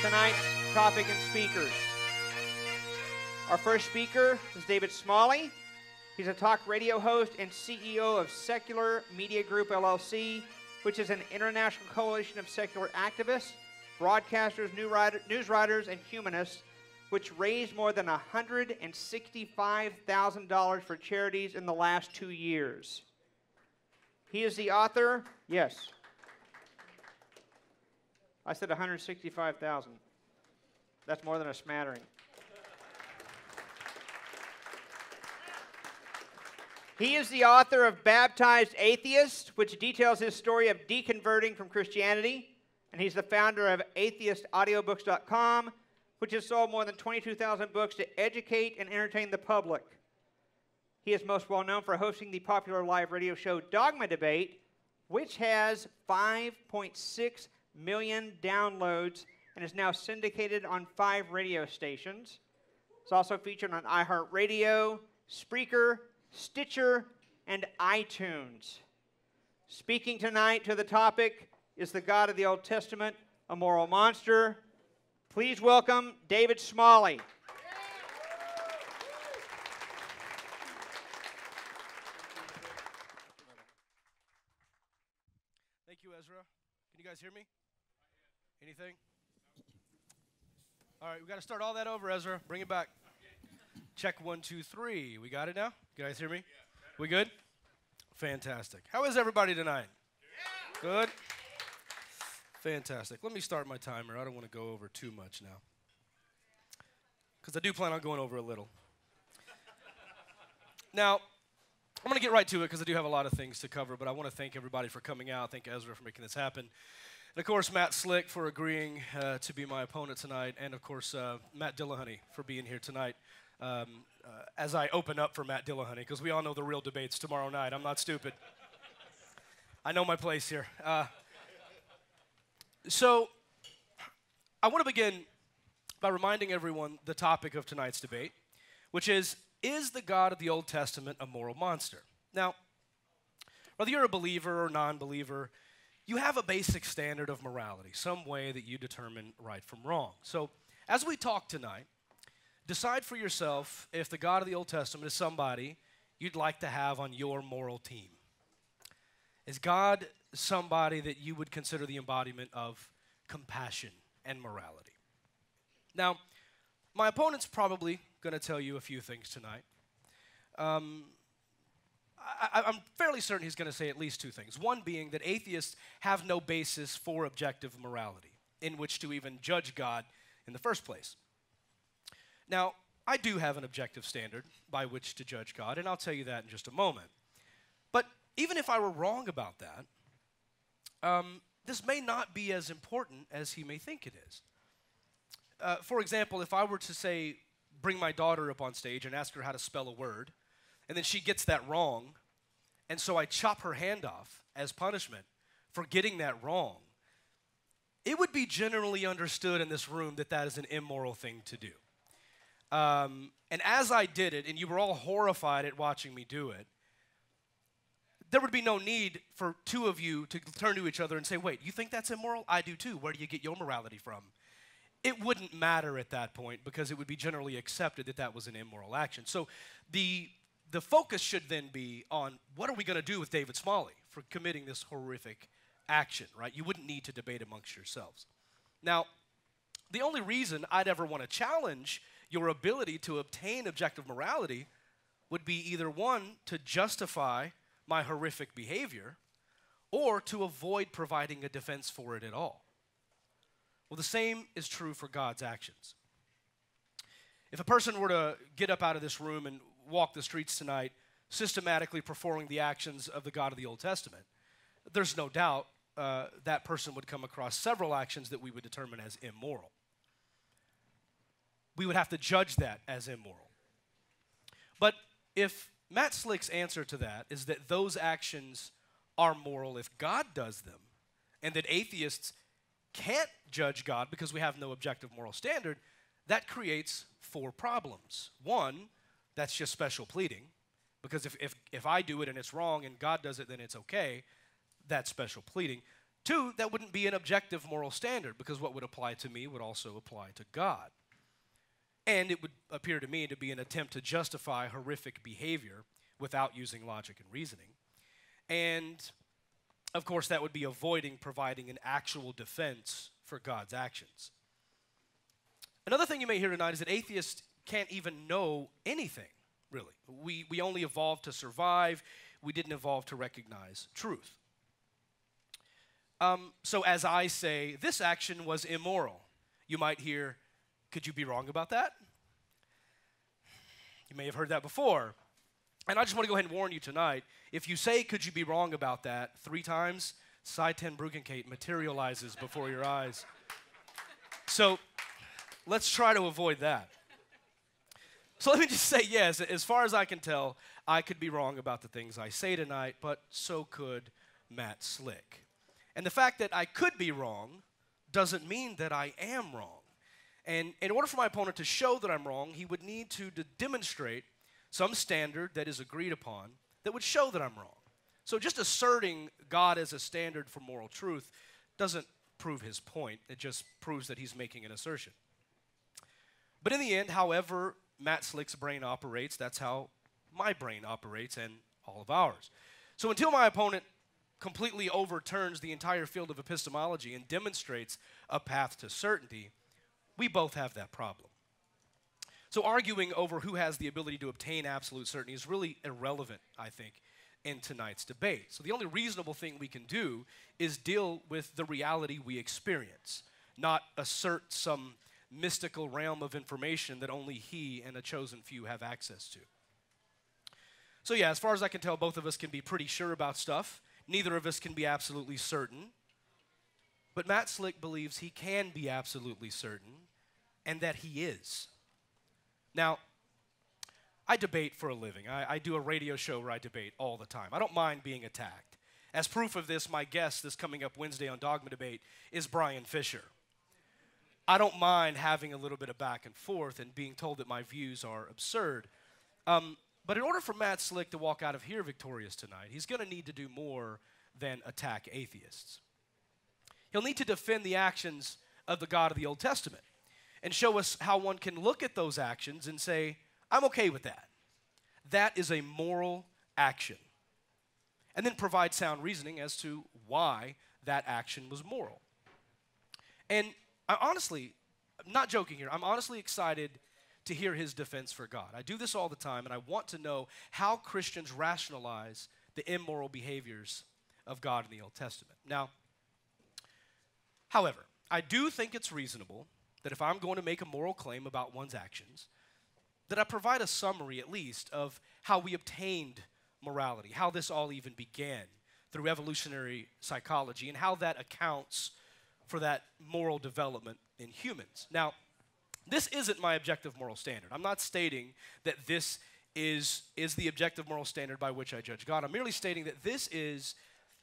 tonight's topic and speakers. Our first speaker is David Smalley. He's a talk radio host and CEO of Secular Media Group, LLC, which is an international coalition of secular activists, broadcasters, news writers, and humanists, which raised more than $165,000 for charities in the last 2 years. He is the author, yes. I said 165,000. That's more than a smattering. He is the author of Baptized Atheist, which details his story of deconverting from Christianity. And he's the founder of atheistaudiobooks.com, which has sold more than 22,000 books to educate and entertain the public. He is most well known for hosting the popular live radio show Dogma Debate, which has 5.6 million downloads and is now syndicated on 5 radio stations. It's also featured on iHeartRadio, Spreaker, Stitcher, and iTunes. Speaking tonight to the topic, is the God of the Old Testament a moral monster? Please welcome David Smalley. Thank you, Ezra. Can you guys hear me? Anything? All right, we got to start all that over, Ezra. Bring it back. Check 1, 2, 3. We got it now? You guys hear me? We good? Fantastic. How is everybody tonight? Good? Fantastic. Let me start my timer. I don't want to go over too much now, because I do plan on going over a little. Now, I'm going to get right to it because I do have a lot of things to cover, but I want to thank everybody for coming out. Thank Ezra for making this happen. And, of course, Matt Slick for agreeing to be my opponent tonight, and, of course, Matt Dillahunty for being here tonight. As I open up for Matt Dillahunty, because we all know the real debate's tomorrow night. I'm not stupid. I know my place here. So I want to begin by reminding everyone the topic of tonight's debate, which is the God of the Old Testament a moral monster? Now, whether you're a believer or non-believer, you have a basic standard of morality, some way that you determine right from wrong. So as we talk tonight, decide for yourself if the God of the Old Testament is somebody you'd like to have on your moral team. Is God somebody that you would consider the embodiment of compassion and morality? Now, my opponent's probably going to tell you a few things tonight. I'm fairly certain he's going to say at least 2 things. One being that atheists have no basis for objective morality in which to even judge God in the first place. Now, I do have an objective standard by which to judge God, and I'll tell you that in just a moment. But even if I were wrong about that, this may not be as important as he may think it is. For example, if I were to say, bring my daughter up on stage and ask her how to spell a word, and then she gets that wrong, and so I chop her hand off as punishment for getting that wrong, it would be generally understood in this room that that is an immoral thing to do. And as I did it, and you were all horrified at watching me do it, there would be no need for 2 of you to turn to each other and say, wait, you think that's immoral? I do too. Where do you get your morality from? It wouldn't matter at that point because it would be generally accepted that that was an immoral action. So the focus should then be on what are we going to do with David Smalley for committing this horrific action, right? You wouldn't need to debate amongst yourselves. Now, the only reason I'd ever want to challenge your ability to obtain objective morality would be either one, to justify my horrific behavior, or to avoid providing a defense for it at all. Well, the same is true for God's actions. If a person were to get up out of this room and walk the streets tonight, systematically performing the actions of the God of the Old Testament, there's no doubt that person would come across several actions that we would determine as immoral. We would have to judge that as immoral. But if Matt Slick's answer to that is that those actions are moral if God does them, and that atheists can't judge God because we have no objective moral standard, that creates 4 problems. One, that's just special pleading, because if I do it and it's wrong and God does it, then it's okay. That's special pleading. Two, that wouldn't be an objective moral standard because what would apply to me would also apply to God. And it would appear to me to be an attempt to justify horrific behavior without using logic and reasoning. And, of course, that would be avoiding providing an actual defense for God's actions. Another thing you may hear tonight is that atheists can't even know anything, really. We only evolved to survive. We didn't evolve to recognize truth. So as I say, this action was immoral, you might hear, could you be wrong about that? You may have heard that before. And I just want to go ahead and warn you tonight, if you say, could you be wrong about that 3 times, Psi 10 Bruggenkate materializes before your eyes. So let's try to avoid that. So let me just say, yes, as far as I can tell, I could be wrong about the things I say tonight, but so could Matt Slick. And the fact that I could be wrong doesn't mean that I am wrong. And in order for my opponent to show that I'm wrong, he would need to demonstrate some standard that is agreed upon that would show that I'm wrong. So just asserting God as a standard for moral truth doesn't prove his point. It just proves that he's making an assertion. But in the end, however Matt Slick's brain operates, that's how my brain operates and all of ours. So until my opponent completely overturns the entire field of epistemology and demonstrates a path to certainty, we both have that problem. So arguing over who has the ability to obtain absolute certainty is really irrelevant, I think, in tonight's debate. So the only reasonable thing we can do is deal with the reality we experience, not assert some mystical realm of information that only he and a chosen few have access to. So yeah, as far as I can tell, both of us can be pretty sure about stuff. Neither of us can be absolutely certain. But Matt Slick believes he can be absolutely certain, and that he is. Now, I debate for a living. I do a radio show where I debate all the time. I don't mind being attacked. As proof of this, my guest this coming up Wednesday on Dogma Debate is Brian Fisher. I don't mind having a little bit of back and forth and being told that my views are absurd. But in order for Matt Slick to walk out of here victorious tonight, he's going to need to do more than attack atheists. He'll need to defend the actions of the God of the Old Testament and show us how one can look at those actions and say, I'm okay with that. That is a moral action. And then provide sound reasoning as to why that action was moral. And I'm not joking here, I'm honestly excited to hear his defense for God. I do this all the time, and I want to know how Christians rationalize the immoral behaviors of God in the Old Testament. Now, however, I do think it's reasonable that if I'm going to make a moral claim about one's actions, that I provide a summary, at least, of how we obtained morality, how this all even began through evolutionary psychology, and how that accounts for that moral development in humans. Now, this isn't my objective moral standard. I'm not stating that this is the objective moral standard by which I judge God. I'm merely stating that this is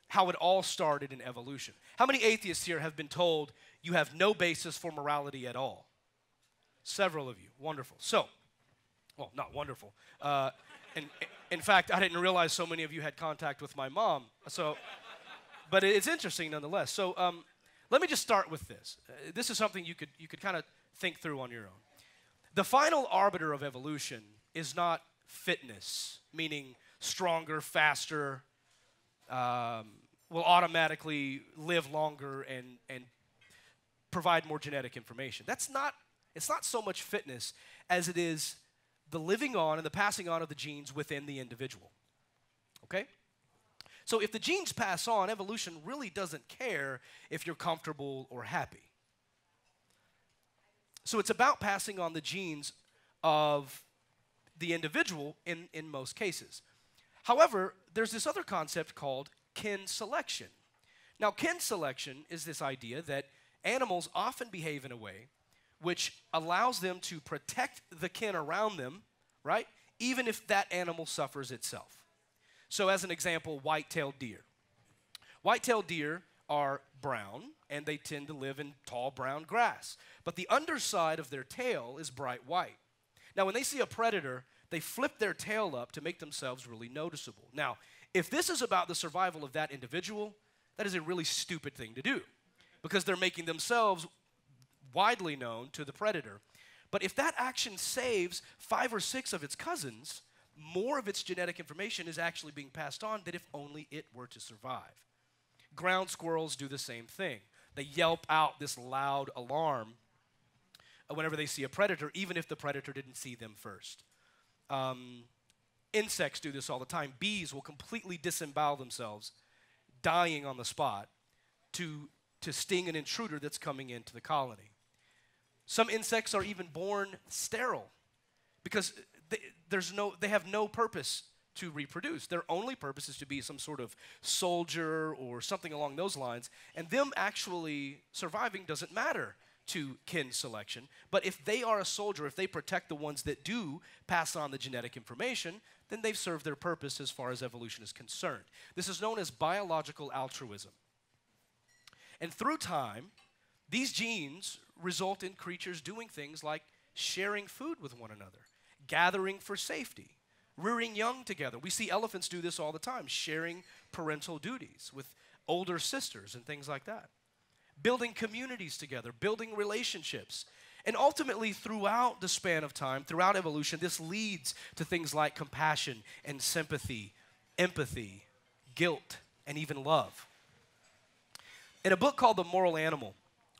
how it all started in evolution. How many atheists here have been told you have no basis for morality at all? Several of you. Wonderful. So, well, not wonderful. In fact, I didn't realize so many of you had contact with my mom. So, but it's interesting nonetheless. So, let me just start with this. This is something you could kind of think through on your own. The final arbiter of evolution is not fitness, meaning stronger, faster, will automatically live longer and provide more genetic information. It's not so much fitness as it is the living on and the passing on of the genes within the individual. Okay? So if the genes pass on, evolution really doesn't care if you're comfortable or happy. So it's about passing on the genes of the individual in most cases. However, there's this other concept called kin selection. Now, kin selection is this idea that animals often behave in a way which allows them to protect the kin around them, right? Even if that animal suffers itself. So as an example, white-tailed deer. White-tailed deer are brown, and they tend to live in tall brown grass. But the underside of their tail is bright white. Now, when they see a predator, they flip their tail up to make themselves really noticeable. Now, if this is about the survival of that individual, that is a really stupid thing to do because they're making themselves widely known to the predator. But if that action saves 5 or 6 of its cousins, more of its genetic information is actually being passed on than if only it were to survive. Ground squirrels do the same thing. They yelp out this loud alarm whenever they see a predator, even if the predator didn't see them first. Insects do this all the time. Bees will completely disembowel themselves, dying on the spot, to sting an intruder that's coming into the colony. Some insects are even born sterile because they have no purpose to reproduce. Their only purpose is to be some sort of soldier or something along those lines, and them actually surviving doesn't matter to kin selection. But if they are a soldier, if they protect the ones that do pass on the genetic information, then they've served their purpose as far as evolution is concerned. This is known as biological altruism. And through time, these genes result in creatures doing things like sharing food with one another, gathering for safety, rearing young together. We see elephants do this all the time, sharing parental duties with older sisters and things like that. Building communities together, building relationships. And ultimately, throughout the span of time, throughout evolution, this leads to things like compassion and sympathy, empathy, guilt, and even love. In a book called The Moral Animal,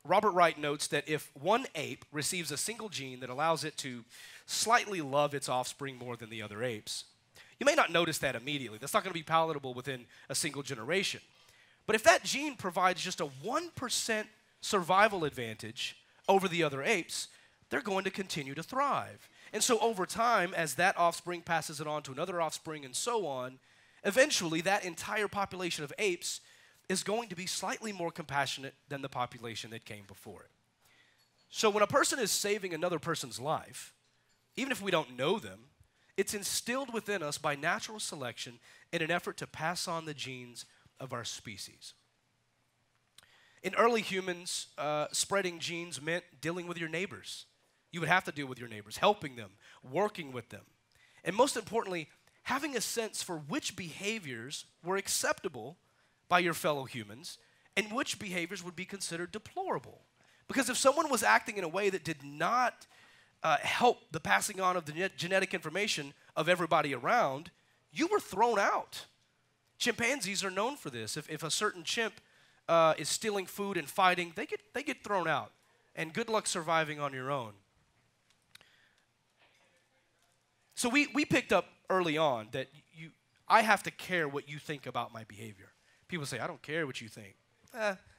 Robert Wright notes that if one ape receives a single gene that allows it to slightly love its offspring more than the other apes, you may not notice that immediately. That's not going to be palatable within a single generation. But if that gene provides just a 1% survival advantage over the other apes, they're going to continue to thrive. And so over time, as that offspring passes it on to another offspring and so on, eventually that entire population of apes is going to be slightly more compassionate than the population that came before it. So when a person is saving another person's life, even if we don't know them, it's instilled within us by natural selection in an effort to pass on the genes of our species. In early humans, spreading genes meant dealing with your neighbors. You would have to deal with your neighbors, helping them, working with them. And most importantly, having a sense for which behaviors were acceptable by your fellow humans and which behaviors would be considered deplorable. Because if someone was acting in a way that did not help the passing on of the genetic information of everybody around, you were thrown out. Chimpanzees are known for this. If a certain chimp is stealing food and fighting, they get thrown out. And good luck surviving on your own. So we picked up early on that I have to care what you think about my behavior. People say, I don't care what you think.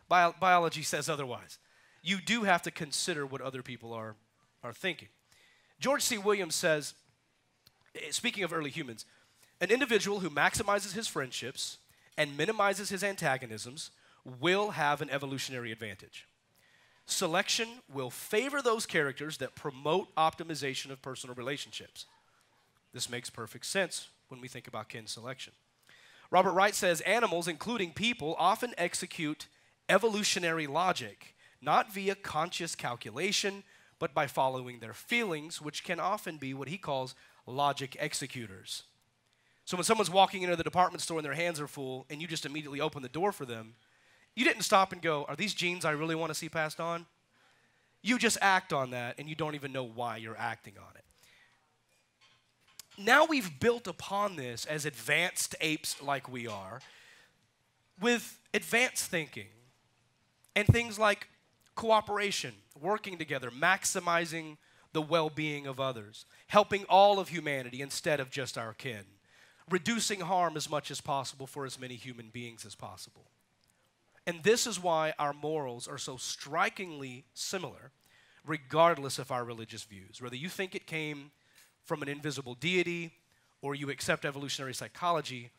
Biology says otherwise. You do have to consider what other people are thinking. George C. Williams says, speaking of early humans, an individual who maximizes his friendships and minimizes his antagonisms will have an evolutionary advantage. Selection will favor those characters that promote optimization of personal relationships. This makes perfect sense when we think about kin selection. Robert Wright says animals, including people, often execute evolutionary logic, not via conscious calculation, but by following their feelings, which can often be what he calls logic executors. So when someone's walking into the department store and their hands are full and you just immediately open the door for them, you didn't stop and go, are these genes I really want to see passed on? You just act on that and you don't even know why you're acting on it. Now we've built upon this as advanced apes like we are with advanced thinking and things like cooperation, working together, maximizing the well-being of others, helping all of humanity instead of just our kin, reducing harm as much as possible for as many human beings as possible. And this is why our morals are so strikingly similar, regardless of our religious views. Whether you think it came from an invisible deity or you accept evolutionary psychology,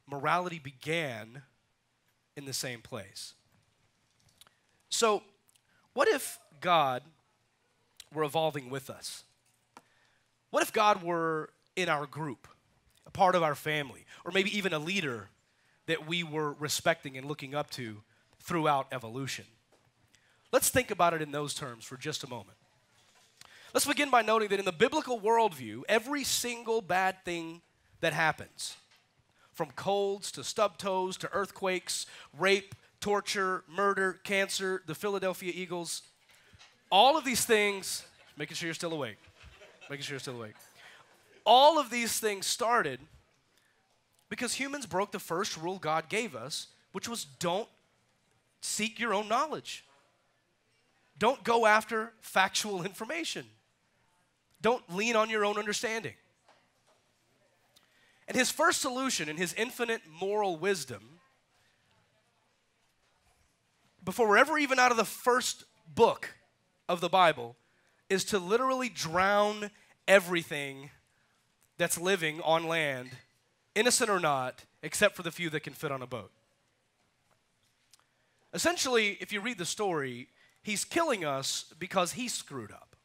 morality began in the same place. So, what if God were evolving with us? What if God were in our group, a part of our family, or maybe even a leader that we were respecting and looking up to throughout evolution? Let's think about it in those terms for just a moment. Let's begin by noting that in the biblical worldview, every single bad thing that happens, from colds to stub toes to earthquakes, rape, torture, murder, cancer, the Philadelphia Eagles. All of these things, making sure you're still awake, all of these things started because humans broke the first rule God gave us, which was don't seek your own knowledge. Don't go after factual information. Don't lean on your own understanding. And his first solution in his infinite moral wisdom, before we're ever even out of the first book of the Bible, is to literally drown everything that's living on land, innocent or not, except for the few that can fit on a boat. Essentially, if you read the story, he's killing us because he screwed up.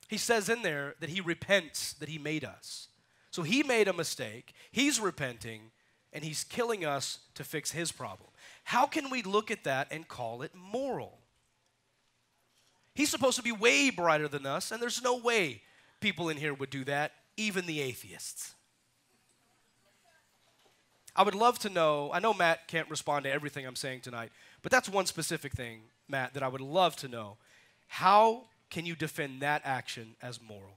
He says in there that he repents that he made us. So he made a mistake, he's repenting, and he's killing us to fix his problem. How can we look at that and call it moral? He's supposed to be way brighter than us, and there's no way people in here would do that, even the atheists. I would love to know, I know Matt can't respond to everything I'm saying tonight, but that's one specific thing, Matt, that I would love to know. How can you defend that action as moral?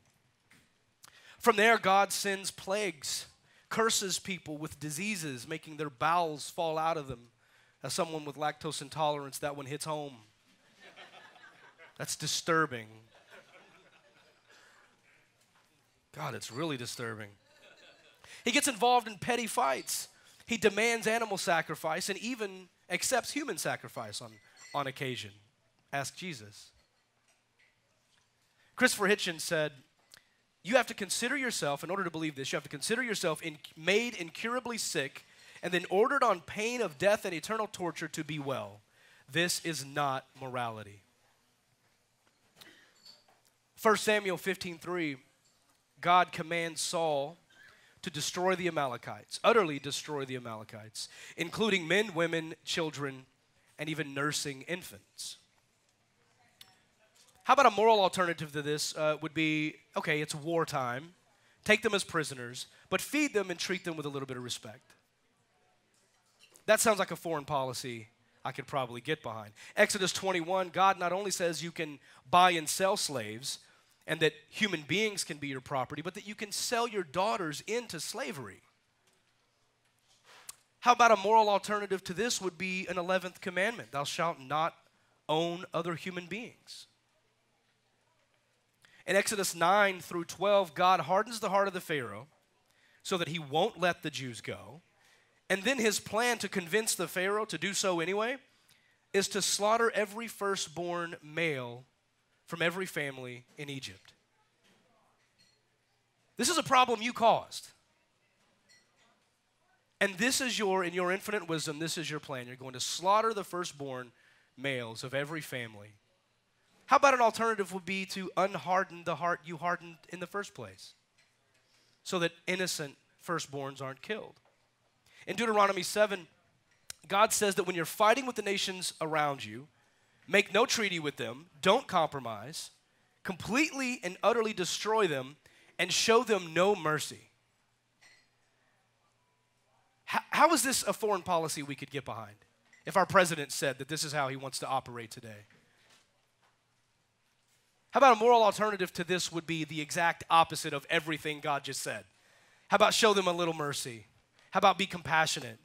From there, God sends plagues, curses people with diseases, making their bowels fall out of them. As someone with lactose intolerance, that one hits home. That's disturbing. God, it's really disturbing. He gets involved in petty fights. He demands animal sacrifice and even accepts human sacrifice on occasion. Ask Jesus. Christopher Hitchens said, you have to consider yourself, in order to believe this, you have to consider yourself made incurably sick and then ordered on pain of death and eternal torture to be well. This is not morality. 1 Samuel 15:3, God commands Saul to destroy the Amalekites, utterly destroy the Amalekites, including men, women, children, and even nursing infants. How about a moral alternative to this would be, okay, it's wartime, take them as prisoners, but feed them and treat them with a little bit of respect. That sounds like a foreign policy I could probably get behind. Exodus 21, God not only says you can buy and sell slaves, and that human beings can be your property, but that you can sell your daughters into slavery. How about a moral alternative to this would be an 11th commandment, thou shalt not own other human beings. In Exodus 9 through 12, God hardens the heart of the Pharaoh so that he won't let the Jews go. And then his plan to convince the Pharaoh to do so anyway is to slaughter every firstborn male from every family in Egypt. This is a problem you caused. And this is in your infinite wisdom, this is your plan. You're going to slaughter the firstborn males of every family. How about an alternative would be to unharden the heart you hardened in the first place so that innocent firstborns aren't killed? In Deuteronomy 7, God says that when you're fighting with the nations around you, make no treaty with them, don't compromise, completely and utterly destroy them, and show them no mercy. How is this a foreign policy we could get behind if our president said that this is how he wants to operate today? How about a moral alternative to this would be the exact opposite of everything God just said? How about show them a little mercy? How about be compassionate?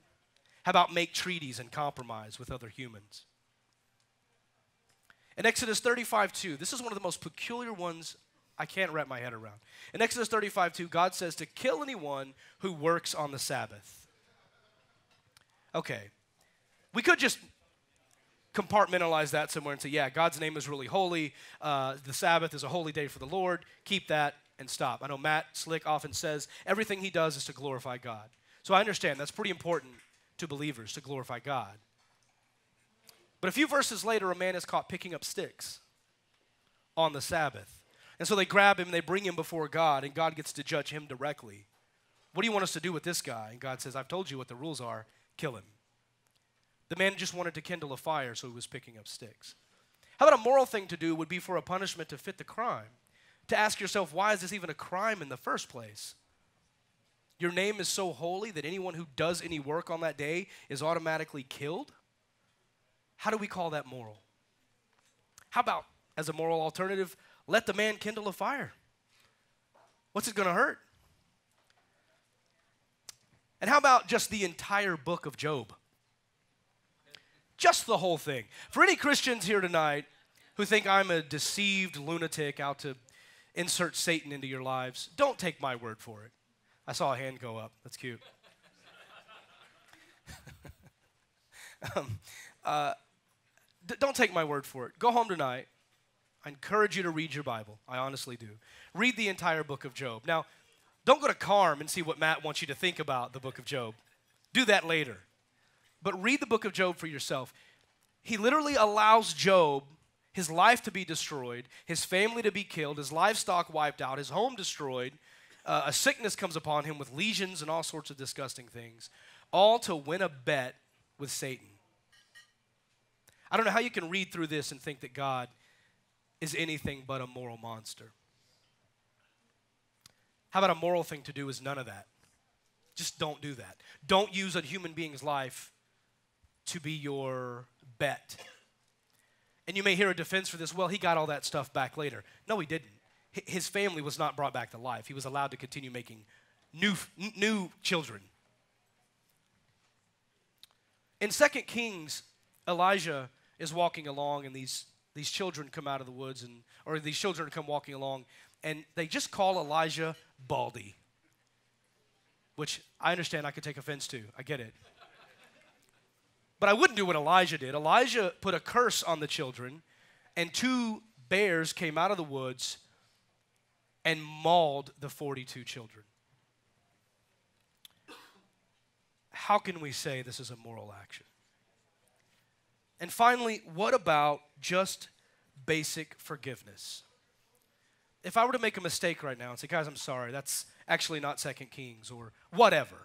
How about make treaties and compromise with other humans? In Exodus 35:2, this is one of the most peculiar ones I can't wrap my head around. In Exodus 35:2, God says to kill anyone who works on the Sabbath. Okay, we could just compartmentalize that somewhere and say, yeah, God's name is really holy. The Sabbath is a holy day for the Lord. Keep that and stop. I know Matt Slick often says everything he does is to glorify God. So I understand that's pretty important to believers, to glorify God. But a few verses later, a man is caught picking up sticks on the Sabbath. And so they grab him, and they bring him before God, and God gets to judge him directly. What do you want us to do with this guy? And God says, I've told you what the rules are. Kill him. The man just wanted to kindle a fire, so he was picking up sticks. How about a moral thing to do would be for a punishment to fit the crime? To ask yourself, why is this even a crime in the first place? Your name is so holy that anyone who does any work on that day is automatically killed? How do we call that moral? How about, as a moral alternative, let the man kindle a fire? What's it going to hurt? And how about just the entire book of Job? Just the whole thing. For any Christians here tonight who think I'm a deceived lunatic out to insert Satan into your lives, don't take my word for it. I saw a hand go up. That's cute. Don't take my word for it. Go home tonight. I encourage you to read your Bible. I honestly do. Read the entire book of Job. Now, don't go to CARM and see what Matt wants you to think about the book of Job. Do that later. But read the book of Job for yourself. He literally allows Job, his life to be destroyed, his family to be killed, his livestock wiped out, his home destroyed. A sickness comes upon him with lesions and all sorts of disgusting things, all to win a bet with Satan. I don't know how you can read through this and think that God is anything but a moral monster. How about a moral thing to do is none of that? Just don't do that. Don't use a human being's life to be your bet. And you may hear a defense for this. Well, he got all that stuff back later. No, he didn't. His family was not brought back to life. He was allowed to continue making new children. In 2 Kings, Elijah is walking along, and these children come out of the woods, or these children come walking along, and they just call Elijah Baldy, which I understand I could take offense to. I get it. But I wouldn't do what Elijah did. Elijah put a curse on the children, and 2 bears came out of the woods and mauled the 42 children. How can we say this is a moral action? And finally, what about just basic forgiveness? If I were to make a mistake right now and say, guys, I'm sorry, that's actually not 2 Kings or whatever,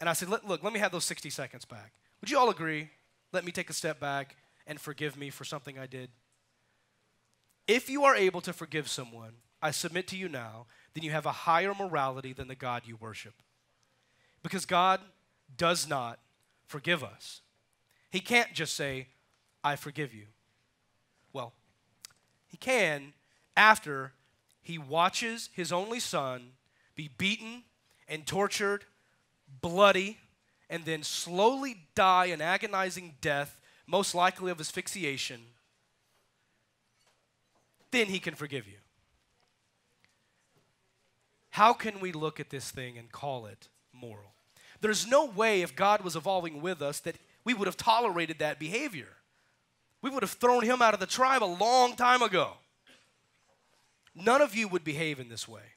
and I said, look, let me have those 60 seconds back. Would you all agree? Let me take a step back and forgive me for something I did? If you are able to forgive someone, I submit to you now, then you have a higher morality than the God you worship. Because God does not forgive us. He can't just say, I forgive you. Well, he can after he watches his only son be beaten and tortured, bloody, and then slowly die an agonizing death, most likely of asphyxiation. Then he can forgive you. How can we look at this thing and call it moral? There's no way, if God was evolving with us, that we would have tolerated that behavior. We would have thrown him out of the tribe a long time ago. None of you would behave in this way.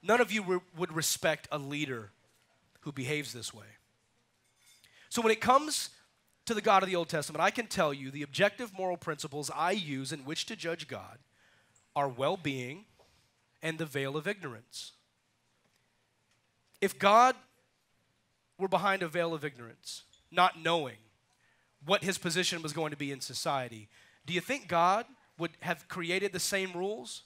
None of you would respect a leader who behaves this way. So when it comes to the God of the Old Testament, I can tell you the objective moral principles I use in which to judge God are well-being and the veil of ignorance. If God were behind a veil of ignorance, not knowing what his position was going to be in society, do you think God would have created the same rules,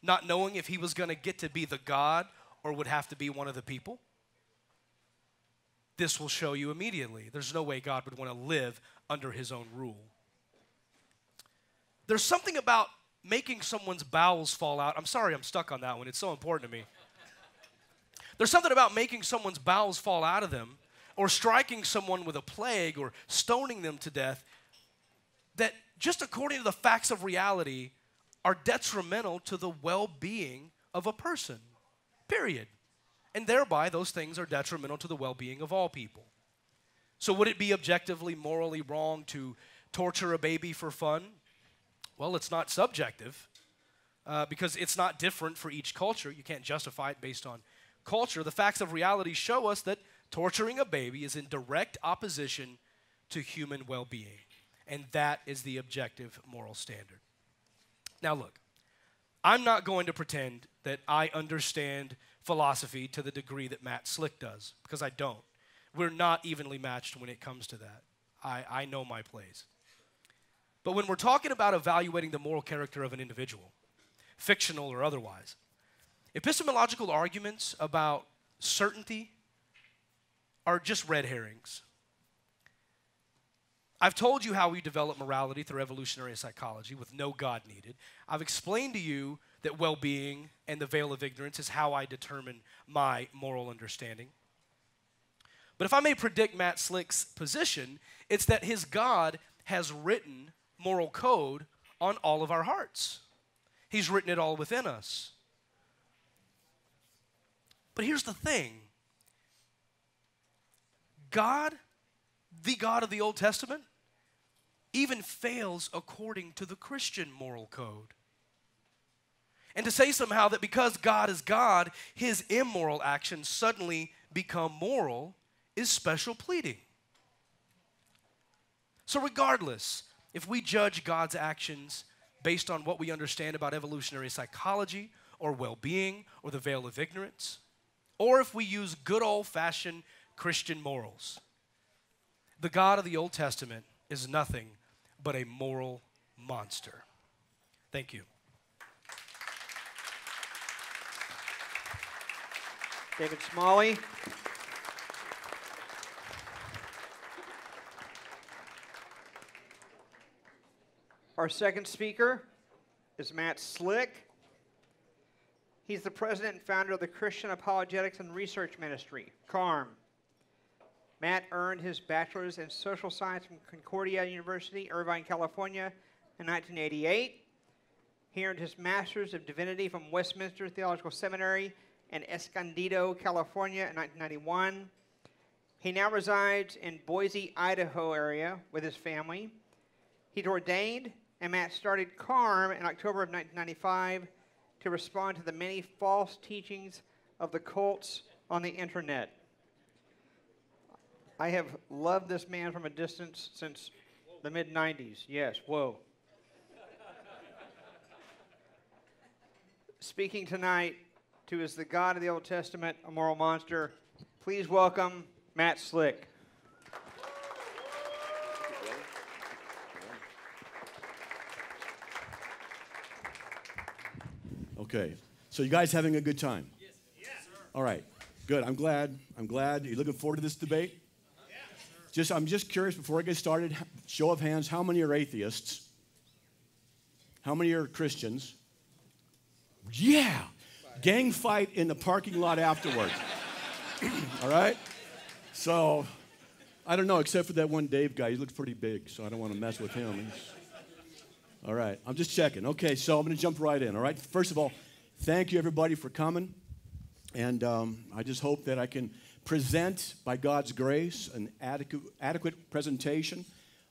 not knowing if he was going to get to be the God or would have to be one of the people? This will show you immediately. There's no way God would want to live under his own rule. There's something about making someone's bowels fall out. I'm sorry I'm stuck on that one. It's so important to me. There's something about making someone's bowels fall out of them or striking someone with a plague or stoning them to death that just according to the facts of reality are detrimental to the well-being of a person, period. And thereby, those things are detrimental to the well-being of all people. So would it be objectively, morally wrong to torture a baby for fun? Well, it's not subjective because it's not different for each culture. You can't justify it based on culture. The facts of reality show us that torturing a baby is in direct opposition to human well-being. And that is the objective moral standard. Now look, I'm not going to pretend that I understand philosophy to the degree that Matt Slick does, because I don't. We're not evenly matched when it comes to that. I know my place. But when we're talking about evaluating the moral character of an individual, fictional or otherwise, epistemological arguments about certainty are just red herrings. I've told you how we develop morality through evolutionary psychology with no God needed. I've explained to you that well-being and the veil of ignorance is how I determine my moral understanding. But if I may predict Matt Slick's position, it's that his God has written moral code on all of our hearts. He's written it all within us. But here's the thing. God, the God of the Old Testament, even fails according to the Christian moral code. And to say somehow that because God is God, his immoral actions suddenly become moral is special pleading. So regardless, if we judge God's actions based on what we understand about evolutionary psychology or well-being or the veil of ignorance, or if we use good old-fashioned Christian morals, the God of the Old Testament is nothing but a moral monster. Thank you. David Smalley. Our second speaker is Matt Slick. He's the president and founder of the Christian Apologetics and Research Ministry, CARM. Matt earned his bachelor's in social science from Concordia University, Irvine, California in 1988. He earned his master's of divinity from Westminster Theological Seminary in Escondido, California in 1991. He now resides in Boise, Idaho area with his family. He's ordained, and Matt started CARM in October of 1995 to respond to the many false teachings of the cults on the internet. I have loved this man from a distance since the mid-90s. Yes, whoa. Speaking tonight to is the God of the Old Testament, a moral monster, please welcome Matt Slick. Okay, so you guys having a good time? Yes. Yes. All right, good. I'm glad. You looking forward to this debate? I'm just curious, before I get started, show of hands, how many are atheists? How many are Christians? Yeah! Gang fight in the parking lot afterwards. All right? So, I don't know, except for that one Dave guy. He looks pretty big, so I don't want to mess with him. All right, I'm just checking. Okay, so I'm going to jump right in, all right? First of all, thank you, everybody, for coming. And I just hope that I can present, by God's grace, an adequate presentation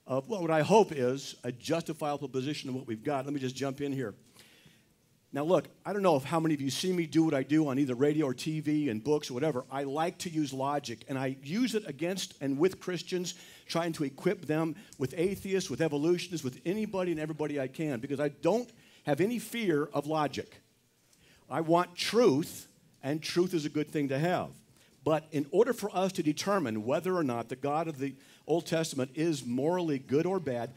of what I hope is a justifiable position of what we've got. Let me just jump in here. Now, look, I don't know if how many of you see me do what I do on either radio or TV and books or whatever. I like to use logic, and I use it against and with Christians, trying to equip them with atheists, with evolutionists, with anybody and everybody I can, because I don't have any fear of logic. I want truth, and truth is a good thing to have. But in order for us to determine whether or not the God of the Old Testament is morally good or bad,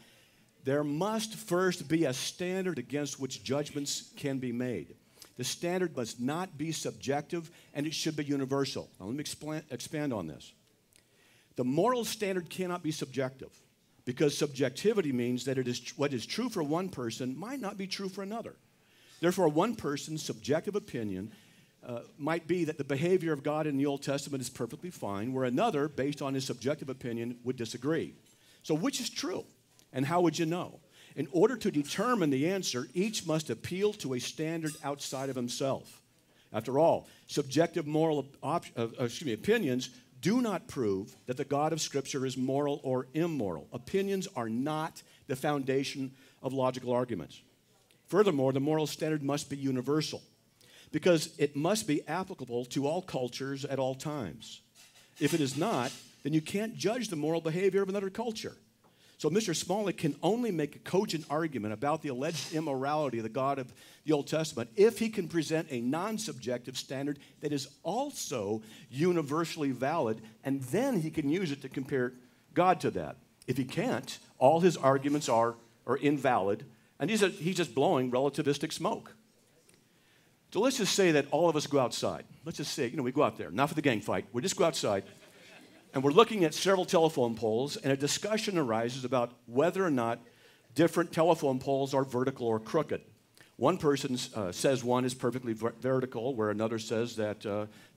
there must first be a standard against which judgments can be made. The standard must not be subjective, and it should be universal. Now, let me expand on this. The moral standard cannot be subjective, because subjectivity means that what is true for one person might not be true for another. Therefore, one person's subjective opinion might be that the behavior of God in the Old Testament is perfectly fine, where another, based on his subjective opinion, would disagree. So which is true? And how would you know? In order to determine the answer, each must appeal to a standard outside of himself. After all, subjective moral opinions do not prove that the God of Scripture is moral or immoral. Opinions are not the foundation of logical arguments. Furthermore, the moral standard must be universal, because it must be applicable to all cultures at all times. If it is not, then you can't judge the moral behavior of another culture. So Mr. Smalley can only make a cogent argument about the alleged immorality of the God of the Old Testament if he can present a non-subjective standard that is also universally valid, and then he can use it to compare God to that. If he can't, all his arguments are invalid, and he's just blowing relativistic smoke. So let's just say that all of us go outside. Let's just say, we go out there, not for the gang fight. We just go outside, and we're looking at several telephone poles, and a discussion arises about whether or not different telephone poles are vertical or crooked. One person says one is perfectly vertical, where another says that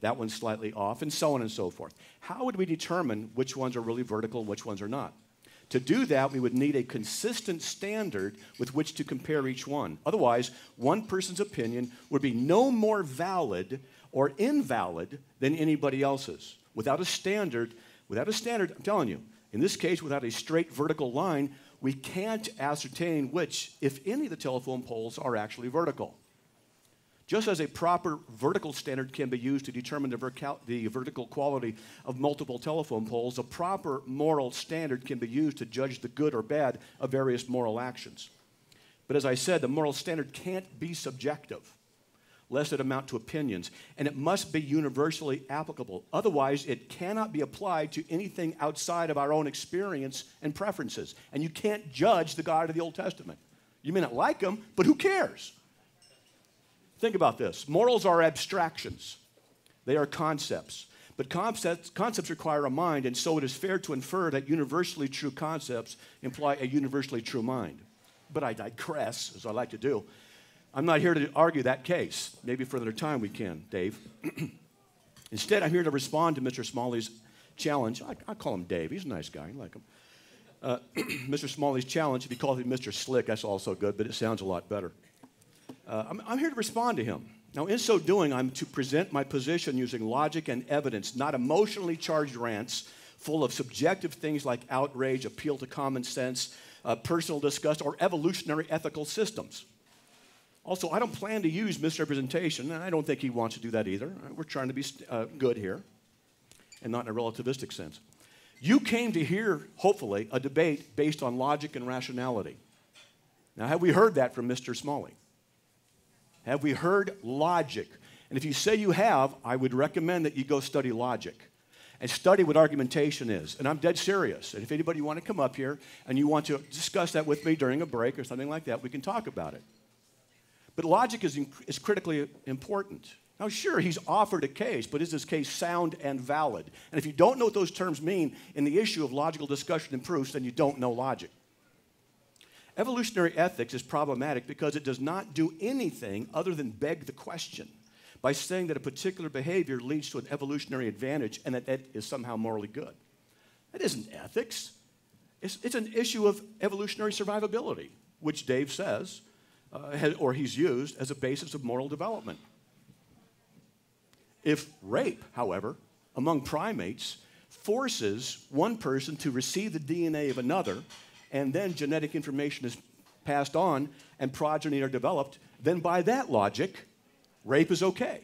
that one's slightly off, and so on and so forth. How would we determine which ones are really vertical and which ones are not? To do that, we would need a consistent standard with which to compare each one. Otherwise, one person's opinion would be no more valid or invalid than anybody else's. Without a standard, I'm telling you, in this case, without a straight vertical line, we can't ascertain which, if any, of the telephone poles are actually vertical. Just as a proper vertical standard can be used to determine the vertical quality of multiple telephone poles, a proper moral standard can be used to judge the good or bad of various moral actions. But as I said, the moral standard can't be subjective, lest it amount to opinions, and it must be universally applicable. Otherwise, it cannot be applied to anything outside of our own experience and preferences. And you can't judge the God of the Old Testament. You may not like him, but who cares? Think about this. Morals are abstractions. They are concepts. But concepts require a mind, and so it is fair to infer that universally true concepts imply a universally true mind. But I digress, as I like to do. I'm not here to argue that case. Maybe for another time we can, Dave. Instead, I'm here to respond to Mr. Smalley's challenge. I call him Dave. He's a nice guy. I like him. Mr. Smalley's challenge. If he calls me Mr. Slick, that's also good, but it sounds a lot better. I'm here to respond to him. Now, in so doing, I'm to present my position using logic and evidence, not emotionally charged rants full of subjective things like outrage, appeal to common sense, personal disgust, or evolutionary ethical systems. Also, I don't plan to use misrepresentation, and I don't think he wants to do that either. We're trying to be good here, and not in a relativistic sense. You came to hear, hopefully, a debate based on logic and rationality. Now, have we heard that from Mr. Smalley? Have we heard logic? And if you say you have, I would recommend that you go study logic and study what argumentation is. And I'm dead serious. And if anybody want to come up here and you want to discuss that with me during a break or something like that, we can talk about it. But logic is critically important. Now, sure, he's offered a case, but is this case sound and valid? And if you don't know what those terms mean in the issue of logical discussion and proofs, then you don't know logic. Evolutionary ethics is problematic because it does not do anything other than beg the question by saying that a particular behavior leads to an evolutionary advantage and that is somehow morally good. That isn't ethics. It's an issue of evolutionary survivability, which Dave says, or he's used as a basis of moral development. If rape, however, among primates forces one person to receive the DNA of another, and then genetic information is passed on and progeny are developed, then by that logic, rape is okay.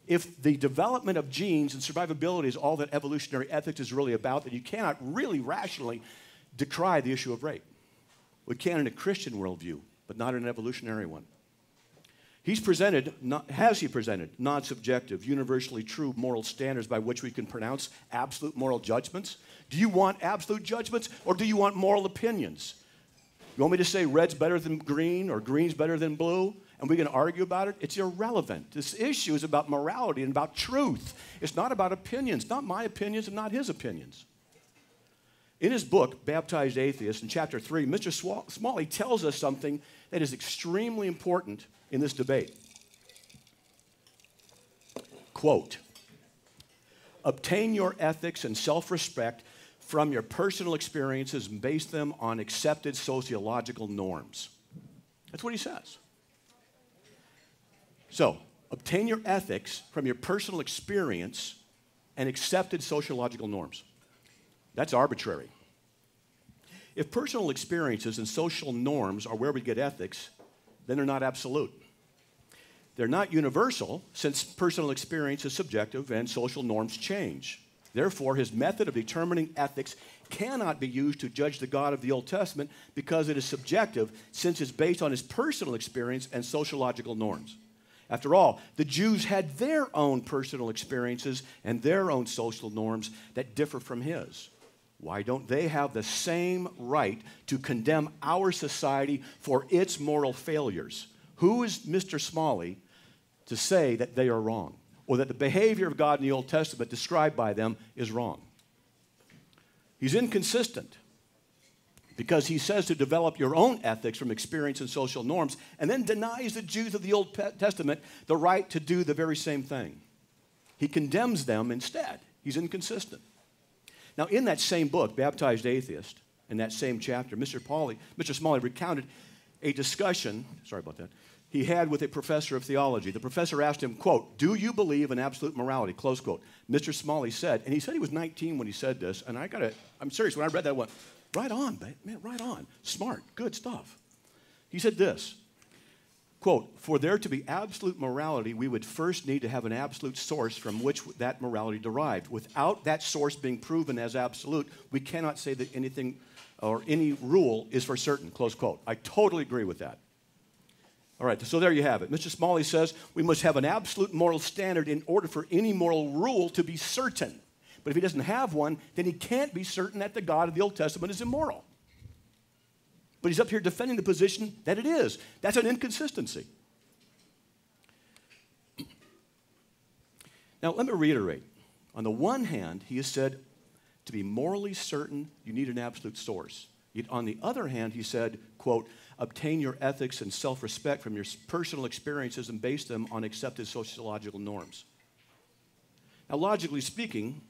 If the development of genes and survivability is all that evolutionary ethics is really about, then you cannot really rationally decry the issue of rape. We can in a Christian worldview, but not in an evolutionary one. Has he presented non-subjective, universally true moral standards by which we can pronounce absolute moral judgments? Do you want absolute judgments, or do you want moral opinions? You want me to say red's better than green or green's better than blue, and we're going to argue about it? It's irrelevant. This issue is about morality and about truth. It's not about opinions, not my opinions and not his opinions. In his book, Baptized Atheist, in chapter 3, Mr. Smalley tells us something that is extremely important in this debate. Quote, obtain your ethics and self-respect from your personal experiences and base them on accepted sociological norms. That's what he says. So, obtain your ethics from your personal experience and accepted sociological norms. That's arbitrary. If personal experiences and social norms are where we get ethics, then they're not absolute. They're not universal, since personal experience is subjective and social norms change. Therefore, his method of determining ethics cannot be used to judge the God of the Old Testament because it is subjective, since it's based on his personal experience and sociological norms. After all, the Jews had their own personal experiences and their own social norms that differ from his. Why don't they have the same right to condemn our society for its moral failures? Who is Mr. Smalley to say that they are wrong, or that the behavior of God in the Old Testament described by them is wrong. He's inconsistent because he says to develop your own ethics from experience and social norms, and then denies the Jews of the Old Testament the right to do the very same thing. He condemns them instead. He's inconsistent. Now, in that same book, Baptized Atheist, in that same chapter, Mr. Smalley recounted a discussion, sorry about that, he had with a professor of theology. The professor asked him, quote, "Do you believe in absolute morality?" Close quote. Mr. Smalley said, and he said he was 19 when he said this, and I'm serious, when I read that, I went, right on, man, right on. Smart, good stuff. He said this, quote, "For there to be absolute morality, we would first need to have an absolute source from which that morality derived. Without that source being proven as absolute, we cannot say that anything or any rule is for certain," close quote. I totally agree with that. All right, so there you have it. Mr. Smalley says we must have an absolute moral standard in order for any moral rule to be certain. But if he doesn't have one, then he can't be certain that the God of the Old Testament is immoral. But he's up here defending the position that it is. That's an inconsistency. Now, let me reiterate. On the one hand, he has said to be morally certain, you need an absolute source. Yet on the other hand, he said, quote, "Obtain your ethics and self-respect from your personal experiences and base them on accepted sociological norms." Now, logically speaking,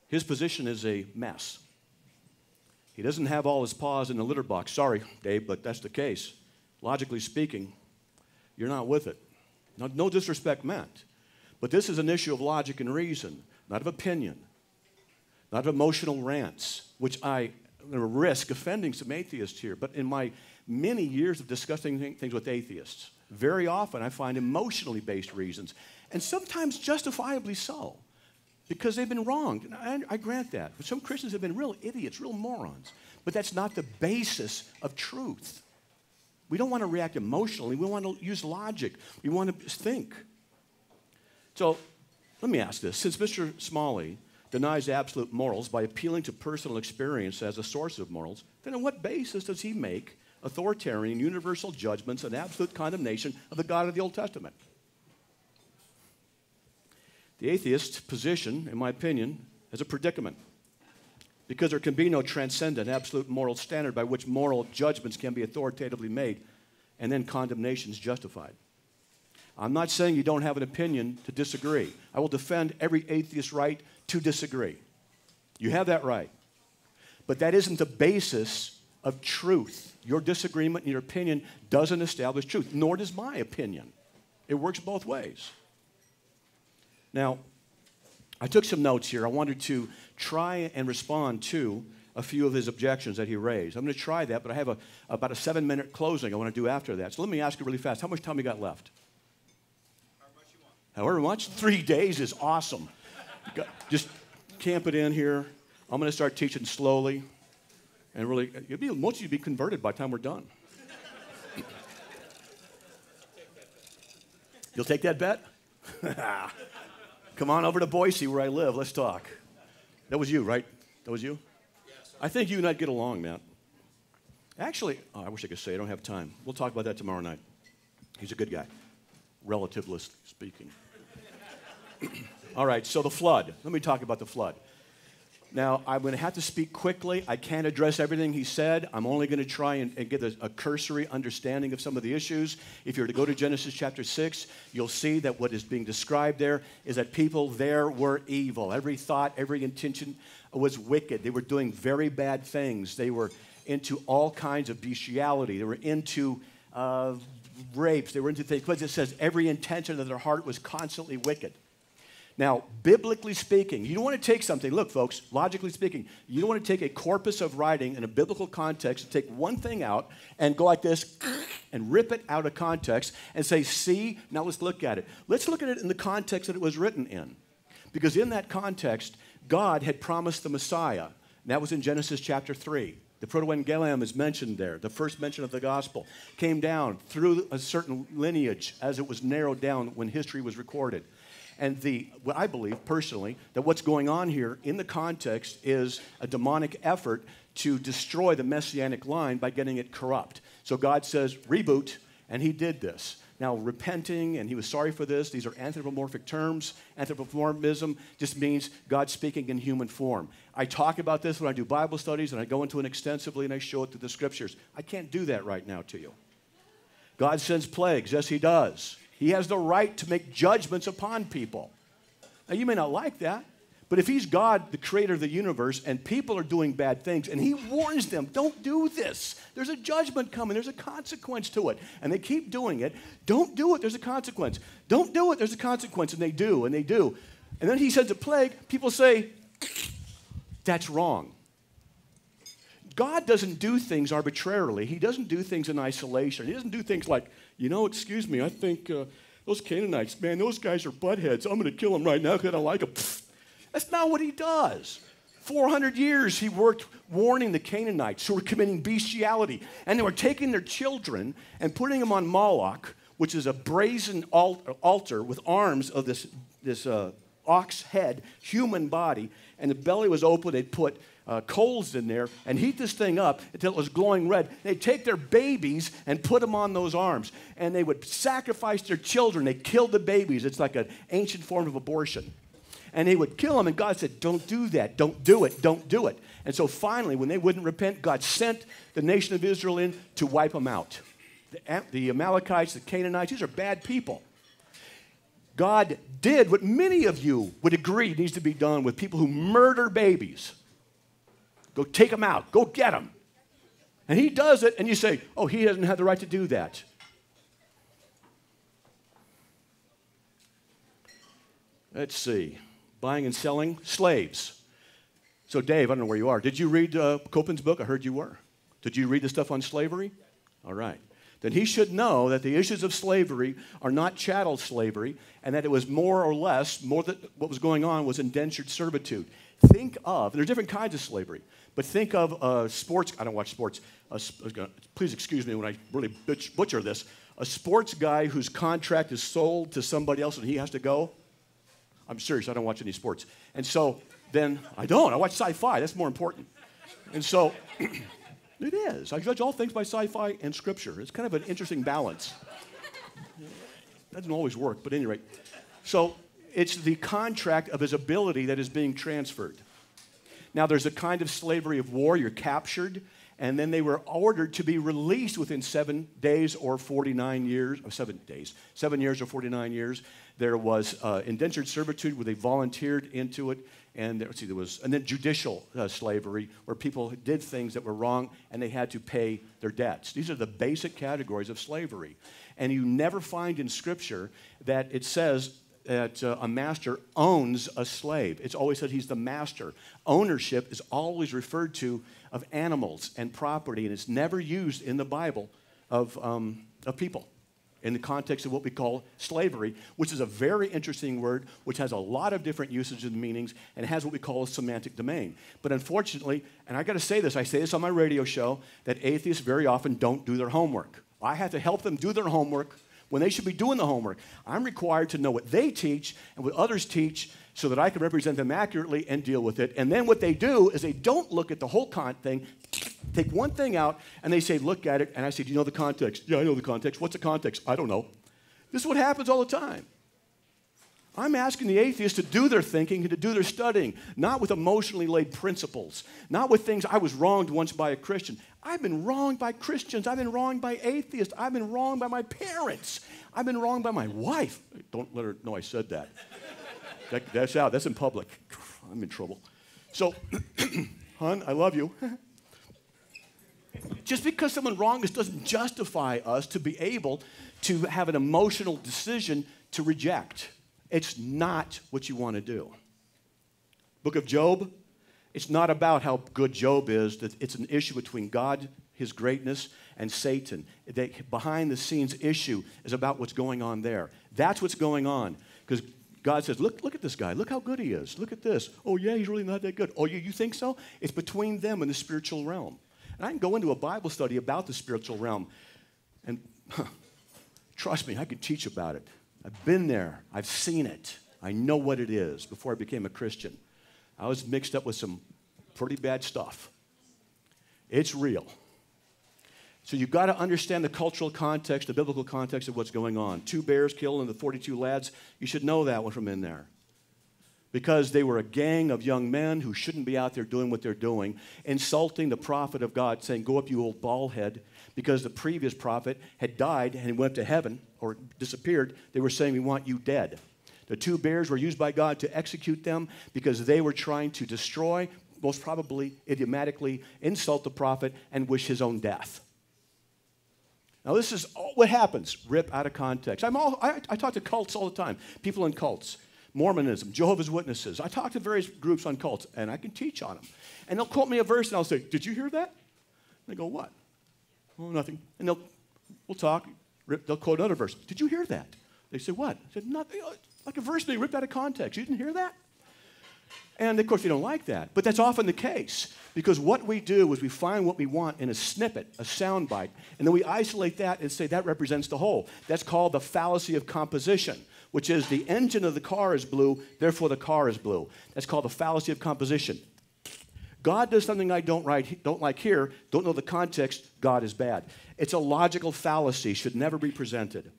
his position is a mess. He doesn't have all his paws in the litter box. Sorry, Dave, but that's the case. Logically speaking, you're not with it. No disrespect meant. But this is an issue of logic and reason, not of opinion, not of emotional rants, which I risk offending some atheists here. But in my many years of discussing things with atheists, very often I find emotionally based reasons, and sometimes justifiably so, because they've been wronged. And I grant that. But some Christians have been real idiots, real morons. But that's not the basis of truth. We don't want to react emotionally. We want to use logic. We want to think. So let me ask this. Since Mr. Smalley denies absolute morals by appealing to personal experience as a source of morals, then on what basis does he make authoritarian universal judgments and absolute condemnation of the God of the Old Testament? The atheist position, in my opinion, is a predicament, because there can be no transcendent absolute moral standard by which moral judgments can be authoritatively made and then condemnations justified. I'm not saying you don't have an opinion to disagree. I will defend every atheist's right to disagree. You have that right. But that isn't the basis of truth. Your disagreement and your opinion doesn't establish truth, nor does my opinion. It works both ways. Now, I took some notes here. I wanted to try and respond to a few of his objections that he raised. I'm going to try that, but I have about a 7-minute closing I want to do after that. So let me ask you really fast, how much time you got left? However much you want. However much? 3 days is awesome. Just camp it in here. I'm going to start teaching slowly. And really, most of you will be converted by the time we're done. You'll take that bet? Come on over to Boise where I live. Let's talk. That was you, right? That was you? Yes, sir. I think you and I'd get along, Matt. Actually, I wish I could say I don't have time. We'll talk about that tomorrow night. He's a good guy, relatively speaking. All right, so the flood. Let me talk about the flood. Now, I'm going to have to speak quickly. I can't address everything he said. I'm only going to try and give a cursory understanding of some of the issues. If you were to go to Genesis chapter 6, you'll see that what is being described there is that people there were evil. Every thought, every intention was wicked. They were doing very bad things. They were into all kinds of bestiality. They were into rapes. They were into things. But it says every intention of their heart was constantly wicked. Now, biblically speaking, you don't want to take something, look, folks, logically speaking, you don't want to take a corpus of writing in a biblical context and take one thing out and go like this and rip it out of context and say, see, now let's look at it. Let's look at it in the context that it was written in. Because in that context, God had promised the Messiah. And that was in Genesis chapter 3. The proto-evangelium is mentioned there. The first mention of the gospel came down through a certain lineage as it was narrowed down when history was recorded. And what I believe, personally, that what's going on here in the context is a demonic effort to destroy the messianic line by getting it corrupt. So God says, reboot, and he did this. now repenting, and he was sorry for this. These are anthropomorphic terms. Anthropomorphism just means God speaking in human form. I talk about this when I do Bible studies, and I go into it extensively, and I show it through the scriptures. I can't do that right now to you. God sends plagues. Yes, he does. He has the right to make judgments upon people. Now, you may not like that, but if he's God, the creator of the universe, and people are doing bad things, and he warns them, don't do this. There's a judgment coming. There's a consequence to it. And they keep doing it. Don't do it. There's a consequence. Don't do it. There's a consequence. And they do, and they do. And then he sends a plague. People say, that's wrong. God doesn't do things arbitrarily. He doesn't do things in isolation. He doesn't do things like, excuse me, I think those Canaanites, man, those guys are buttheads. I'm going to kill them right now because I don't like them. That's not what he does. 400 years he worked warning the Canaanites who were committing bestiality. And they were taking their children and putting them on Moloch, which is a brazen altar with arms of this ox head, human body. And the belly was open. They'd put coals in there and heat this thing up until it was glowing red. They'd take their babies and put them on those arms. And they would sacrifice their children. They killed the babies. It's like an ancient form of abortion. And they would kill them, and God said, don't do that. Don't do it. Don't do it. And so finally, when they wouldn't repent, God sent the nation of Israel in to wipe them out. The Amalekites, the Canaanites, these are bad people. God did what many of you would agree needs to be done with people who murder babies. Go take them out. Go get them. And he does it, and you say, oh, he doesn't have the right to do that. Let's see. Buying and selling slaves. So, Dave, I don't know where you are. Did you read Copeland's book? I heard you were. Did you read the stuff on slavery? All right. Then he should know that the issues of slavery are not chattel slavery, and that it was more or less, what was going on was indentured servitude. Think of, there's different kinds of slavery, but think of sports, I don't watch sports, please excuse me when I really butcher this, a sports guy whose contract is sold to somebody else and he has to go. I'm serious, I don't watch any sports. And so then, I watch sci-fi, that's more important. And so, it is. I judge all things by sci-fi and scripture. It's kind of an interesting balance. Doesn't always work, but at any rate. So, it's the contract of his ability that is being transferred. Now, there's a kind of slavery of war. You're captured, and then they were ordered to be released within 7 days or 49 years, or 7 days, 7 years or 49 years. There was indentured servitude where they volunteered into it, and there was, and then judicial slavery where people did things that were wrong and they had to pay their debts. These are the basic categories of slavery. And you never find in Scripture that it says that a master owns a slave. It's always said he's the master. Ownership is always referred to of animals and property, and it's never used in the Bible of people in the context of what we call slavery, which is a very interesting word, which has a lot of different usages and meanings, and has what we call a semantic domain. But unfortunately, and I got to say this, I say this on my radio show, that atheists very often don't do their homework. I have to help them do their homework when they should be doing the homework. I'm required to know what they teach and what others teach so that I can represent them accurately and deal with it. And then what they do is they don't look at the whole thing, take one thing out, and they say, look at it. And I say, do you know the context? Yeah, I know the context. What's the context? I don't know. This is what happens all the time. I'm asking the atheists to do their thinking and to do their studying, not with emotionally laid principles, not with things I was wronged once by a Christian. I've been wronged by Christians. I've been wronged by atheists. I've been wronged by my parents. I've been wronged by my wife. Don't let her know I said that. That's out. That's in public. I'm in trouble. So, hon, I love you. Just because someone wronged us doesn't justify us to be able to have an emotional decision to reject. It's not what you want to do. Book of Job, it's not about how good Job is. It's an issue between God, his greatness, and Satan. The behind the scenes issue is about what's going on there. That's what's going on. Because God says, look at this guy. Look how good he is. Look at this. Oh, yeah, he's really not that good. Oh, you think so? It's between them and the spiritual realm. And I can go into a Bible study about the spiritual realm. And trust me, I could teach about it. I've been there. I've seen it. I know what it is before I became a Christian. I was mixed up with some pretty bad stuff. It's real. So you've got to understand the cultural context, the biblical context of what's going on. 2 bears killed and the 42 lads, you should know that one from in there. Because they were a gang of young men who shouldn't be out there doing what they're doing, insulting the prophet of God, saying, go up, you old bald head, because the previous prophet had died and went to heaven or disappeared. They were saying, we want you dead. The 2 bears were used by God to execute them because they were trying to destroy, most probably idiomatically, insult the prophet and wish his own death. Now, this is all what happens, rip out of context. I talk to cults all the time, people in cults, Mormonism, Jehovah's Witnesses. I talk to various groups on cults, and I can teach on them. And they'll quote me a verse, and I'll say, did you hear that? And they go, what? Oh, nothing. And we'll talk. They'll quote another verse. Did you hear that? They say, what? I said, nothing. Like a verse being ripped out of context. You didn't hear that? And, of course, we don't like that. But that's often the case. Because what we do is we find what we want in a snippet, a soundbite, and then we isolate that and say that represents the whole. That's called the fallacy of composition, which is the engine of the car is blue, therefore the car is blue. That's called the fallacy of composition. God does something I don't like here, don't know the context, God is bad. It's a logical fallacy, should never be presented.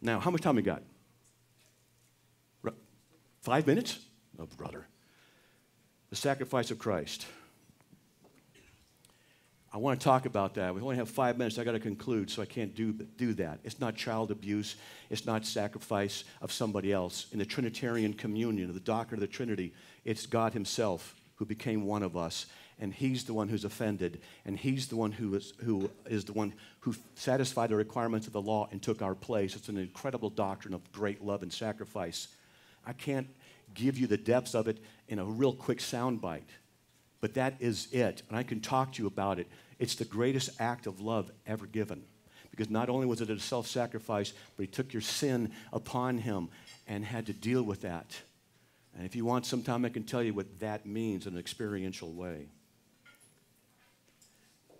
Now, how much time we got? 5 minutes? Oh, brother. The sacrifice of Christ. I want to talk about that. We only have 5 minutes. I got to conclude, so I can't do that. It's not child abuse. It's not sacrifice of somebody else. In the Trinitarian communion, of the doctrine of the Trinity, it's God himself who became one of us, and he's the one who's offended, and he's the one who is the one who satisfied the requirements of the law and took our place. It's an incredible doctrine of great love and sacrifice. I can't give you the depths of it in a real quick soundbite, but that is it, and I can talk to you about it. It's the greatest act of love ever given, because not only was it a self-sacrifice, but he took your sin upon him and had to deal with that. And if you want some time, I can tell you what that means in an experiential way.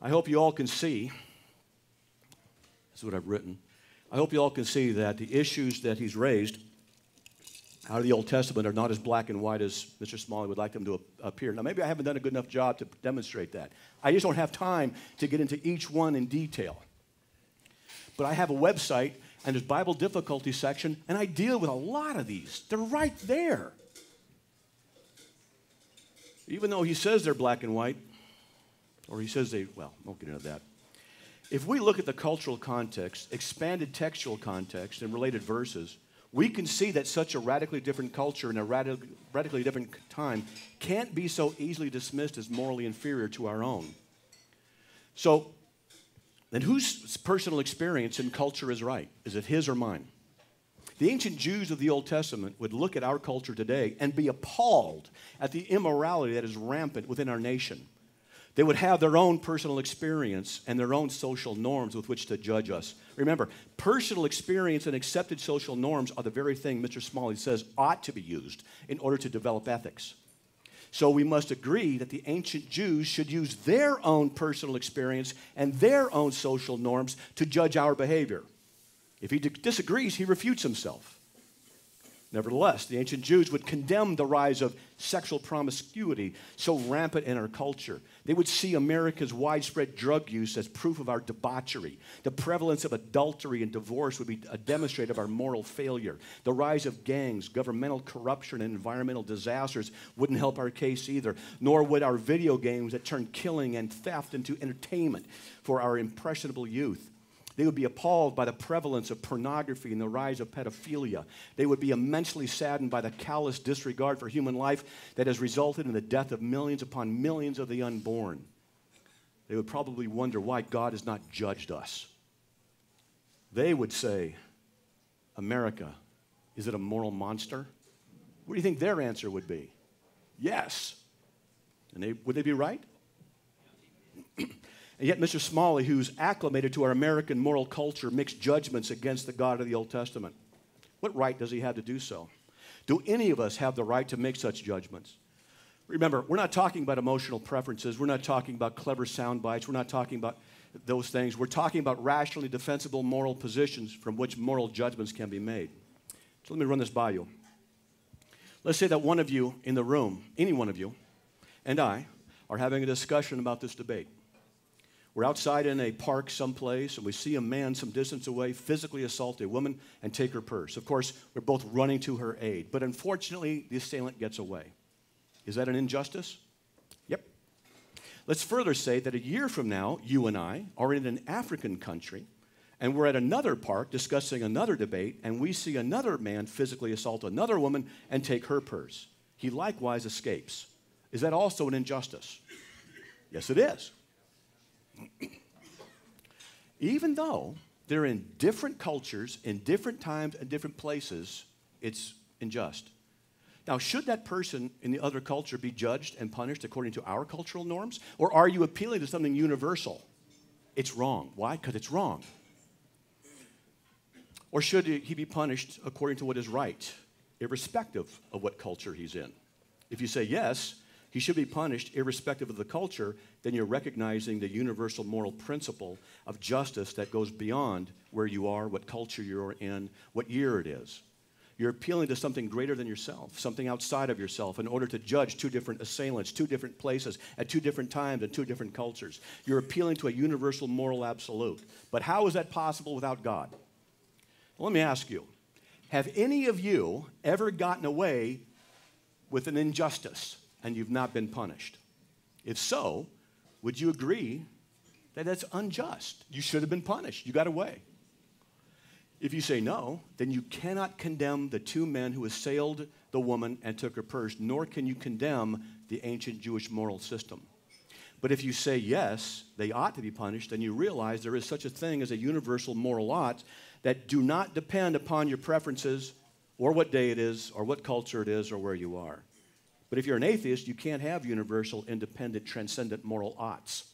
I hope you all can see, this is what I've written, I hope you all can see that the issues that he's raised out of the Old Testament are not as black and white as Mr. Smalley would like them to appear. Now, maybe I haven't done a good enough job to demonstrate that. I just don't have time to get into each one in detail. But I have a website, and there's Bible difficulty section, and I deal with a lot of these. They're right there. Even though he says they're black and white, or he says they, well, I won't get into that. If we look at the cultural context, expanded textual context, and related verses, we can see that such a radically different culture in a radically different time can't be so easily dismissed as morally inferior to our own. So, then whose personal experience in culture is right? Is it his or mine? The ancient Jews of the Old Testament would look at our culture today and be appalled at the immorality that is rampant within our nation. They would have their own personal experience and their own social norms with which to judge us. Remember, personal experience and accepted social norms are the very thing Mr. Smalley says ought to be used in order to develop ethics. So we must agree that the ancient Jews should use their own personal experience and their own social norms to judge our behavior. If he disagrees, he refutes himself. Nevertheless, the ancient Jews would condemn the rise of sexual promiscuity so rampant in our culture. They would see America's widespread drug use as proof of our debauchery. The prevalence of adultery and divorce would be a demonstration of our moral failure. The rise of gangs, governmental corruption, and environmental disasters wouldn't help our case either, nor would our video games that turn killing and theft into entertainment for our impressionable youth. They would be appalled by the prevalence of pornography and the rise of pedophilia. They would be immensely saddened by the callous disregard for human life that has resulted in the death of millions upon millions of the unborn. They would probably wonder why God has not judged us. They would say, America, is it a moral monster? What do you think their answer would be? Yes. And would they be right? And yet Mr. Smalley, who's acclimated to our American moral culture, makes judgments against the God of the Old Testament. What right does he have to do so? Do any of us have the right to make such judgments? Remember, we're not talking about emotional preferences. We're not talking about clever sound bites. We're not talking about those things. We're talking about rationally defensible moral positions from which moral judgments can be made. So let me run this by you. Let's say that one of you in the room, any one of you, and I, are having a discussion about this debate. We're outside in a park someplace, and we see a man some distance away physically assault a woman and take her purse. Of course, we're both running to her aid. But unfortunately, the assailant gets away. Is that an injustice? Yep. Let's further say that a year from now, you and I are in an African country, and we're at another park discussing another debate, and we see another man physically assault another woman and take her purse. He likewise escapes. Is that also an injustice? Yes, it is. Even though they're in different cultures, in different times, and different places, it's unjust. Now, should that person in the other culture be judged and punished according to our cultural norms? Or are you appealing to something universal? It's wrong. Why? Because it's wrong. Or should he be punished according to what is right, irrespective of what culture he's in? If you say yes, he should be punished irrespective of the culture, then you're recognizing the universal moral principle of justice that goes beyond where you are, what culture you're in, what year it is. You're appealing to something greater than yourself, something outside of yourself, in order to judge two different assailants, two different places, at two different times, and two different cultures. You're appealing to a universal moral absolute. But how is that possible without God? Well, let me ask you, have any of you ever gotten away with an injustice and you've not been punished? If so, would you agree that that's unjust? You should have been punished. You got away. If you say no, then you cannot condemn the two men who assailed the woman and took her purse, nor can you condemn the ancient Jewish moral system. But if you say yes, they ought to be punished, then you realize there is such a thing as a universal moral ought that do not depend upon your preferences or what day it is or what culture it is or where you are. But if you're an atheist, you can't have universal, independent, transcendent moral oughts.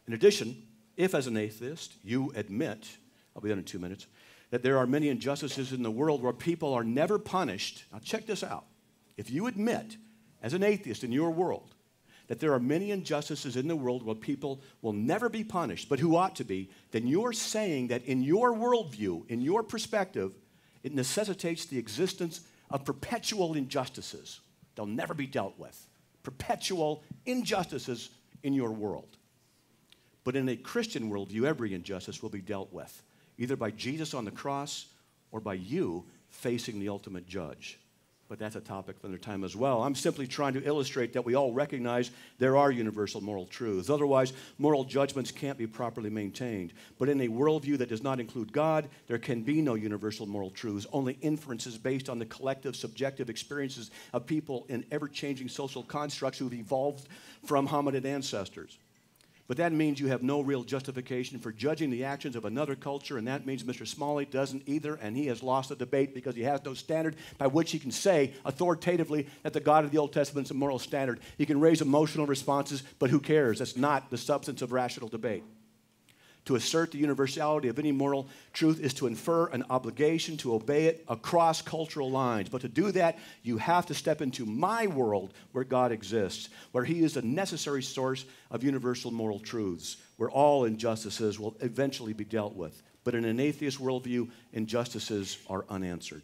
In addition, if as an atheist you admit, I'll be done in 2 minutes, that there are many injustices in the world where people are never punished. Now check this out. If you admit, as an atheist in your world, that there are many injustices in the world where people will never be punished, but who ought to be, then you're saying that in your worldview, in your perspective, it necessitates the existence of perpetual injustices. They'll never be dealt with. Perpetual injustices in your world. But in a Christian worldview, every injustice will be dealt with, either by Jesus on the cross or by you facing the ultimate judge. But that's a topic for another time as well. I'm simply trying to illustrate that we all recognize there are universal moral truths. Otherwise, moral judgments can't be properly maintained. But in a worldview that does not include God, there can be no universal moral truths, only inferences based on the collective subjective experiences of people in ever-changing social constructs who've evolved from hominid ancestors. But that means you have no real justification for judging the actions of another culture, and that means Mr. Smalley doesn't either, and he has lost the debate because he has no standard by which he can say authoritatively that the God of the Old Testament is a moral standard. He can raise emotional responses, but who cares? That's not the substance of rational debate. To assert the universality of any moral truth is to infer an obligation to obey it across cultural lines. But to do that, you have to step into my world where God exists, where he is a necessary source of universal moral truths, where all injustices will eventually be dealt with. But in an atheist worldview, injustices are unanswered.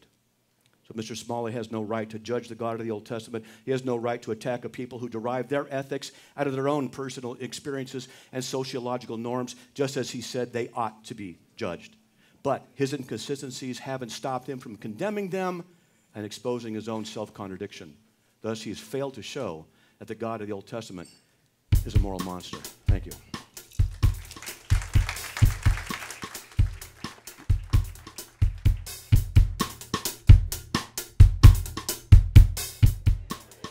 So Mr. Smalley has no right to judge the God of the Old Testament. He has no right to attack a people who derive their ethics out of their own personal experiences and sociological norms, just as he said they ought to be judged. But his inconsistencies haven't stopped him from condemning them and exposing his own self-contradiction. Thus, he has failed to show that the God of the Old Testament is a moral monster. Thank you.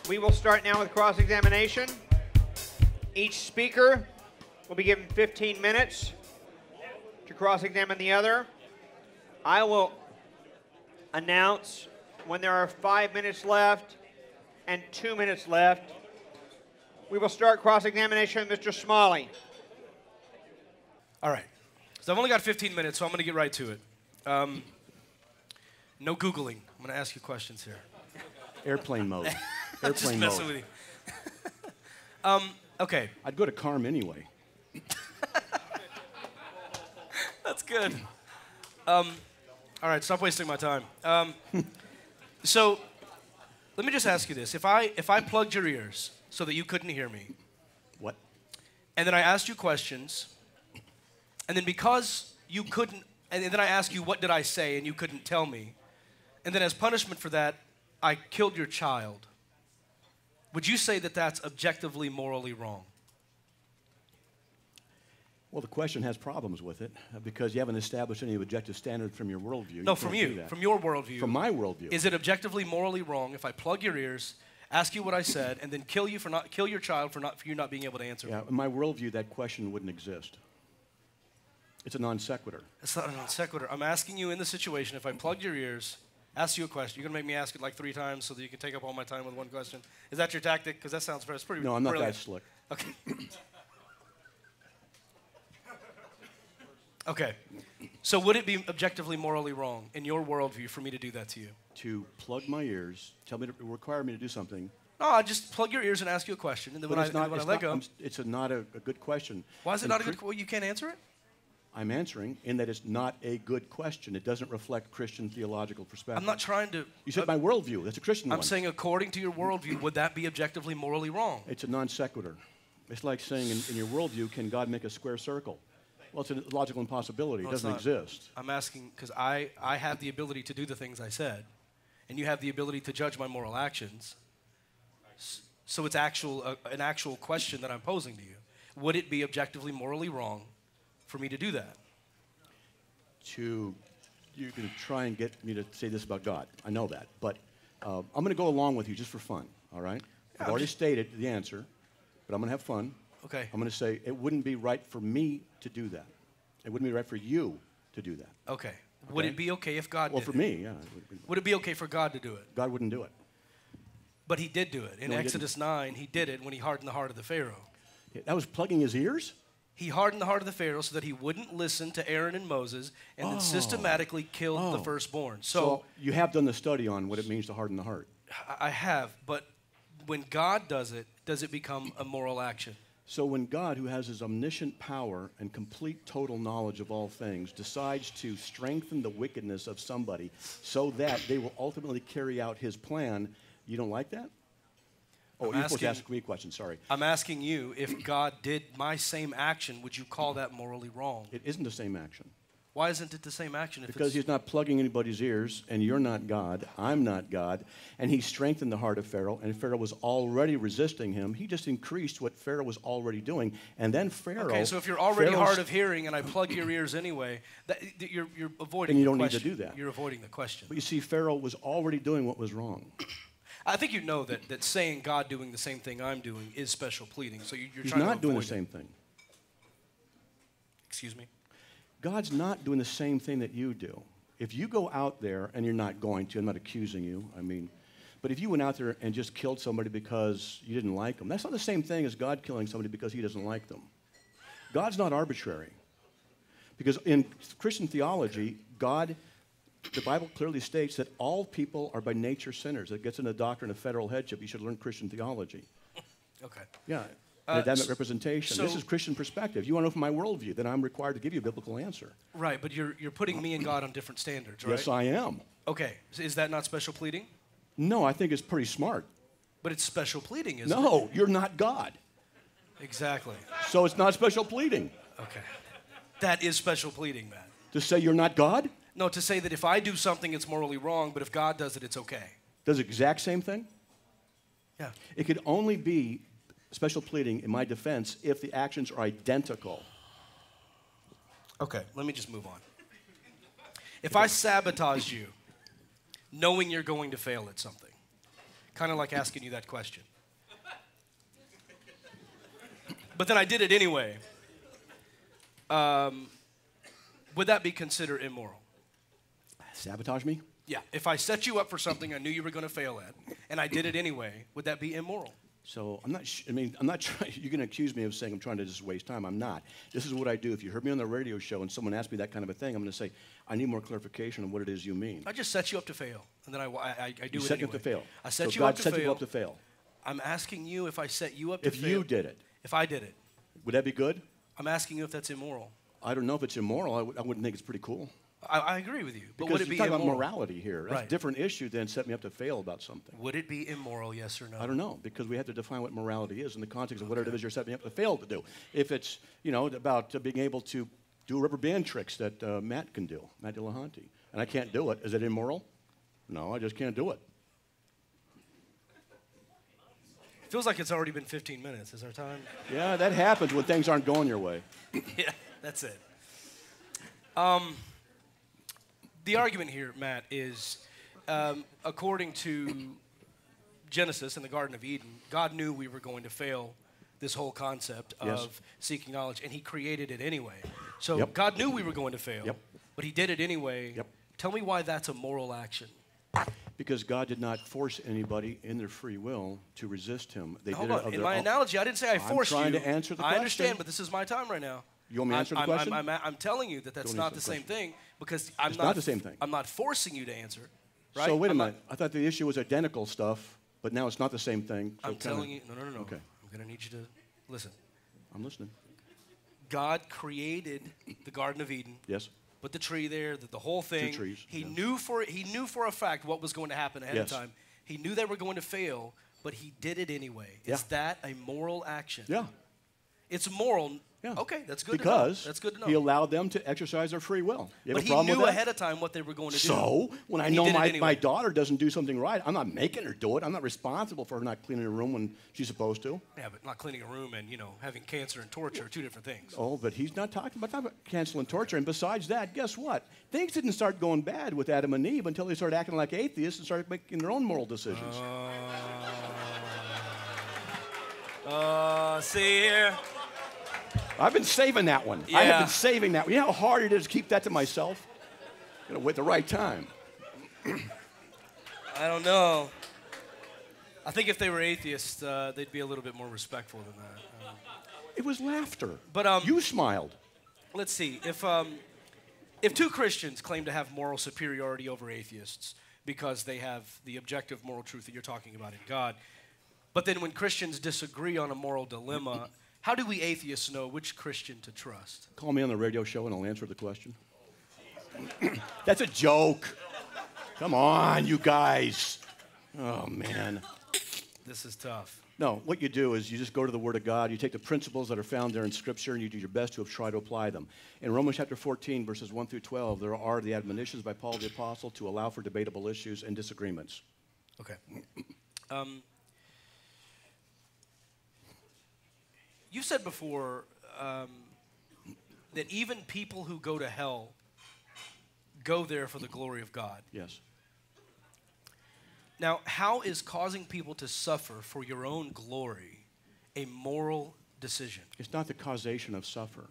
We will start now with cross-examination. Each speaker will be given 15 minutes to cross-examine the other. I will announce when there are 5 minutes left and 2 minutes left. We will start cross-examination with Mr. Smalley. All right. So I've only got 15 minutes, so I'm going to get right to it. No Googling. I'm going to ask you questions here. Airplane mode. Airplane mode. Just messing with you. Okay. I'd go to CARM anyway. That's good. All right, stop wasting my time. So let me just ask you this. If I plugged your ears so that you couldn't hear me. What? And then I asked you questions. And then because you couldn't, and then I asked you, what did I say? And you couldn't tell me. And then as punishment for that, I killed your child. Would you say that that's objectively morally wrong? Well, the question has problems with it because you haven't established any objective standard from your worldview. No, from you, from your worldview. From my worldview. Is it objectively morally wrong if I plug your ears, ask you what I said, and then kill your child for you not being able to answer? Yeah, in my worldview, that question wouldn't exist. It's a non sequitur. It's not a non sequitur. I'm asking you in the situation, if I plugged your ears, ask you a question, you're going to make me ask it like 3 times so that you can take up all my time with one question. Is that your tactic? Because that sounds pretty No, I'm not brilliant. that slick. Okay. Okay. So would it be objectively morally wrong in your worldview for me to do that to you? To plug my ears, require me to do something. No, I just plug your ears and ask you a question, and then when I let go. It's not a good question. Why is it not a good question? Well, you can't answer it? I'm answering in that it's not a good question. It doesn't reflect Christian theological perspective. I'm not trying to... You said my worldview. That's a Christian one. I'm saying according to your worldview, would that be objectively morally wrong? It's a non sequitur. It's like saying in your worldview, can God make a square circle? Well, it's a logical impossibility. It doesn't exist. I'm asking because I have the ability to do the things I said, and you have the ability to judge my moral actions. So it's an actual question that I'm posing to you. Would it be objectively morally wrong for me to do that? You can try and get me to say this about God. I know that. But I'm going to go along with you just for fun, all right? Yeah, I've already stated the answer, but I'm going to have fun. Okay. I'm going to say it wouldn't be right for me to do that. It wouldn't be right for you to do that. Okay. Would it be okay if God did it? Well, for me, yeah. Would it be okay for God to do it? God wouldn't do it. But he did do it. In Exodus 9, he did it when he hardened the heart of the Pharaoh. That was plugging his ears? He hardened the heart of the Pharaoh so that he wouldn't listen to Aaron and Moses and then systematically killed the firstborn. So you have done the study on what it means to harden the heart. I have, but when God does it become a moral action? So when God, who has his omniscient power and complete total knowledge of all things, decides to strengthen the wickedness of somebody so that they will ultimately carry out his plan, you don't like that? Oh, you're supposed to ask me a question, sorry. I'm asking you, if God did my same action, would you call that morally wrong? It isn't the same action. Why isn't it the same action? Because he's not plugging anybody's ears, and you're not God, I'm not God, and he strengthened the heart of Pharaoh, and Pharaoh was already resisting him. He just increased what Pharaoh was already doing, and then Pharaoh... Okay, so if you're already hard of hearing and I plug your ears anyway, you're avoiding the question. Then you don't need to do that. You're avoiding the question. But you see, Pharaoh was already doing what was wrong. I think you know that saying God doing the same thing I'm doing is special pleading. So you're He's trying to not doing the avoid same thing. Excuse me? God's not doing the same thing that you do. If you go out there, and you're not going to, I'm not accusing you, but if you went out there and just killed somebody because you didn't like them, that's not the same thing as God killing somebody because he doesn't like them. God's not arbitrary. Because in Christian theology, the Bible clearly states that all people are by nature sinners. It gets in the doctrine of federal headship. You should learn Christian theology. Okay. Yeah. Adamic representation. This is Christian perspective. You want to know from my worldview, then I'm required to give you a biblical answer. Right, but you're putting me and God on different standards, right? Yes, I am. Okay, is that not special pleading? No, I think it's pretty smart. But it's special pleading, isn't it? No, you're not God. Exactly. So it's not special pleading. Okay. That is special pleading, Matt. To say you're not God? No, to say that if I do something, it's morally wrong, but if God does it, it's okay. Does the exact same thing? Yeah. It could only be special pleading in my defense if the actions are identical. Okay, let me just move on. If I sabotage you, knowing you're going to fail at something, kind of like asking you that question, but then I did it anyway, would that be considered immoral? Sabotage me? Yeah, if I set you up for something I knew you were going to fail at, and I did it anyway, would that be immoral? So I'm not trying, you're going to accuse me of saying I'm trying to just waste time. I'm not. This is what I do. If you heard me on the radio show and someone asked me that kind of a thing, I'm going to say, I need more clarification on what it is you mean. I just set you up to fail, and then I do it anyway. You set me up to fail. I set so you God up to set fail. you up to fail. I'm asking you if I set you up to If fail. you did it. If I did it. Would that be good? I'm asking you if that's immoral. I don't know if it's immoral. I wouldn't think it's pretty cool. I agree with you. But Because would it be you're talking immoral? about morality here. That's Right. a different issue than set me up to fail about something. Would it be immoral, yes or no? I don't know, because we have to define what morality is in the context of what it is you're setting me up to fail to do. If it's, about being able to do rubber band tricks that Matt can do, Matt Dillahunty, and I can't do it, is it immoral? No, I just can't do it. Feels like it's already been 15 minutes. Is our time? Yeah, that happens when things aren't going your way. Yeah, that's it. The argument here, Matt, is according to Genesis in the Garden of Eden, God knew we were going to fail this whole concept of seeking knowledge, and he created it anyway. So God knew we were going to fail, but he did it anyway. Tell me why that's a moral action. Because God did not force anybody in their free will to resist him. They Hold did it on. of In their my own. analogy, I didn't say I forced you. I'm trying to answer the question. I understand, but this is my time right now. You want me to answer the question? I'm telling you that that's not the same thing because It's not the same thing. I'm not forcing you to answer, right? So wait a minute. I thought the issue was identical stuff, but now it's not the same thing. So I'm telling you. No. Okay. I'm going to need you to listen. I'm listening. God created the Garden of Eden. Yes. Put the tree there, the whole thing. 2 trees. He knew for a fact what was going to happen ahead of time. He knew they were going to fail, but he did it anyway. Is that a moral action? Yeah. It's moral. Yeah. Okay, that's good because to know. That's good to know. he allowed them to exercise their free will. You have But a he problem knew with that? ahead of time what they were going to do. So, when I And he know did it my anyway. daughter doesn't do something right, I'm not making her do it. I'm not responsible for her not cleaning her room when she's supposed to. Yeah, but not cleaning a room and, having cancer and torture are two different things. Oh, but he's not talking about cancel and torture. And besides that, guess what? Things didn't start going bad with Adam and Eve until they started acting like atheists and started making their own moral decisions. See here? I've been saving that one. I have Yeah. been saving that one. You know how hard it is to keep that to myself? At the right time. I don't know. I think if they were atheists, they'd be a little bit more respectful than that. It was laughter. But you smiled. let's see. If two Christians claim to have moral superiority over atheists because they have the objective moral truth that you're talking about in God, but then when Christians disagree on a moral dilemma, how do we atheists know which Christian to trust? Call me on the radio show and I'll answer the question. That's a joke. Come on, you guys. Oh, man. This is tough. No, what you do is you just go to the Word of God. You take the principles that are found there in Scripture and you do your best to try to apply them. In Romans chapter 14, verses 1 through 12, there are the admonitions by Paul the Apostle to allow for debatable issues and disagreements. Okay. You said before that even people who go to hell go there for the glory of God. Yes. Now, how is causing people to suffer for your own glory a moral decision? It's not the causation of suffer.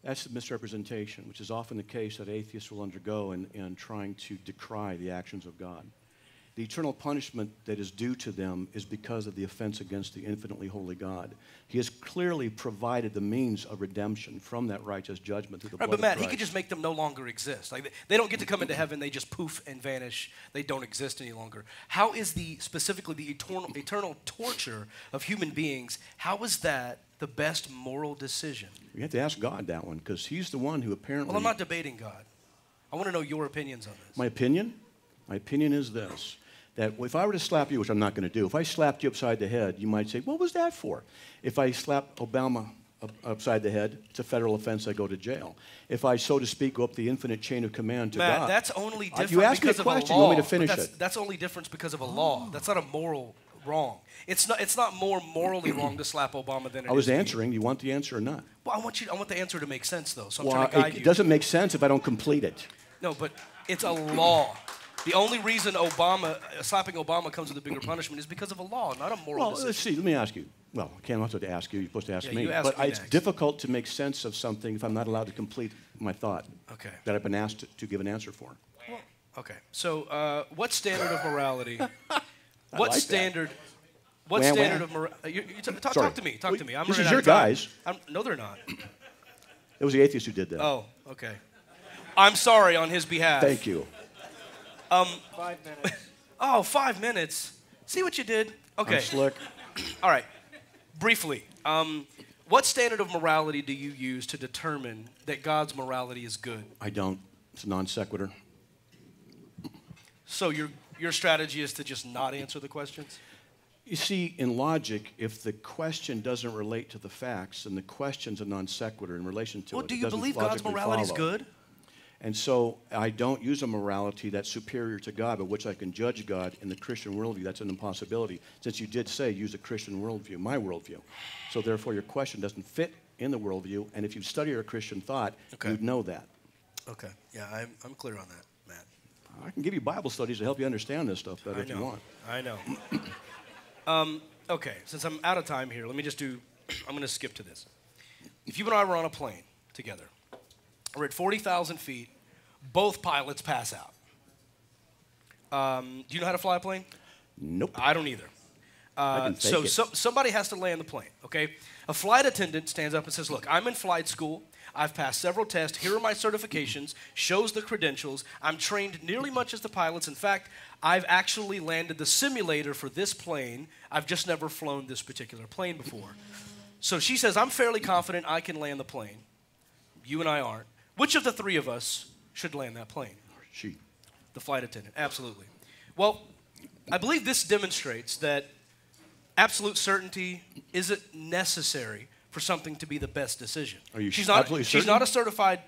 That's the misrepresentation, which is often the case that atheists will undergo in trying to decry the actions of God. The eternal punishment that is due to them is because of the offense against the infinitely holy God. He has clearly provided the means of redemption from that righteous judgment through the blood But Matt, of Christ. he could just make them no longer exist. Like they don't get to come into heaven, they just poof and vanish. They don't exist any longer. How is specifically the eternal torture of human beings, how is that the best moral decision? You have to ask God that one, because he's the one who apparently... Well, I'm not debating God. I want to know your opinions on this. My opinion? My opinion is this, that if I were to slap you, which I'm not going to do, if I slapped you upside the head, you might say, what was that for? If I slap Obama upside the head, it's a federal offense, I go to jail. If I, so to speak, go up the infinite chain of command to Matt, God... that's only different you asked me a because of a question, law. you want me to finish it? That's only difference because of a law. That's not a moral wrong. It's not more morally wrong to slap Obama than it is. I was to answering. You want the answer or not? Well, I want the answer to make sense, though, so I'm Well, trying to guide it you. doesn't make sense if I don't complete it. No, but it's a law. The only reason slapping Obama comes with a bigger punishment is because of a law, not a moral decision. Let's see. Let me ask you. Well, I can't also ask you. You're supposed to ask me. you ask But me it's next. difficult to make sense of something if I'm not allowed to complete my thought Okay. that I've been asked to give an answer for. Okay. So, what standard of morality? What like that. standard? What Wham, standard wham. of morality? Sorry. Talk to me. Talk to me. I'm This running is out your of time. guys. No, they're not. It was the atheist who did that. Oh, okay. I'm sorry on his behalf. Thank you. 5 minutes. Oh, 5 minutes. See what you did? Okay. I'm slick. All right. Briefly, What standard of morality do you use to determine that God's morality is good? I don't. It's a non sequitur. So your strategy is to just not answer the questions? You see, in logic, if the question doesn't relate to the facts, then the question's a non sequitur in relation to Well, it. do It you doesn't believe God's logically morality is follow. good? And so I don't use a morality that's superior to God, but which I can judge God in the Christian worldview. That's an impossibility, since you did say use a Christian worldview, my worldview. So therefore, your question doesn't fit in the worldview, and if you study your Christian thought, you'd know that. Okay. Yeah, I'm clear on that, Matt. I can give you Bible studies to help you understand this stuff better if you want. I know. Okay, since I'm out of time here, let me just do, I'm going to skip to this. If you and I were on a plane together, we're at 40,000 feet, both pilots pass out. Do you know how to fly a plane? Nope. I don't either. I can fake it. Somebody has to land the plane, okay? A flight attendant stands up and says, look, I'm in flight school. I've passed several tests. Here are my certifications, shows the credentials. I'm trained nearly much as the pilots. In fact, I've actually landed the simulator for this plane. I've just never flown this particular plane before. So she says, I'm fairly confident I can land the plane. You and I aren't. Which of the three of us should land that plane? She. The flight attendant, absolutely. Well, I believe this demonstrates that absolute certainty isn't necessary for something to be the best decision. Are you she's absolutely certain? She's not a certified.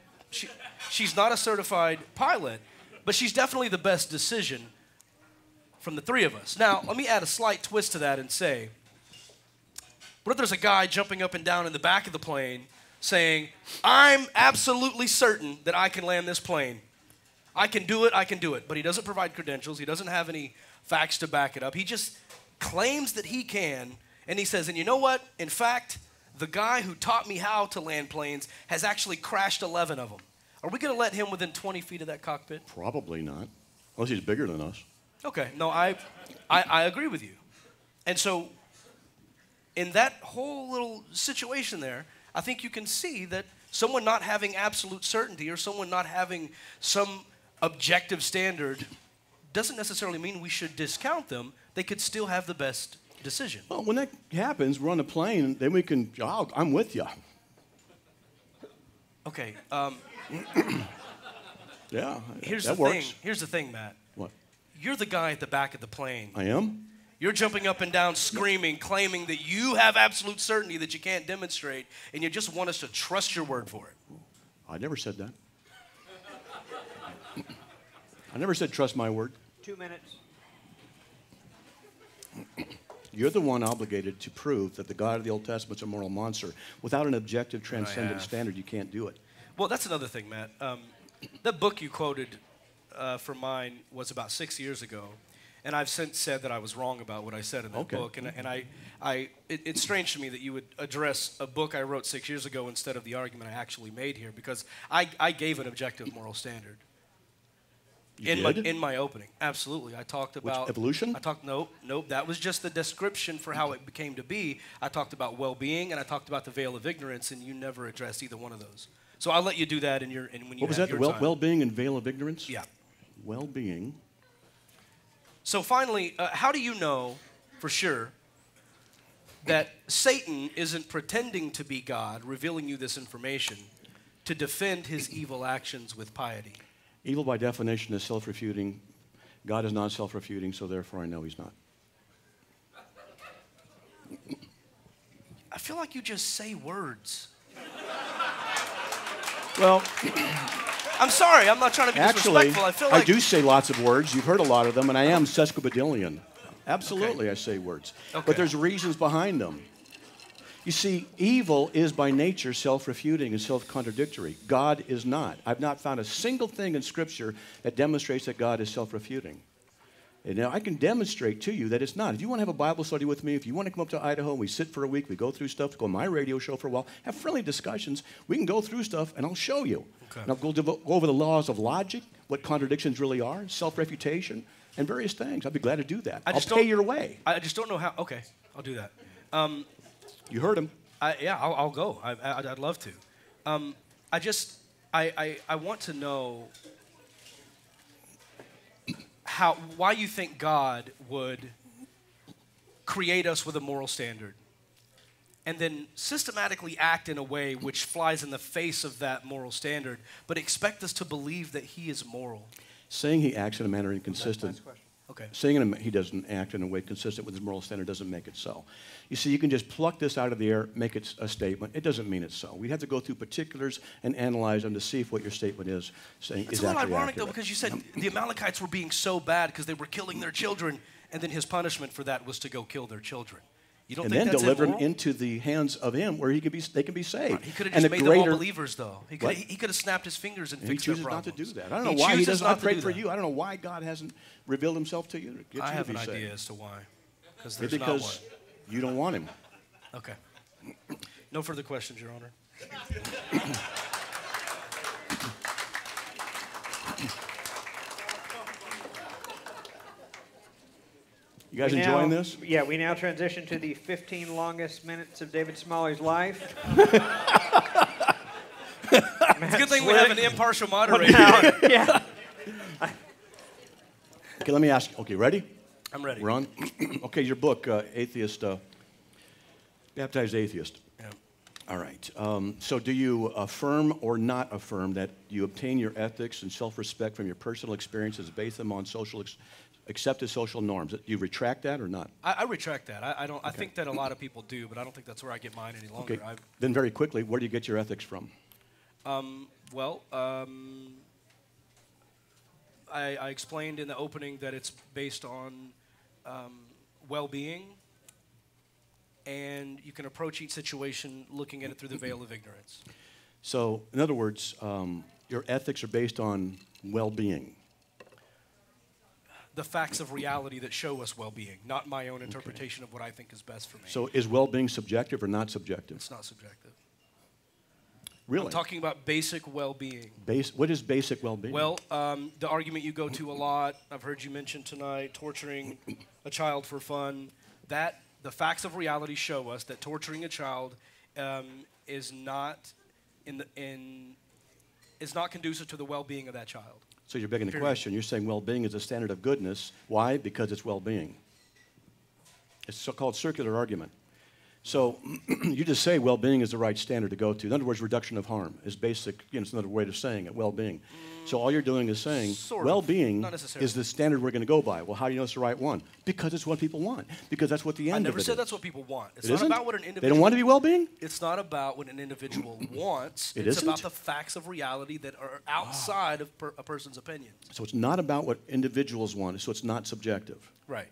She's not a certified pilot, but she's definitely the best decision from the three of us. Now, let me add a slight twist to that and say, what if there's a guy jumping up and down in the back of the plane saying, I'm absolutely certain that I can land this plane. I can do it, but he doesn't provide credentials. He doesn't have any facts to back it up. He just claims that he can, and he says, and you know what? In fact, the guy who taught me how to land planes has actually crashed 11 of them. Are we going to let him within 20 feet of that cockpit? Probably not, unless he's bigger than us. Okay, no, I agree with you. And so in that whole little situation there, I think you can see that someone not having absolute certainty or someone not having some objective standard doesn't necessarily mean we should discount them. They could still have the best decision. Well, when that happens, we're on the plane, then we can, I'm with you. Okay. Yeah, Here's that the works. thing. Here's the thing, Matt. What? You're the guy at the back of the plane. I am? You're jumping up and down, screaming, claiming that you have absolute certainty that you can't demonstrate, and you just want us to trust your word for it. I never said that. I never said trust my word. 2 minutes. You're the one obligated to prove that the God of the Old Testament's a moral monster. Without an objective, transcendent standard, you can't do it. Well, that's another thing, Matt. That book you quoted for mine was about 6 years ago, and I've since said that I was wrong about what I said in that book. And it's strange to me that you would address a book I wrote 6 years ago instead of the argument I actually made here, because I gave an objective moral standard. In my opening, absolutely. I talked about evolution? Nope. That was just the description for how it became to be. I talked about well-being and I talked about the veil of ignorance, and you never addressed either one of those. So I'll let you do that when you what was have that? your time. Well-being and veil of ignorance? Yeah. Well-being. So finally, how do you know for sure that Satan isn't pretending to be God, revealing you this information to defend his evil actions with piety? Evil, by definition, is self-refuting. God is not self-refuting, so therefore I know he's not. I feel like you just say words. Well, I'm sorry. I'm not trying to be actually, disrespectful. I feel like I do say lots of words. You've heard a lot of them, and I am sesquipedalian. Absolutely, I say words. Okay. But there's reasons behind them. You see, evil is by nature self-refuting and self-contradictory. God is not. I've not found a single thing in Scripture that demonstrates that God is self-refuting. And now I can demonstrate to you that it's not. If you want to have a Bible study with me, if you want to come up to Idaho and we sit for a week, we go through stuff, go on my radio show for a while, have friendly discussions, we can go through stuff and I'll show you. Okay. And I'll go over the laws of logic, what contradictions really are, self-refutation, and various things. I'd be glad to do that. I'll pay your way. I just don't know how. Okay, I'll do that. You heard him. I'll go. I'd love to. I want to know why you think God would create us with a moral standard and then systematically act in a way which flies in the face of that moral standard, but expect us to believe that he is moral. Saying he acts in a manner inconsistent. Okay. Saying he doesn't act in a way consistent with his moral standard doesn't make it so. You see, you can just pluck this out of the air, make it a statement. It doesn't mean it's so. We have to go through particulars and analyze them to see if what your statement is saying it's is a actually little ironic, accurate. though, because you said the Amalekites were being so bad because they were killing their children, and then his punishment for that was to go kill their children. You don't and think then that's deliver immoral? them into the hands of him where they can be saved. Right. He could have and just the made greater, them all believers, though. He could have snapped his fingers and he fixed their chooses not problems. to do that. I don't know why he doesn't. I pray for you. I don't know why God hasn't revealed himself to you to get I you have to be an saved. idea as to why. Because there's Maybe not because one. you don't want him. Okay. No further questions, Your Honor. You guys enjoying this? Yeah, we now transition to the 15 longest minutes of David Smalley's life. It's a good thing we have an impartial moderator. Yeah. Okay, let me ask you. Okay, ready? I'm ready. We're on? Okay, your book, Baptized Atheist. Yeah. All right. So do you affirm or not affirm that you obtain your ethics and self-respect from your personal experiences, base them on accepted social norms? Do you retract that or not? I retract that. I don't. I think that a lot of people do, but I don't think that's where I get mine any longer. Okay. Then very quickly, where do you get your ethics from? I explained in the opening that it's based on well-being, and you can approach each situation looking at it through the veil of ignorance. So, in other words, your ethics are based on well-being. The facts of reality that show us well-being, not my own interpretation of what I think is best for me. So is well-being subjective or not subjective? It's not subjective. Really? I'm talking about basic well-being. What is basic well-being? Well, the argument you go to a lot, I've heard you mention tonight, torturing a child for fun, that the facts of reality show us that torturing a child is not conducive to the well-being of that child. So you're begging the question. You're saying well-being is a standard of goodness. Why? Because it's well-being. It's a so-called circular argument. So you just say well-being is the right standard to go to. In other words, reduction of harm is basic. It's another way of saying it, well-being. So all you're doing is saying well-being is the standard we're going to go by. Well, how do you know it's the right one? Because it's what people want. Because that's what the end of it is. I never said that's what people want. It's not not about what an individual... They don't want to be well-being? It's not about what an individual wants. It's about the facts of reality that are outside of a person's opinion. So it's not about what individuals want, so it's not subjective. Right.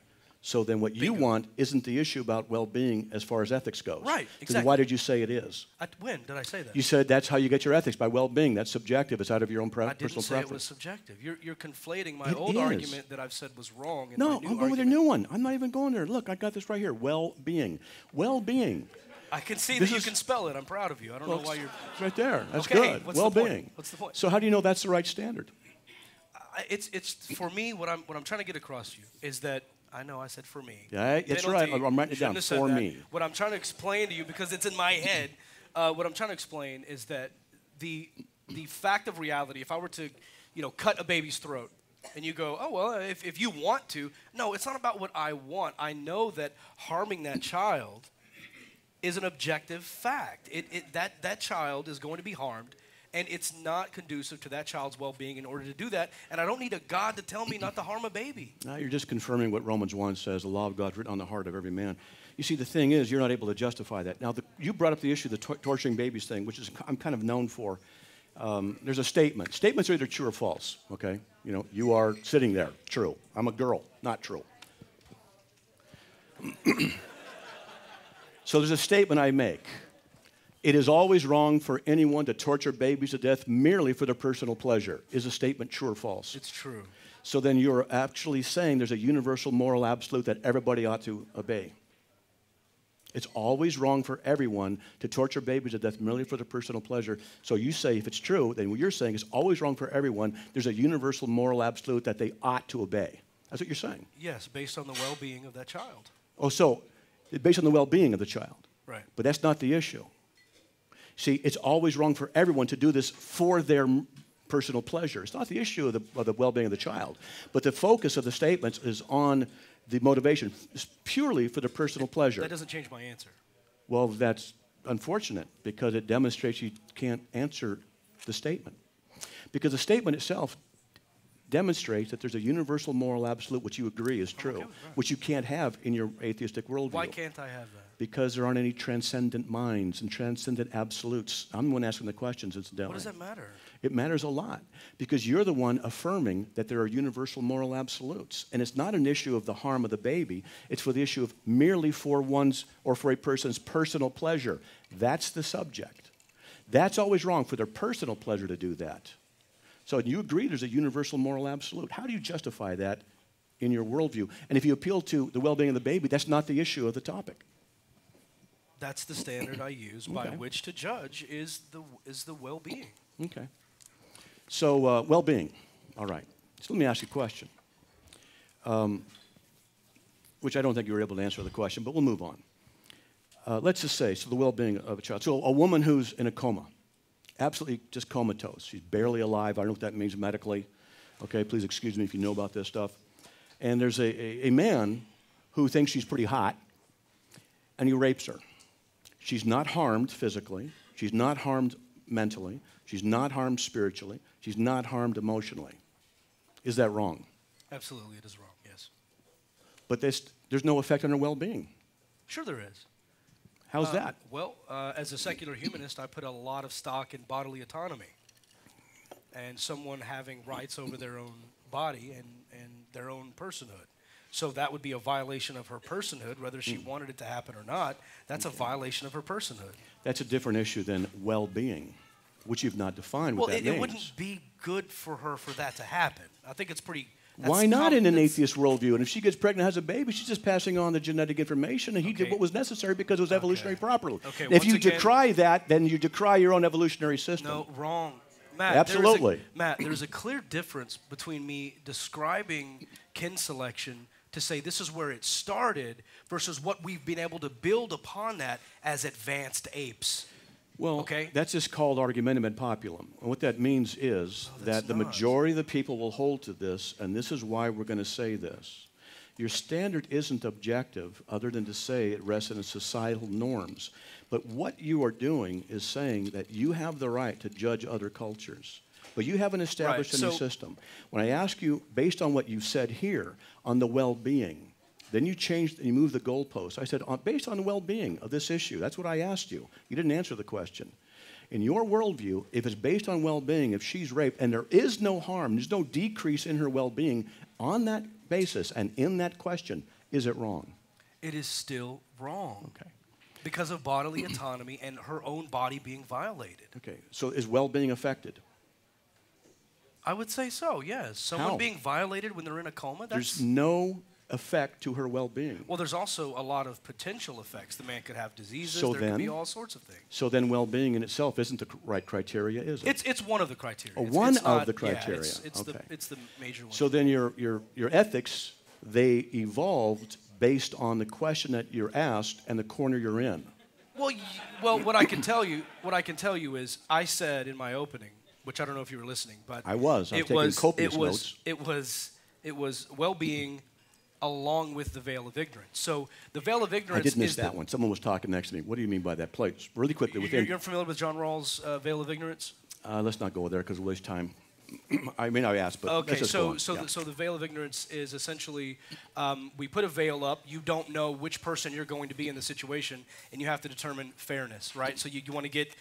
So then what you want isn't the issue about well-being as far as ethics goes. Right, exactly. Then why did you say it is? When did I say that? You said that's how you get your ethics, by well-being. That's subjective. It's out of your own personal preference. I didn't say it was subjective. You're conflating my It old is. argument that I've said was wrong. And No, my new I'm going with your argument. new one. I'm not even going there. Look, I got this right here. Well-being. Well-being. I can see This that you is- can spell it. I'm proud of you. I don't know why you're... It's right there. That's Okay, good. what's the point? Well-being. What's the point? So how do you know that's the right standard? It's for me. What I'm trying to get across to you is that I know I said for me. Yeah, that's right. Penalty, I'm writing it down. shouldn't have said For that. me. What I'm trying to explain to you, because it's in my head, what I'm trying to explain is that the fact of reality. If I were to, cut a baby's throat, and you go, oh well, if you want to, no, it's not about what I want. I know that harming that child is an objective fact. That child is going to be harmed. And it's not conducive to that child's well-being in order to do that. And I don't need a God to tell me not to harm a baby. Now you're just confirming what Romans 1 says, the law of God written on the heart of every man. You see, the thing is, you're not able to justify that. Now, you brought up the issue of the torturing babies thing, which is I'm kind of known for. There's a statement. Statements are either true or false, okay? You are sitting there, true. I'm a girl, not true. So there's a statement I make. It is always wrong for anyone to torture babies to death merely for their personal pleasure. Is a statement true or false? It's true. So then you're actually saying there's a universal moral absolute that everybody ought to obey. It's always wrong for everyone to torture babies to death merely for their personal pleasure. So you say if it's true, then what you're saying is always wrong for everyone. There's a universal moral absolute that they ought to obey. That's what you're saying. Yes, based on the well-being of that child. Oh, so based on the well-being of the child. Right. But that's not the issue. See, it's always wrong for everyone to do this for their personal pleasure. It's not the issue of the well-being of the child. But the focus of the statements is on the motivation, purely for the personal pleasure. That doesn't change my answer. Well, that's unfortunate because it demonstrates you can't answer the statement. Because the statement itself demonstrates that there's a universal moral absolute, which you agree is true, which you can't have in your atheistic worldview. Why can't I have that? Because there aren't any transcendent minds and transcendent absolutes. I'm the one asking the questions, incidentally. What does that matter? It matters a lot because you're the one affirming that there are universal moral absolutes. And it's not an issue of the harm of the baby. It's for the issue of merely for one's or for a person's personal pleasure. That's the subject. That's always wrong, for their personal pleasure to do that. So you agree there's a universal moral absolute. How do you justify that in your worldview? And if you appeal to the well-being of the baby, that's not the issue of the topic. That's the standard I use by which to judge is the well-being. Okay. So well-being. All right. So let me ask you a question, which I don't think you were able to answer the question, but we'll move on. Let's just say, so the well-being of a child. So a woman who's in a coma, absolutely just comatose. She's barely alive. I don't know what that means medically. Okay, please excuse me if you know about this stuff. And there's a man who thinks she's pretty hot, and he rapes her. She's not harmed physically. She's not harmed mentally. She's not harmed spiritually. She's not harmed emotionally. Is that wrong? Absolutely, it is wrong, yes. But there's no effect on her well-being. Sure there is. How's that? Well, as a secular humanist, I put a lot of stock in bodily autonomy and someone having rights over their own body and their own personhood. So that would be a violation of her personhood, whether she wanted it to happen or not. That's a violation of her personhood. That's a different issue than well-being, which you've not defined what that means. Well, it wouldn't be good for her for that to happen. I think it's pretty... Why not in an atheist worldview? And if she gets pregnant and has a baby, she's just passing on the genetic information, and he did what was necessary because it was evolutionary properly. Okay, if you decry that, then you decry your own evolutionary system. No, wrong. Matt, absolutely. There's a clear difference between me describing kin selection to say this is where it started versus what we've been able to build upon that as advanced apes. Well, that's just called argumentum ad populum. And what that means is that the majority of the people will hold to this, and this is why we're going to say this. Your standard isn't objective other than to say it rests in societal norms. But what you are doing is saying that you have the right to judge other cultures. But you haven't established any system. When I ask you, based on what you said here, on the well-being, then you changed and you moved the goalpost. I said, based on the well-being of this issue. That's what I asked you. You didn't answer the question. In your worldview, if it's based on well-being, if she's raped, and there is no harm, there's no decrease in her well-being, on that basis and in that question, is it wrong? It is still wrong. Okay. Because of bodily autonomy and her own body being violated. Okay. So is well-being affected? I would say so, yes. Someone being violated when they're in a coma, there's no effect to her well-being. Well, there's also a lot of potential effects. The man could have diseases. There could be all sorts of things. So then well-being in itself isn't the right criteria, is it? It's one of the criteria. One of the criteria. Yeah, it's the major one. So then your ethics, they evolved based on the question that you're asked and the corner you're in. Well, what I can tell you is I said in my opening, which I don't know if you were listening, but I was taking copious notes. It was well-being along with the veil of ignorance. So the veil of ignorance. I did miss that one. Someone was talking next to me. What do you mean by that? Please, really quickly. You're familiar with John Rawls' veil of ignorance? Let's not go there because we'll waste time. I mean, I asked, but let's just go on. So the veil of ignorance is essentially we put a veil up. You don't know which person you're going to be in the situation, and you have to determine fairness, right? So you want to get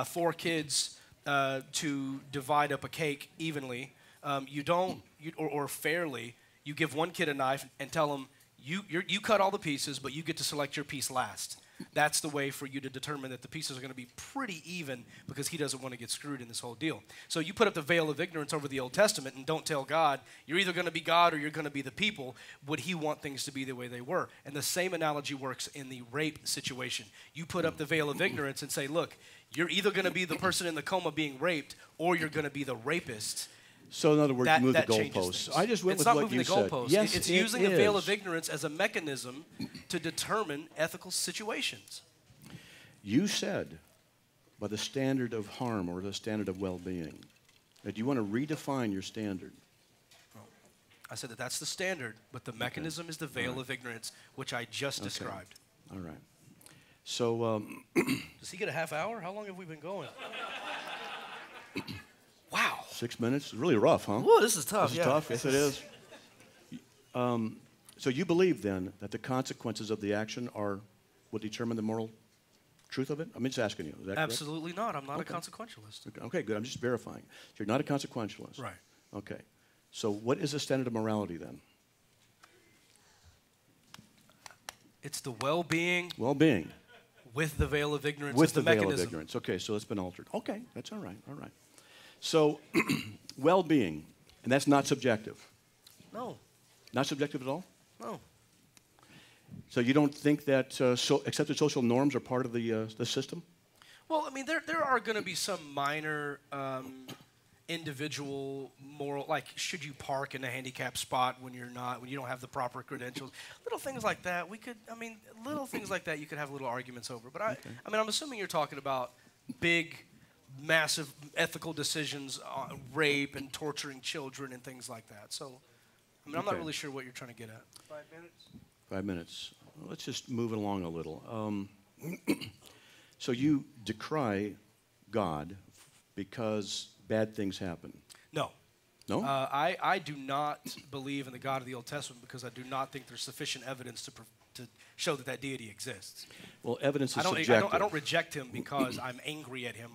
4 kids to divide up a cake evenly. Or fairly. You give one kid a knife and tell him, you cut all the pieces, but you get to select your piece last. That's the way for you to determine that the pieces are going to be pretty even because he doesn't want to get screwed in this whole deal. So you put up the veil of ignorance over the Old Testament and don't tell God, you're either going to be God or you're going to be the people. Would he want things to be the way they were? And the same analogy works in the rape situation. You put up the veil of ignorance and say, look, you're either going to be the person in the coma being raped or you're going to be the rapist. So in other words, you move the goalposts. I just went with what you said. Yes, it's using the veil of ignorance as a mechanism to determine ethical situations. You said by the standard of harm or the standard of well-being that you want to redefine your standard. Well, I said that that's the standard, but the mechanism is the veil of ignorance, which I just described. All right. So, Does he get a half hour? How long have we been going? Wow. 6 minutes? It's really rough, huh? Whoa, this is tough. This is tough. Yes, it is. So you believe then that the consequences of the action will determine the moral truth of it? I'm just asking you. Is that Absolutely correct? not. I'm not a consequentialist. Okay, good. I'm just verifying. So you're not a consequentialist. Right. Okay. So what is the standard of morality then? It's the well-being Well-being. with the veil of ignorance. With the veil mechanism. of ignorance. Okay, so it's been altered. Okay, that's all right. All right. So well-being, and that's not subjective. No. Not subjective at all? No. So you don't think that accepted social norms are part of the system? Well, I mean, there are going to be some minor individual moral, like should you park in a handicapped spot when you don't have the proper credentials, little things like that. Little things like that you could have little arguments over. But I'm assuming you're talking about big, massive ethical decisions on rape and torturing children and things like that. So, I'm not really sure what you're trying to get at. 5 minutes? 5 minutes. Well, let's just move it along a little. So you decry God because bad things happen? No. No? I do not believe in the God of the Old Testament because I do not think there's sufficient evidence to show that deity exists. Well, evidence is subjective. I don't reject him because I'm angry at him.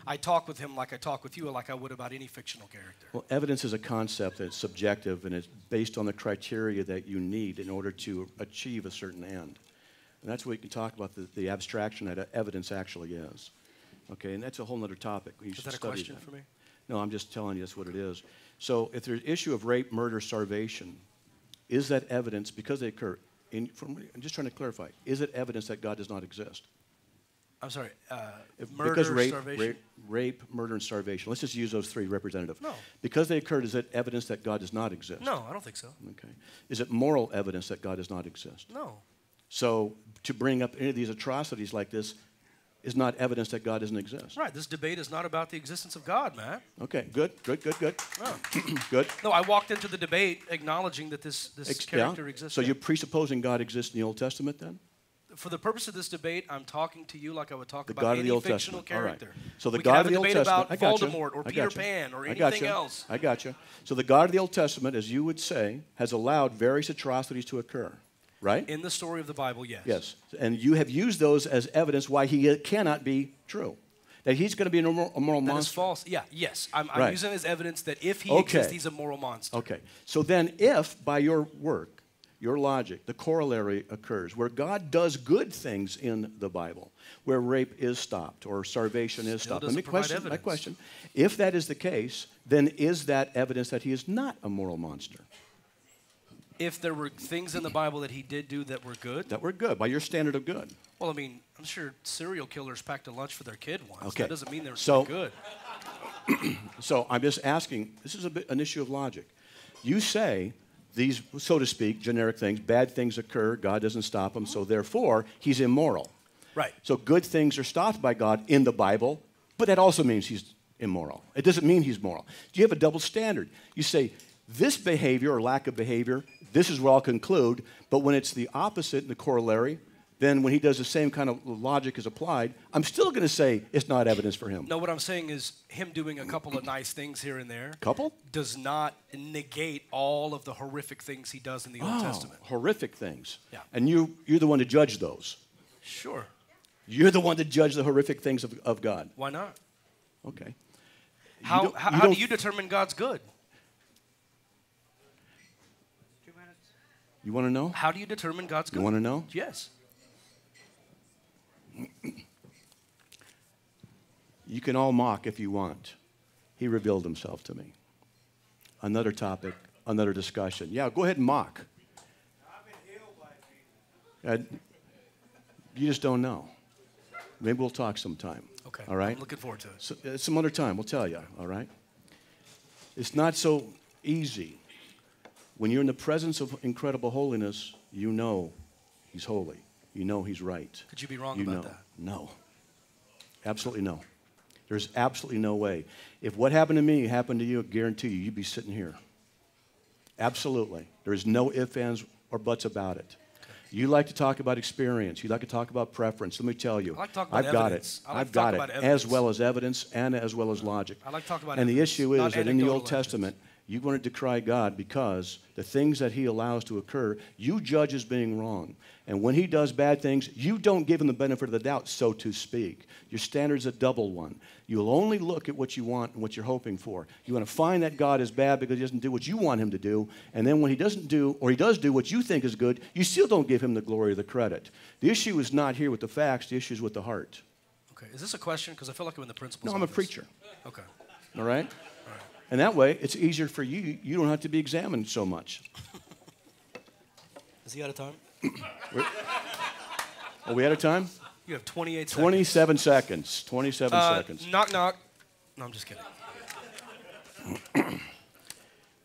I talk with him like I talk with you, like I would about any fictional character. Well, evidence is a concept that's subjective, and it's based on the criteria that you need in order to achieve a certain end. And that's what we can talk about, the abstraction that evidence actually is. Okay, and that's a whole other topic. You should Is that a study question that. for me? No, I'm just telling you that's what it is. So if there's issue of rape, murder, starvation, is that evidence, because they occur, I'm just trying to clarify, is it evidence that God does not exist? I'm sorry, Because murder, starvation? rape, murder, and starvation. Let's just use those three representative. No. Because they occurred, is it evidence that God does not exist? No, I don't think so. Okay. Is it moral evidence that God does not exist? No. So to bring up any of these atrocities like this is not evidence that God doesn't exist. Right, this debate is not about the existence of God, man. Okay, good. No. Good. No, I walked into the debate acknowledging that this character exists. So you're presupposing God exists in the Old Testament then? For the purpose of this debate, I'm talking to you like I would talk The about God of any the Old fictional Testament. All right. character. So the We God could of have the a Old debate Testament. about I got you. Voldemort or I Peter got you. Pan or I got anything you. else. I got you. So the God of the Old Testament, as you would say, has allowed various atrocities to occur, right? In the story of the Bible, yes. Yes. And you have used those as evidence why he cannot be true. That he's going to be a moral That monster. is false. Yeah, yes. I'm Right. using it as evidence that if he Okay. exists, he's a moral monster. Okay. So then if, by your work, your logic, the corollary occurs, where God does good things in the Bible, where rape is stopped or starvation is Still stopped. doesn't provide My evidence. question, if that is the case, then is that evidence that he is not a moral monster? If there were things in the Bible that he did do that were good, That we're good, by your standard of good. well, I mean, I'm sure serial killers packed a lunch for their kid once. Okay. That doesn't mean they were So- good. So I'm just asking, this is an issue of logic. You say these, so to speak, generic things, bad things occur, God doesn't stop them, so therefore he's immoral. Right. So good things are stopped by God in the Bible, but that also means he's immoral. It doesn't mean he's moral. You have a double standard. You say this behavior or lack of behavior, this is where I'll conclude, but when it's the opposite in the corollary, then when he does the same kind of logic is applied, I'm still going to say it's not evidence for him. No, what I'm saying is him doing a couple of nice things here and there Couple? does not negate all of the horrific things he does in the Old Testament. Horrific things. Yeah. And you're the one to judge those. Sure. You're the one to judge the horrific things of God. Why not? Okay. How do you determine God's good? 2 minutes. You want to know? How do you determine God's good? You want to know? Yes. You can all mock if you want. He revealed himself to me. Another topic, another discussion. Yeah, go ahead and mock. I've been healed by Jesus. You just don't know. Maybe we'll talk sometime. Okay. All right? I'm looking forward to it. So, some other time, we'll tell you. All right? It's not so easy. When you're in the presence of incredible holiness, you know he's holy. You know he's right. Could you be wrong You about know. that? No. Absolutely no. There's absolutely no way. If what happened to me happened to you, I guarantee you, you'd be sitting here. Absolutely. There's no ifs, ands, or buts about it. You like to talk about experience. You like to talk about preference. Let me tell you, I like to talk about I've got evidence. it. I like I've to talk got about it, evidence. as well as evidence and as well as logic. I like to talk about And the evidence, issue is not that in the Old anecdotal evidence. Testament, you want to decry God because the things that he allows to occur, you judge as being wrong. And when he does bad things, you don't give him the benefit of the doubt, so to speak. Your standard's a double one. You'll only look at what you want and what you're hoping for. You want to find that God is bad because he doesn't do what you want him to do. And then when he doesn't do, or he does do what you think is good, you still don't give him the glory or the credit. The issue is not here with the facts. The issue is with the heart. Okay, is this a question? Because I feel like I'm in the principles. No, I'm a preacher. Okay. All right? And that way, it's easier for you. You don't have to be examined so much. Is he out of time? Are we out of time? You have 28 seconds. 27 seconds. 27 seconds. Knock, knock. No, I'm just kidding.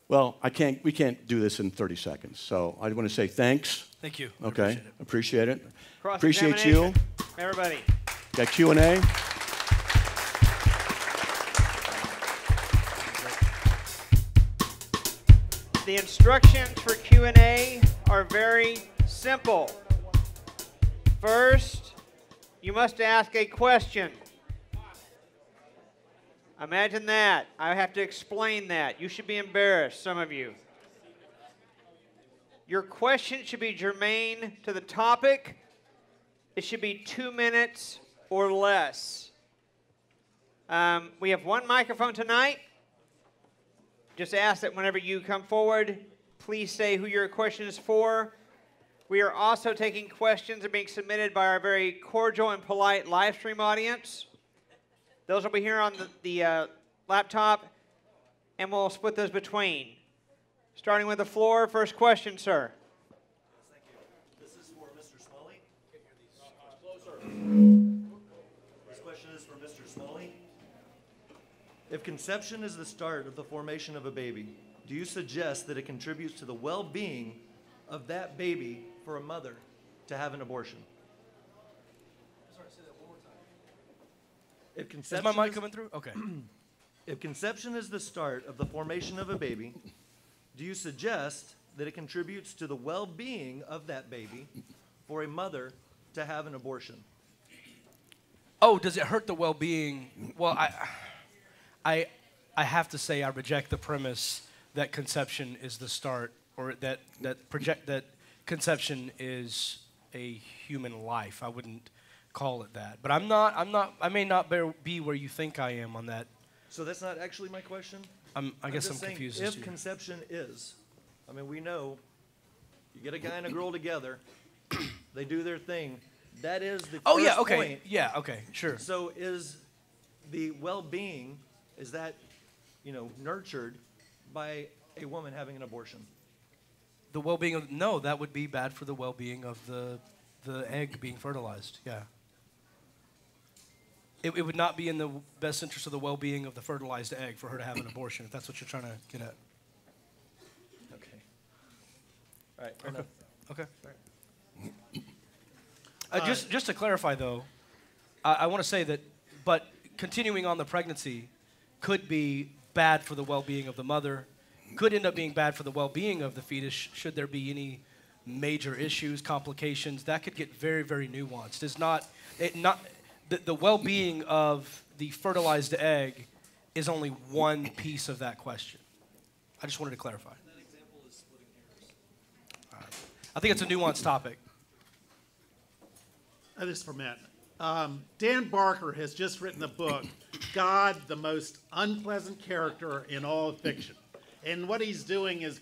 Well, we can't do this in 30 seconds. So I want to say thanks. Thank you. Okay. Appreciate it. Cross-examination. Appreciate you. Everybody. Got Q&A. The instructions for Q&A are very simple. First, you must ask a question. Imagine that. I have to explain that. You should be embarrassed, some of you. Your question should be germane to the topic. It should be 2 minutes or less. We have one microphone tonight. Just ask that whenever you come forward, please say who your question is for. We are also taking questions that are being submitted by our very cordial and polite live stream audience. Those will be here on the laptop, and we'll split those between. Starting with the floor, first question, sir. Thank you. This is for Mr. Smalley. This question is for Mr. Smalley. If conception is the start of the formation of a baby, do you suggest that it contributes to the well-being of that baby for a mother to have an abortion? Sorry, say that one more time. If Is conception my mic coming through? Okay. If conception is the start of the formation of a baby, do you suggest that it contributes to the well-being of that baby for a mother to have an abortion? Oh, does it hurt the well-being? Well, I have to say I reject the premise that conception is the start, or that conception is a human life. I wouldn't call it that. But I may not be where you think I am on that. So that's not actually my question? I guess I'm just saying, confused as if to you. conception is, I mean, we know you get a guy and a girl together, they do their thing. That is the Oh, first yeah, okay. point. Yeah, okay, sure. So is the well-being, is that, nurtured by a woman having an abortion? The well-being of, no, that would be bad for the well-being of the egg being fertilized, yeah. It would not be in the best interest of the well-being of the fertilized egg for her to have an abortion, if that's what you're trying to get at. Okay. All right, fair enough. Okay. Just to clarify, though, I want to say that, but continuing on the pregnancy could be bad for the well-being of the mother, could end up being bad for the well-being of the fetus should there be any major issues, complications. That could get very, very nuanced. The well-being of the fertilized egg is only one piece of that question. I just wanted to clarify. That example is splitting hairs. I think it's a nuanced topic. This is for Matt. Dan Barker has just written a book, God, the Most Unpleasant Character in All of Fiction. And what he's doing is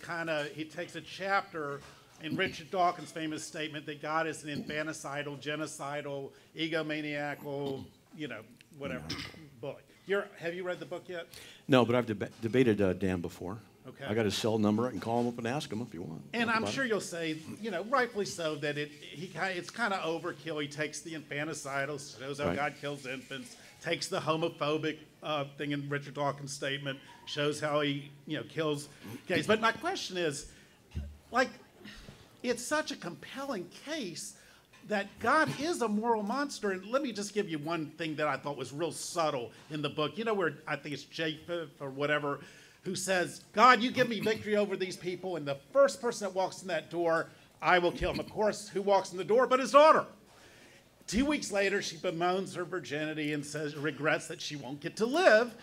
he takes a chapter in Richard Dawkins' famous statement that God is an infanticidal, genocidal, egomaniacal, whatever book. Have you read the book yet? No, but I've debated Dan before. Okay. I got his cell number. I can call him up and ask him if you want. And I'm sure you'll say, rightfully so, that it's kind of overkill. He takes the infanticidal, shows how Right. God kills infants, takes the homophobic thing in Richard Dawkins' statement, shows how he, kills gays. But my question is, it's such a compelling case that God is a moral monster. And let me just give you one thing that I thought was real subtle in the book. Where I think it's Japheth or whatever, who says, God, you give me victory over these people, and the first person that walks in that door I will kill him. Of course, who walks in the door but his daughter? 2 weeks later, she bemoans her virginity and says regrets that she won't get to live.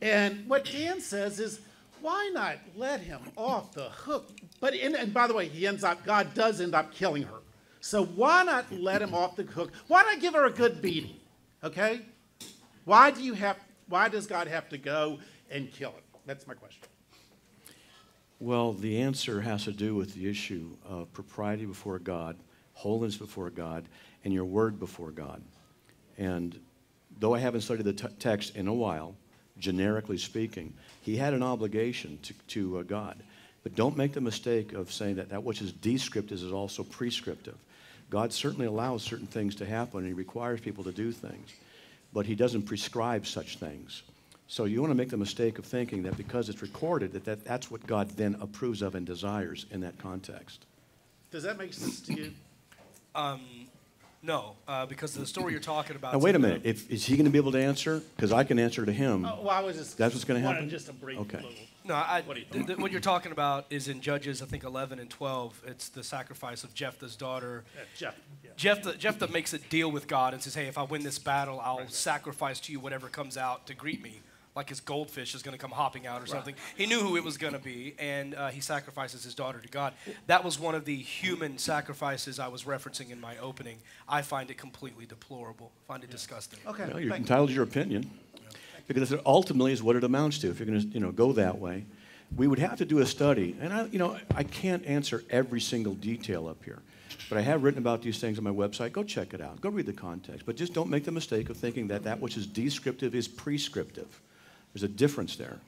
And what Dan says is, why not let him off the hook? But and by the way, God does end up killing her. So why not let him off the hook? Why not give her a good beating? Okay? Why does God have to go and kill it? That's my question. Well, the answer has to do with the issue of propriety before God, holiness before God, and your word before God. And though I haven't studied the text in a while, generically speaking, he had an obligation to God. But don't make the mistake of saying that which is descriptive is also prescriptive. God certainly allows certain things to happen, and he requires people to do things. But he doesn't prescribe such things. So you want to make the mistake of thinking that because it's recorded, that's what God then approves of and desires in that context. Does that make sense to you? No, because the story you're talking about. Now, wait a minute. Is he going to be able to answer? Because I can answer to him. Well, I was just. That's what's going to happen? Just a brief Okay. little. No, what you're talking about is in Judges, I think 11 and 12. It's the sacrifice of Jephthah's daughter. Jeff. Yeah. Jephthah makes a deal with God and says, hey, if I win this battle, I'll sacrifice to you whatever comes out to greet me. Like his goldfish is going to come hopping out or something. He knew who it was going to be, and he sacrifices his daughter to God. That was one of the human sacrifices I was referencing in my opening. I find it completely deplorable. I find it disgusting. Okay. Well, you're entitled to your opinion. Because it ultimately is what it amounts to. If you're going to go that way, we would have to do a study. And I can't answer every single detail up here. But I have written about these things on my website. Go check it out. Go read the context. But just don't make the mistake of thinking that which is descriptive is prescriptive. There's a difference there.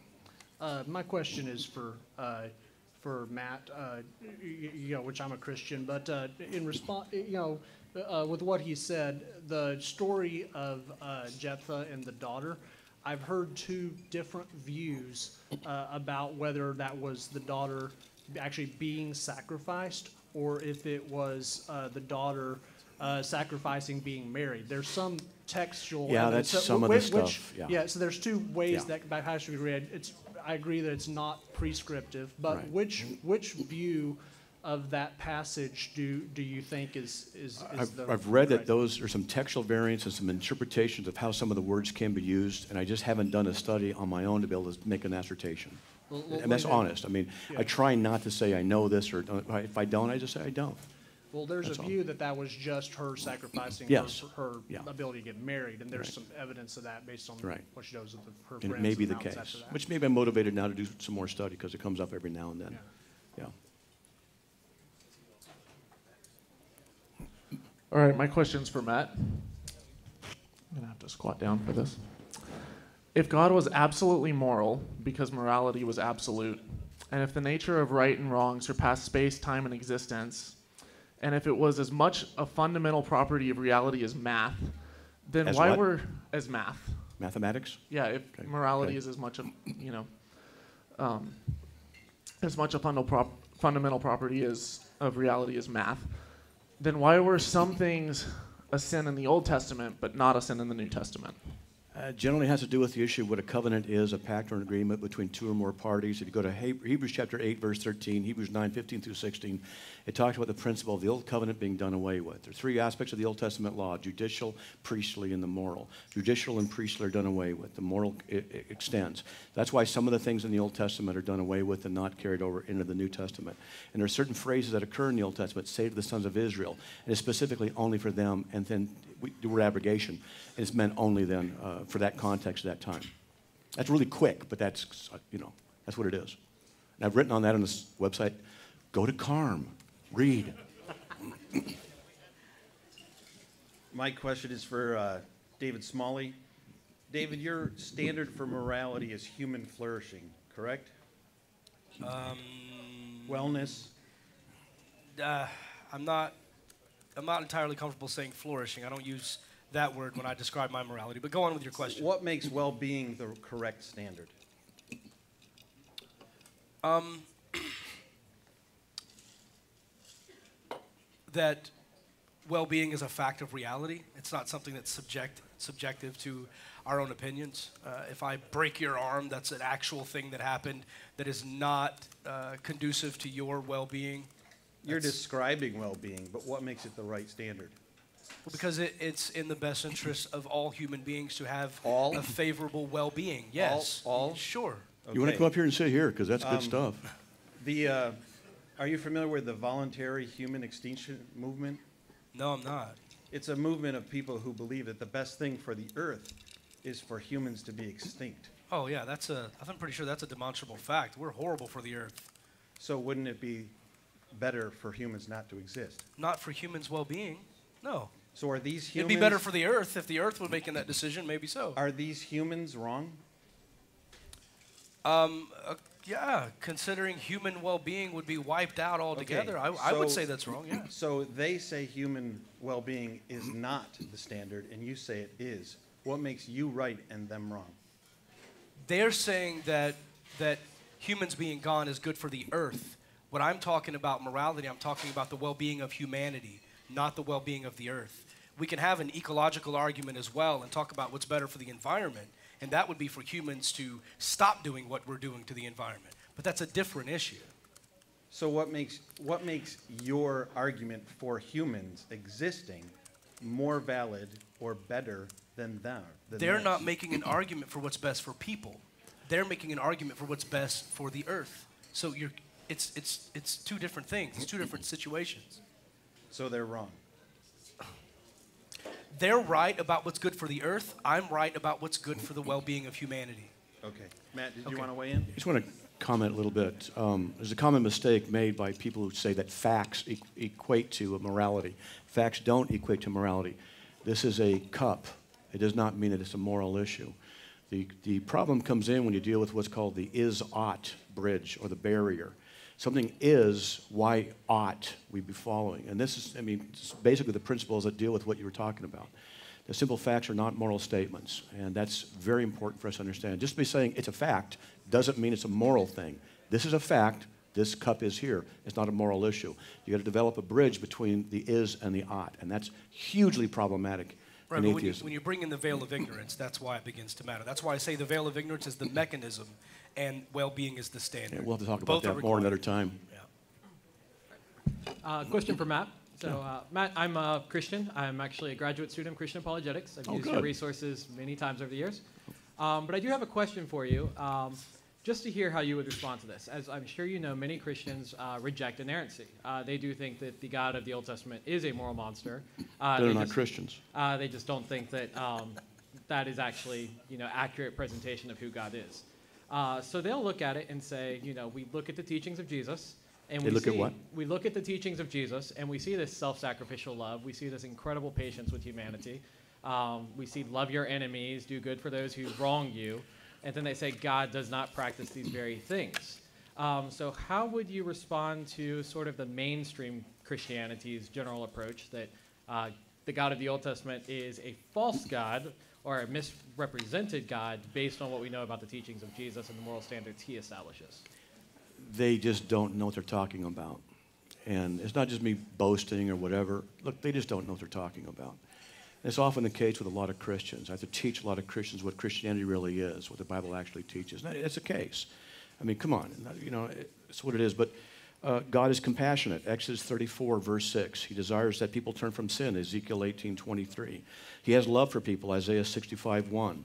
My question is for Matt, which I'm a Christian, but in response, with what he said, the story of Jephthah and the daughter, I've heard two different views about whether that was the daughter actually being sacrificed or if it was the daughter sacrificing being married. There's some textual evidence. That's some of the stuff. So there's two ways that has to be read. I agree that it's not prescriptive, but Right. which view of that passage do you think is I've read that there's some textual variants and some interpretations of how some of the words can be used, and I just haven't done a study on my own to be able to make an assertion. And that's honest. I mean, I try not to say I know this, or if I don't, I just say I don't. Well, there's That's a all. view that was just her sacrificing her ability to get married, and there's some evidence of that based on what she does with her And friends. it may be and the mountains case, after that. which maybe I'm motivated now to do some more study because it comes up every now and then. Yeah. All right, my question's for Matt. I'm going to have to squat down for this. If God was absolutely moral because morality was absolute, and if the nature of right and wrong surpassed space, time, and existence, and if it was as much a fundamental property of reality as math, then As why what? were as math? Mathematics? Yeah, if Okay. morality Okay. is as much of as much a fundamental property of reality as math, then why were some things a sin in the Old Testament but not a sin in the New Testament? Generally has to do with the issue of what a covenant is, a pact or an agreement between two or more parties. If you go to Hebrews chapter 8, verse 13, Hebrews 9, 15 through 16, it talks about the principle of the old covenant being done away with. There are three aspects of the Old Testament law: judicial, priestly, and the moral. Judicial and priestly are done away with. The moral extends. That's why some of the things in the Old Testament are done away with and not carried over into the New Testament. And there are certain phrases that occur in the Old Testament, say to the sons of Israel, and it's specifically only for them, and then the word abrogation is meant only then for that context at that time. That's really quick, but that's what it is. And I've written on that on this website. Go to CARM, read. My question is for David Smalley. David, your standard for morality is human flourishing, correct? Wellness. I'm not entirely comfortable saying flourishing. I don't use that word when I describe my morality. But go on with your question. What makes well-being the correct standard? That well-being is a fact of reality. It's not something that's subjective to our own opinions. If I break your arm, that's an actual thing that happened that is not conducive to your well-being. You're describing well-being, but what makes it the right standard? Well, because it's in the best interest of all human beings to have All? a favorable well-being. Yes. All? Sure. You want to Okay. come up here and sit here because that's good stuff. Are you familiar with the voluntary human extinction movement? No, I'm not. It's a movement of people who believe that the best thing for the earth is for humans to be extinct. Oh, yeah, I'm pretty sure that's a demonstrable fact. We're horrible for the earth. So wouldn't it be better for humans not to exist? Not for humans' well-being. No. So are these It'd humans... be better for the earth if the earth were making that decision, maybe so. Are these humans wrong? Yeah, considering human well-being would be wiped out altogether, Okay, I would so- say that's wrong, yeah. So they say human well-being is not the standard, and you say it is. What makes you right and them wrong? They're saying that humans being gone is good for the earth. When I'm talking about morality, I'm talking about the well-being of humanity, not the well-being of the earth. We can have an ecological argument as well and talk about what's better for the environment, and that would be for humans to stop doing what we're doing to the environment. But that's a different issue. So what makes your argument for humans existing more valid or better than them? They're not making an argument for what's best for people. They're making an argument for what's best for the earth. So it's two different things. It's two different situations. So they're wrong. They're right about what's good for the earth. I'm right about what's good for the well-being of humanity. Okay. Matt, did you want to weigh in? I just want to comment a little bit. There's a common mistake made by people who say that facts equate to morality. Facts don't equate to morality. This is a cup. It does not mean that it's a moral issue. The problem comes in when you deal with what's called the is-ought bridge or the barrier. Something is, why ought we be following? And this is, it's basically the principles that deal with what you were talking about. The simple facts are not moral statements, and that's very important for us to understand. Just by saying it's a fact doesn't mean it's a moral thing. This is a fact. This cup is here. It's not a moral issue. You got to develop a bridge between the is and the ought, and that's hugely problematic. Right, but when you bring in the veil of ignorance, that's why it begins to matter. That's why I say the veil of ignorance is the mechanism and well-being is the standard. Yeah, we'll have to talk about that more another time. Yeah. Question for Matt. So, Matt, I'm a Christian. I'm actually a graduate student of Christian apologetics. I've used your resources many times over the years. But I do have a question for you, just to hear how you would respond to this. As I'm sure you know, many Christians reject inerrancy. They do think that the God of the Old Testament is a moral monster. They're not Christians. They just don't think that that is actually, accurate presentation of who God is. So they'll look at it and say, we look at the teachings of Jesus, and we look at the teachings of Jesus, and we see this self-sacrificial love. We see this incredible patience with humanity. We see love your enemies, do good for those who wrong you, and then they say God does not practice these very things. So how would you respond to sort of the mainstream Christianity's general approach that the God of the Old Testament is a false God or a misrepresented God based on what we know about the teachings of Jesus and the moral standards he establishes? They just don't know what they're talking about. And it's not just me boasting or whatever. Look, they just don't know what they're talking about. And it's often the case with a lot of Christians. I have to teach a lot of Christians what Christianity really is, what the Bible actually teaches. And that's the case. Come on, it's what it is. But God is compassionate. Exodus 34, verse 6. He desires that people turn from sin, Ezekiel 18:23. He has love for people, Isaiah 65:1.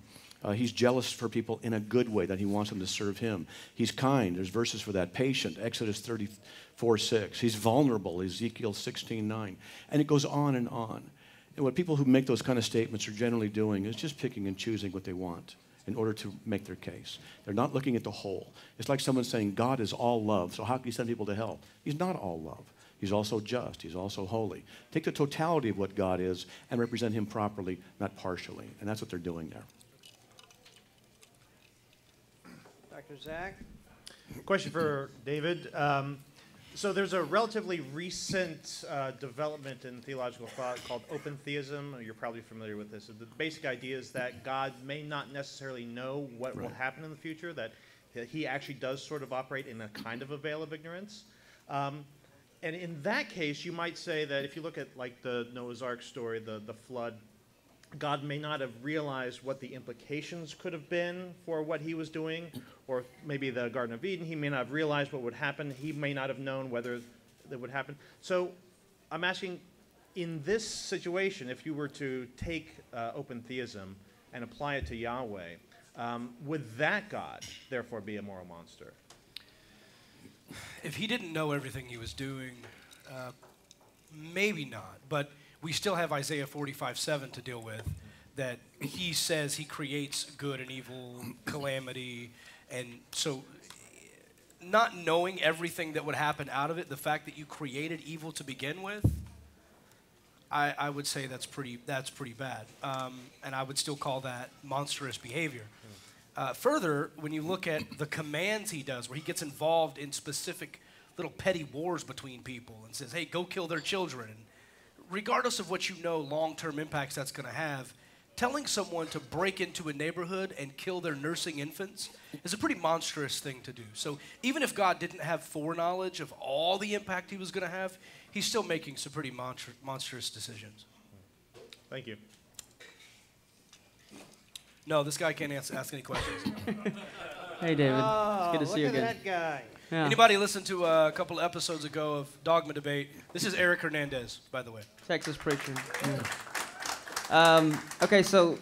He's jealous for people in a good way, that he wants them to serve him. He's kind. There's verses for that. Patient, Exodus 34:6. He's vulnerable, Ezekiel 16:9. And it goes on and on. And what people who make those kind of statements are generally doing is just picking and choosing what they want in order to make their case. They're not looking at the whole. It's like someone saying God is all love, so how can you send people to hell? He's not all love. He's also just. He's also holy. Take the totality of what God is and represent him properly, not partially. And that's what they're doing there. Dr. Zach? Question for David. So there's a relatively recent development in theological thought called open theism. You're probably familiar with this. The basic idea is that God may not necessarily know what will happen in the future, that he actually does sort of operate in a kind of a veil of ignorance. And in that case, you might say that if you look at like the Noah's Ark story, the flood, God may not have realized what the implications could have been for what he was doing, or maybe the Garden of Eden, he may not have realized what would happen. He may not have known whether that would happen. So I'm asking, in this situation, if you were to take open theism and apply it to Yahweh, would that God therefore be a moral monster? If he didn't know everything he was doing, maybe not. But we still have Isaiah 45:7 to deal with, that he says he creates good and evil, calamity, and so not knowing everything that would happen out of it, the fact that you created evil to begin with, I would say that's pretty bad, and I would still call that monstrous behavior. Further, when you look at the commands he does, where he gets involved in specific little petty wars between people and says, hey, go kill their children, and regardless of what you know long-term impacts that's going to have, telling someone to break into a neighborhood and kill their nursing infants is a pretty monstrous thing to do. So even if God didn't have foreknowledge of all the impact he was going to have, he's still making some pretty monstrous decisions. Thank you. No, this guy can't ask any questions. Hey, David. Oh, it's good to see you look again. at that guy. Yeah. Anybody listen to a couple episodes ago of Dogma Debate? This is Eric Hernandez, by the way. Texas preacher. Yeah. Okay, so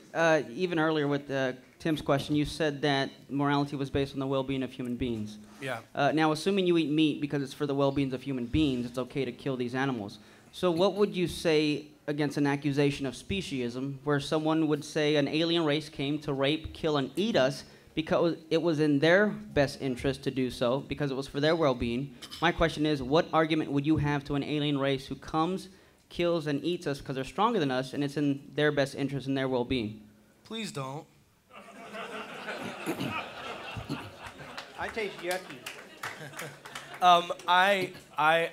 even earlier with Tim's question, you said that morality was based on the well-being of human beings. Yeah. Now, assuming you eat meat because it's for the well-being of human beings, it's okay to kill these animals. So what would you say against an accusation of speciesism, where someone would say an alien race came to rape, kill, and eat us because it was in their best interest to do so, because it was for their well-being? My question is, what argument would you have to an alien race who comes, kills, and eats us because they're stronger than us, and it's in their best interest and their well-being? Please don't. I taste yucky.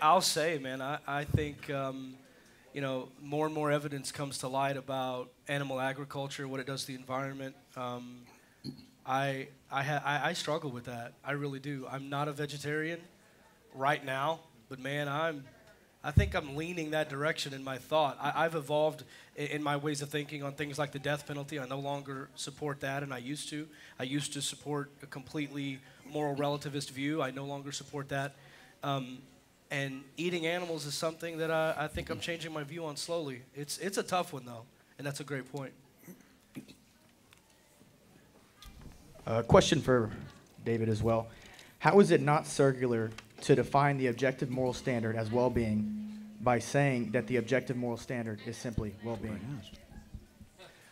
I'll say, man, I think, you know, more and more evidence comes to light about animal agriculture, what it does to the environment. I struggle with that. I really do. I'm not a vegetarian right now, but man, I think I'm leaning that direction in my thought. I've evolved in my ways of thinking on things like the death penalty. I no longer support that, and I used to. I used to support a completely moral relativist view. I no longer support that. And eating animals is something that I think I'm changing my view on slowly. It's a tough one, though, and that's a great point. Question for David as well. How is it not circular to define the objective moral standard as well-being by saying that the objective moral standard is simply well-being?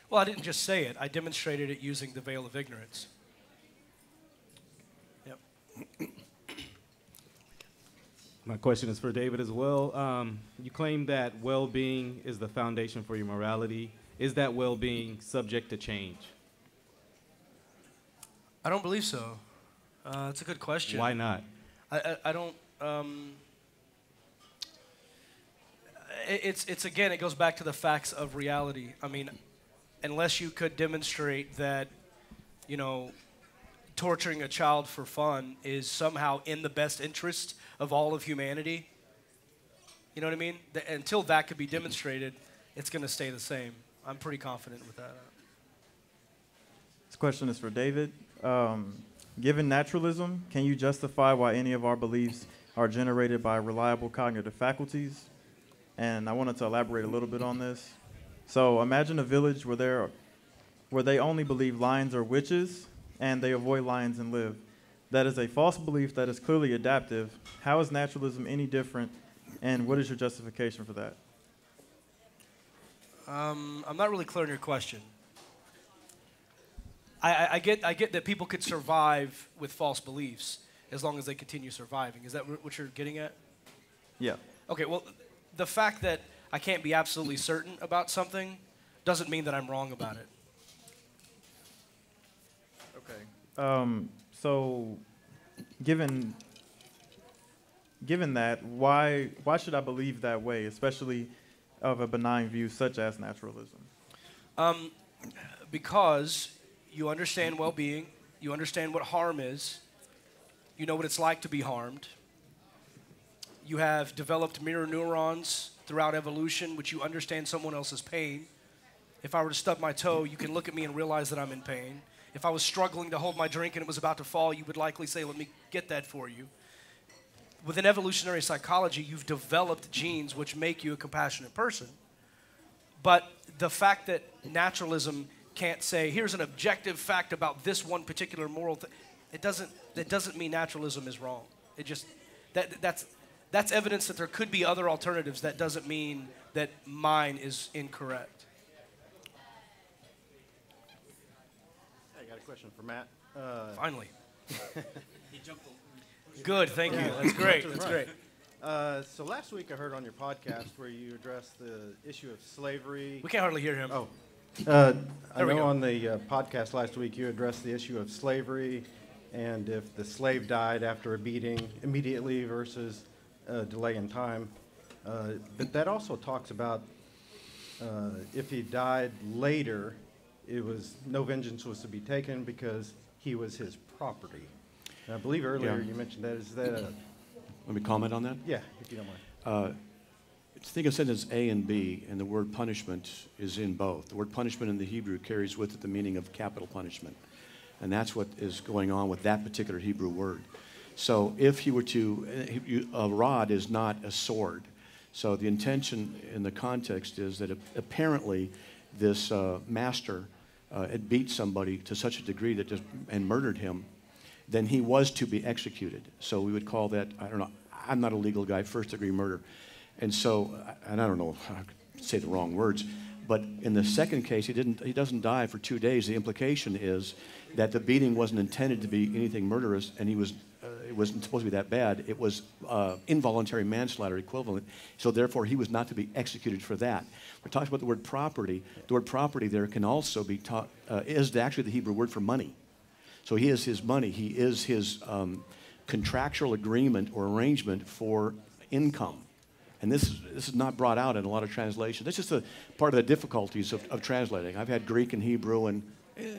Well, I didn't just say it. I demonstrated it using the veil of ignorance. Yep. My question is for David as well. You claim that well-being is the foundation for your morality. Is that well-being subject to change? I don't believe so. That's a good question. Why not? I don't. It's again, it goes back to the facts of reality. I mean, unless you could demonstrate that, you know, torturing a child for fun is somehow in the best interest of all of humanity, you know what I mean? Until that could be demonstrated, it's going to stay the same. I'm pretty confident with that. This question is for David. Given naturalism, can you justify why any of our beliefs are generated by reliable cognitive faculties? And I wanted to elaborate a little bit on this. So imagine a village where they only believe lions are witches and they avoid lions and live. That is a false belief that is clearly adaptive. How is naturalism any different, and what is your justification for that? I'm not really clear on your question. I get that people could survive with false beliefs as long as they continue surviving. Is that what you're getting at? Yeah. Okay, well, the fact that I can't be absolutely certain about something doesn't mean that I'm wrong about it. Okay. So given that, why should I believe that way, especially of a benign view such as naturalism? Because you understand well-being, you understand what harm is, you know what it's like to be harmed. You have developed mirror neurons throughout evolution, which you understand someone else's pain. If I were to stub my toe, you can look at me and realize that I'm in pain. If I was struggling to hold my drink and it was about to fall, you would likely say, let me get that for you. within evolutionary psychology, you've developed genes which make you a compassionate person. But the fact that naturalism can't say, here's an objective fact about this one particular moral thing, it doesn't mean naturalism is wrong. It just, that's evidence that there could be other alternatives. That doesn't mean that mine is incorrect. I got a question for Matt. Finally. Good, thank you. That's great. That's great. So last week I heard on your podcast where you addressed the issue of slavery. We can't hardly hear him. Oh. I know on the podcast last week you addressed the issue of slavery and if the slave died after a beating immediately versus a delay in time. But that also talks about if he died later, it was no vengeance was to be taken because he was his property. And I believe earlier you mentioned that. Is that a... Let me comment on that? Yeah, if you don't mind. Think of sentence A and B, and the word punishment is in both. The word punishment in the Hebrew carries with it the meaning of capital punishment. And that's what is going on with that particular Hebrew word. So if you were to, a rod is not a sword. So the intention in the context is that apparently this master had beat somebody to such a degree that and murdered him, then he was to be executed. So we would call that, I don't know, I'm not a legal guy, first-degree murder. And so, and I don't know if I say the wrong words, but in the second case, he doesn't die for 2 days. The implication is that the beating wasn't intended to be anything murderous, and it wasn't supposed to be that bad. It was involuntary manslaughter equivalent, so therefore he was not to be executed for that. We're talking about the word property. The word property there can also be taught, is actually the Hebrew word for money. So he is his money. He is his contractual agreement or arrangement for income. And this is not brought out in a lot of translations. That's just a part of the difficulties of translating. I've had Greek and Hebrew, and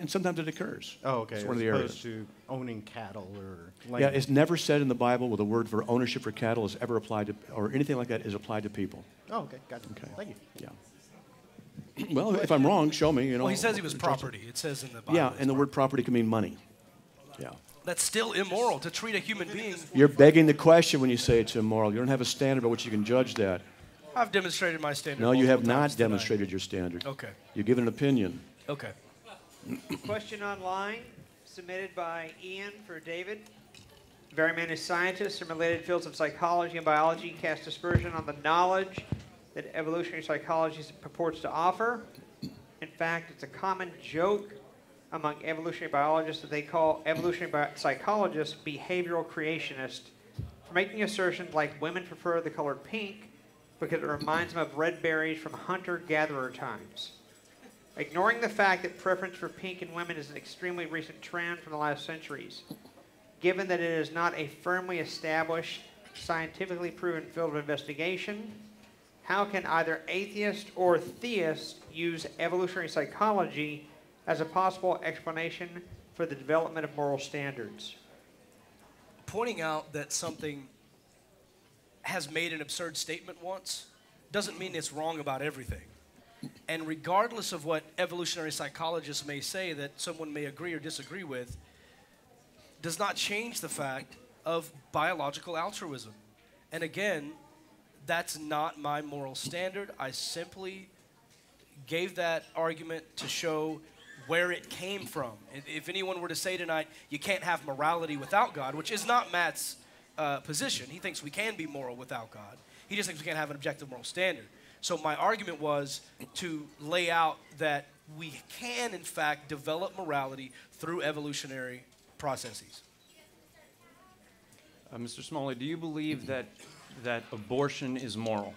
sometimes it occurs. Oh, okay. It's one of the As areas. opposed to owning cattle or land. Yeah, it's never said in the Bible where the word for ownership for cattle is ever applied to, or anything like that is applied to people. Oh, okay. Gotcha. Okay. Thank you. Yeah. Well, if I'm wrong, show me. Well, he says he was property. It says in the Bible. Yeah, and the word property can mean money. Yeah. That's still immoral to treat a human being. You're begging the question when you say it's immoral. You don't have a standard by which you can judge that. I've demonstrated my standard. No, you have not demonstrated your standard. Okay. You've given an opinion. Okay. Question online submitted by Ian for David. Very many scientists in related fields of psychology and biology cast aspersion on the knowledge that evolutionary psychology purports to offer. In fact, it's a common joke among evolutionary biologists that they call evolutionary psychologists behavioral creationists for making assertions like women prefer the color pink because it reminds them of red berries from hunter-gatherer times. Ignoring the fact that preference for pink in women is an extremely recent trend from the last centuries, given that it is not a firmly established, scientifically proven field of investigation, how can either atheist or theist use evolutionary psychology as a possible explanation for the development of moral standards? Pointing out that something has made an absurd statement once doesn't mean it's wrong about everything. And regardless of what evolutionary psychologists may say that someone may agree or disagree with, does not change the fact of biological altruism. And again, that's not my moral standard. I simply gave that argument to show where it came from. If anyone were to say tonight, you can't have morality without God, which is not Matt's position. He thinks we can be moral without God. He just thinks we can't have an objective moral standard. So my argument was to lay out that we can, in fact, develop morality through evolutionary processes. Mr. Smalley, do you believe that abortion is moral?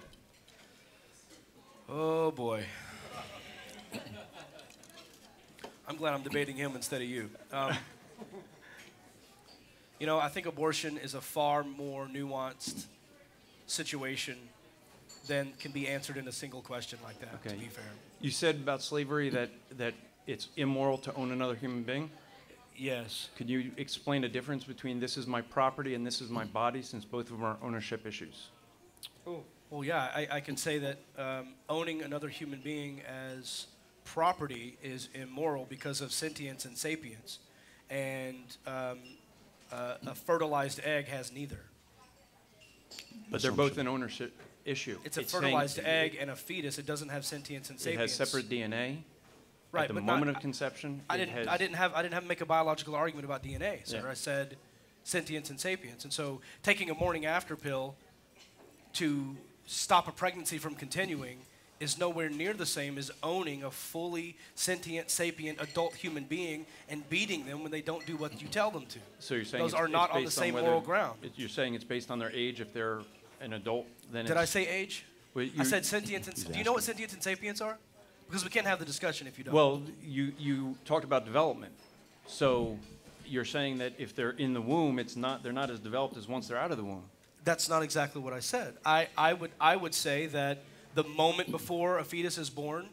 Oh, boy. I'm glad I'm debating him instead of you. You know, I think abortion is a far more nuanced situation than can be answered in a single question like that, to be fair. You said about slavery that it's immoral to own another human being? Yes. Could you explain the difference between this is my property and this is my body, since both of them are ownership issues? Oh, well, yeah, I can say that owning another human being as property is immoral because of sentience and sapience. And a fertilized egg has neither. But they're both an ownership issue. It's a fertilized egg and a fetus. It doesn't have sentience and sapience. It has separate DNA. Right, at the but moment of conception. I didn't have to make a biological argument about DNA, sir. Yeah. I said sentience and sapience. And so taking a morning after pill to stop a pregnancy from continuing is nowhere near the same as owning a fully sentient, sapient adult human being and beating them when they don't do what you tell them to. So you're saying those are not on the same moral ground. You're saying it's based on their age. If they're an adult, then Did I say age? Well, I said sentience and do you know what sentience and sapience are? Because we can't have the discussion if you don't. Well, you talked about development. So you're saying that if they're in the womb, they're not as developed as once they're out of the womb. That's not exactly what I said. I would say that the moment before a fetus is born,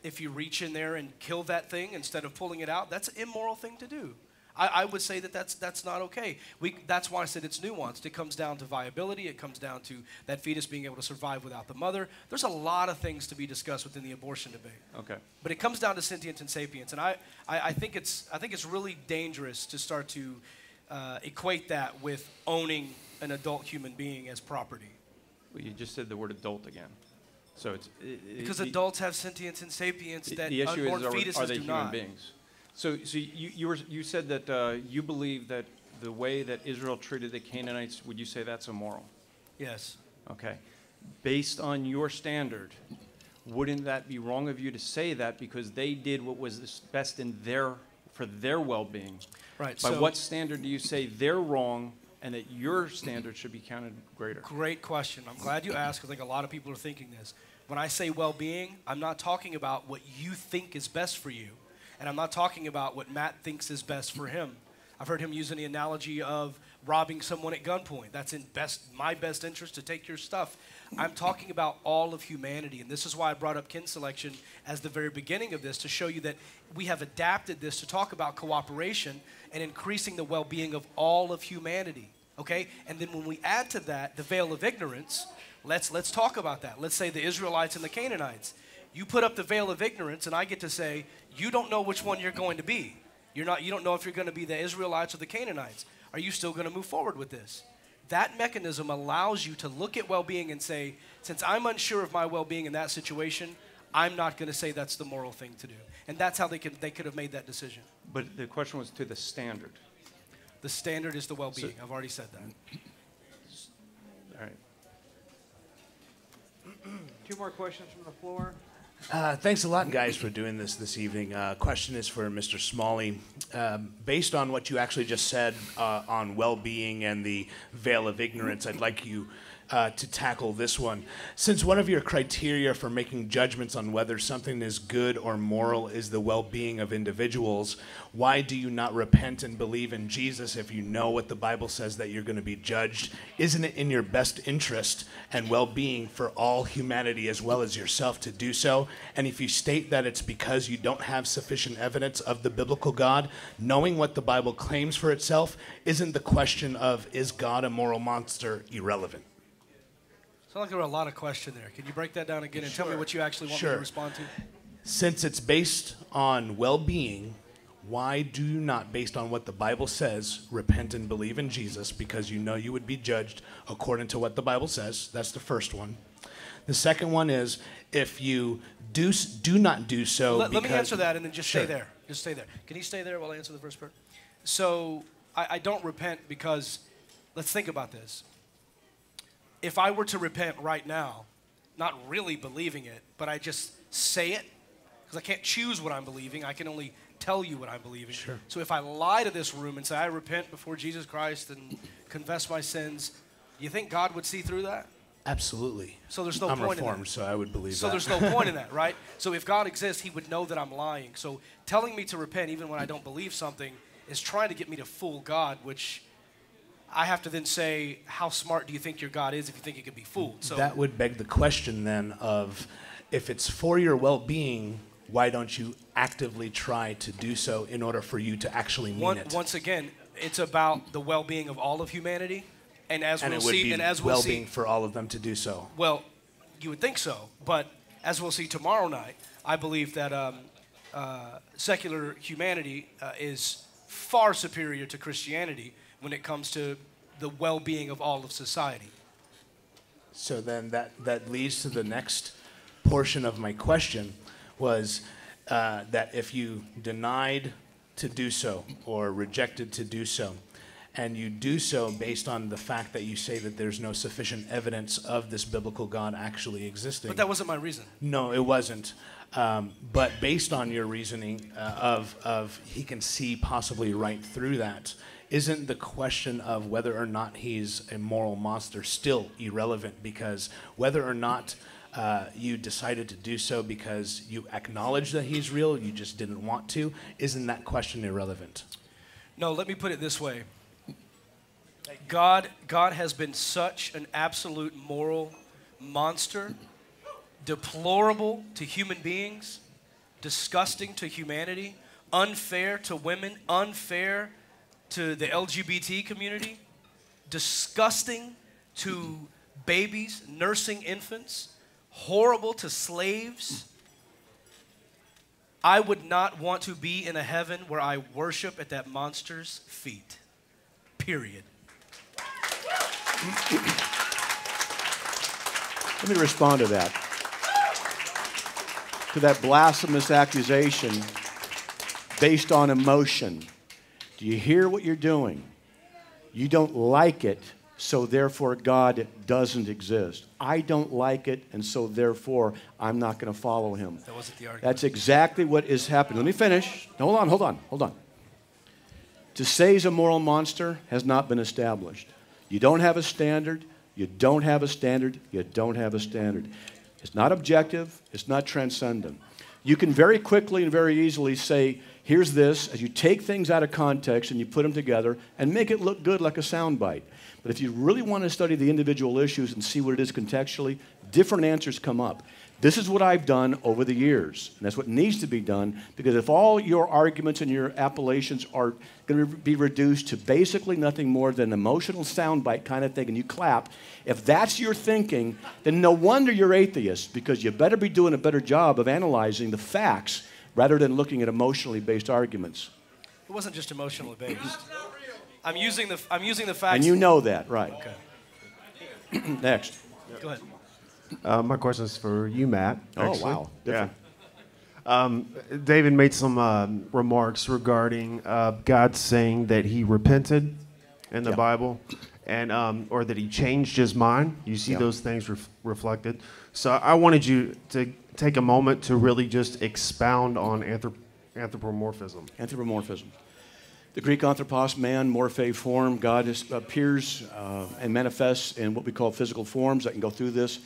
if you reach in there and kill that thing instead of pulling it out, that's an immoral thing to do. I would say that that's not okay. That's why I said it's nuanced. It comes down to viability. It comes down to that fetus being able to survive without the mother. There's a lot of things to be discussed within the abortion debate. Okay. But it comes down to sentience and sapience, and I think it's really dangerous to start to equate that with owning an adult human being as property. Well, you just said the word adult again. So it's because adults have sentience and sapience that the issue unborn is, fetuses are they do human not. beings? So you said that you believe that the way that Israel treated the Canaanites, would you say that's immoral? Yes. Okay. Based on your standard, wouldn't that be wrong of you to say that because they did what was best for their well-being? Right. By so what standard do you say they're wrong and that your standard should be counted greater? Great question. I'm glad you asked because I think a lot of people are thinking this. When I say well-being, I'm not talking about what you think is best for you, and I'm not talking about what Matt thinks is best for him. I've heard him using the analogy of robbing someone at gunpoint. That's in my best interest to take your stuff. I'm talking about all of humanity, and this is why I brought up kin selection as the very beginning of this, to show you that we have adapted this to talk about cooperation and increasing the well-being of all of humanity, okay? And then when we add to that the veil of ignorance, let's talk about that. Let's say the Israelites and the Canaanites. You put up the veil of ignorance, and I get to say, you don't know which one you're going to be. You don't know if you're going to be the Israelites or the Canaanites. Are you still going to move forward with this? That mechanism allows you to look at well-being and say, since I'm unsure of my well-being in that situation, I'm not going to say that's the moral thing to do. And that's how they could have made that decision. But the question was to the standard. The standard is the well-being. I've already said that. All right. Two more questions from the floor. Thanks a lot, guys, for doing this evening. Question is for Mr. Smalley. Based on what you actually just said on well-being and the veil of ignorance, I'd like you to tackle this one. Since one of your criteria for making judgments on whether something is good or moral is the well-being of individuals, why do you not repent and believe in Jesus if you know what the Bible says that you're going to be judged? Isn't it in your best interest and well-being for all humanity as well as yourself to do so? And if you state that it's because you don't have sufficient evidence of the biblical God, knowing what the Bible claims for itself, isn't the question of is God a moral monster irrelevant? Sounds like there were a lot of questions there. Can you break that down again and tell me what you actually want me to respond to? Since it's based on well-being, why do you not, based on what the Bible says, repent and believe in Jesus because you know you would be judged according to what the Bible says? That's the first one. The second one is if you do not do so Let me answer that and then just stay there. Just stay there. Can you stay there while I answer the first part? So I don't repent because, let's think about this. If I were to repent right now, not really believing it, but I just say it, because I can't choose what I'm believing, I can only tell you what I'm believing. Sure. So if I lie to this room and say I repent before Jesus Christ and confess my sins, you think God would see through that? Absolutely. So there's no I'm point reformed, in that. so I would believe that. So there's no point in that, right? So if God exists, he would know that I'm lying. So telling me to repent even when I don't believe something is trying to get me to fool God, which I have to then say, how smart do you think your God is if you think he could be fooled? So that would beg the question then of, if it's for your well-being, why don't you actively try to do so in order for you to actually mean it? Once again, it's about the well-being of all of humanity, and as we'll see, and as we'll see, well-being for all of them to do so. Well, you would think so, but as we'll see tomorrow night, I believe that secular humanity is far superior to Christianity when it comes to the well-being of all of society. So then that leads to the next portion of my question was that if you denied to do so or rejected to do so, and you do so based on the fact that you say that there's no sufficient evidence of this biblical God actually existing. But that wasn't my reason. No, it wasn't. But based on your reasoning of he can see possibly right through that, isn't the question of whether or not he's a moral monster still irrelevant? Because whether or not you decided to do so because you acknowledge that he's real, you just didn't want to, isn't that question irrelevant? No, let me put it this way. God has been such an absolute moral monster, deplorable to human beings, disgusting to humanity, unfair to women, unfair to the LGBT community, disgusting to babies, nursing infants, horrible to slaves. I would not want to be in a heaven where I worship at that monster's feet. Period. Let me respond to that. To that blasphemous accusation based on emotion. Do you hear what you're doing? You don't like it, so therefore God doesn't exist. I don't like it, and so therefore I'm not going to follow him. That wasn't the argument. That's exactly what is happening. Let me finish. Hold on. To say he's a moral monster has not been established. You don't have a standard. You don't have a standard. You don't have a standard. It's not objective. It's not transcendent. You can very quickly and very easily say, here's this, as you take things out of context and you put them together and make it look good like a soundbite. But if you really want to study the individual issues and see what it is contextually, different answers come up. This is what I've done over the years, and that's what needs to be done, because if all your arguments and your appellations are going to be reduced to basically nothing more than an emotional soundbite kind of thing, and you clap, if that's your thinking, then no wonder you're atheist, because you better be doing a better job of analyzing the facts rather than looking at emotionally based arguments. It wasn't just emotionally based. I'm using the facts. And you know that, right? Okay. Next. Go ahead. My question is for you, Matt. Oh, wow. Different. Yeah. David made some remarks regarding God saying that he repented in the Bible, and or that he changed his mind. You see those things reflected. So I wanted you to take a moment to really just expound on anthropomorphism. Anthropomorphism. The Greek anthropos, man, morphe, form. God appears and manifests in what we call physical forms. I can go through this.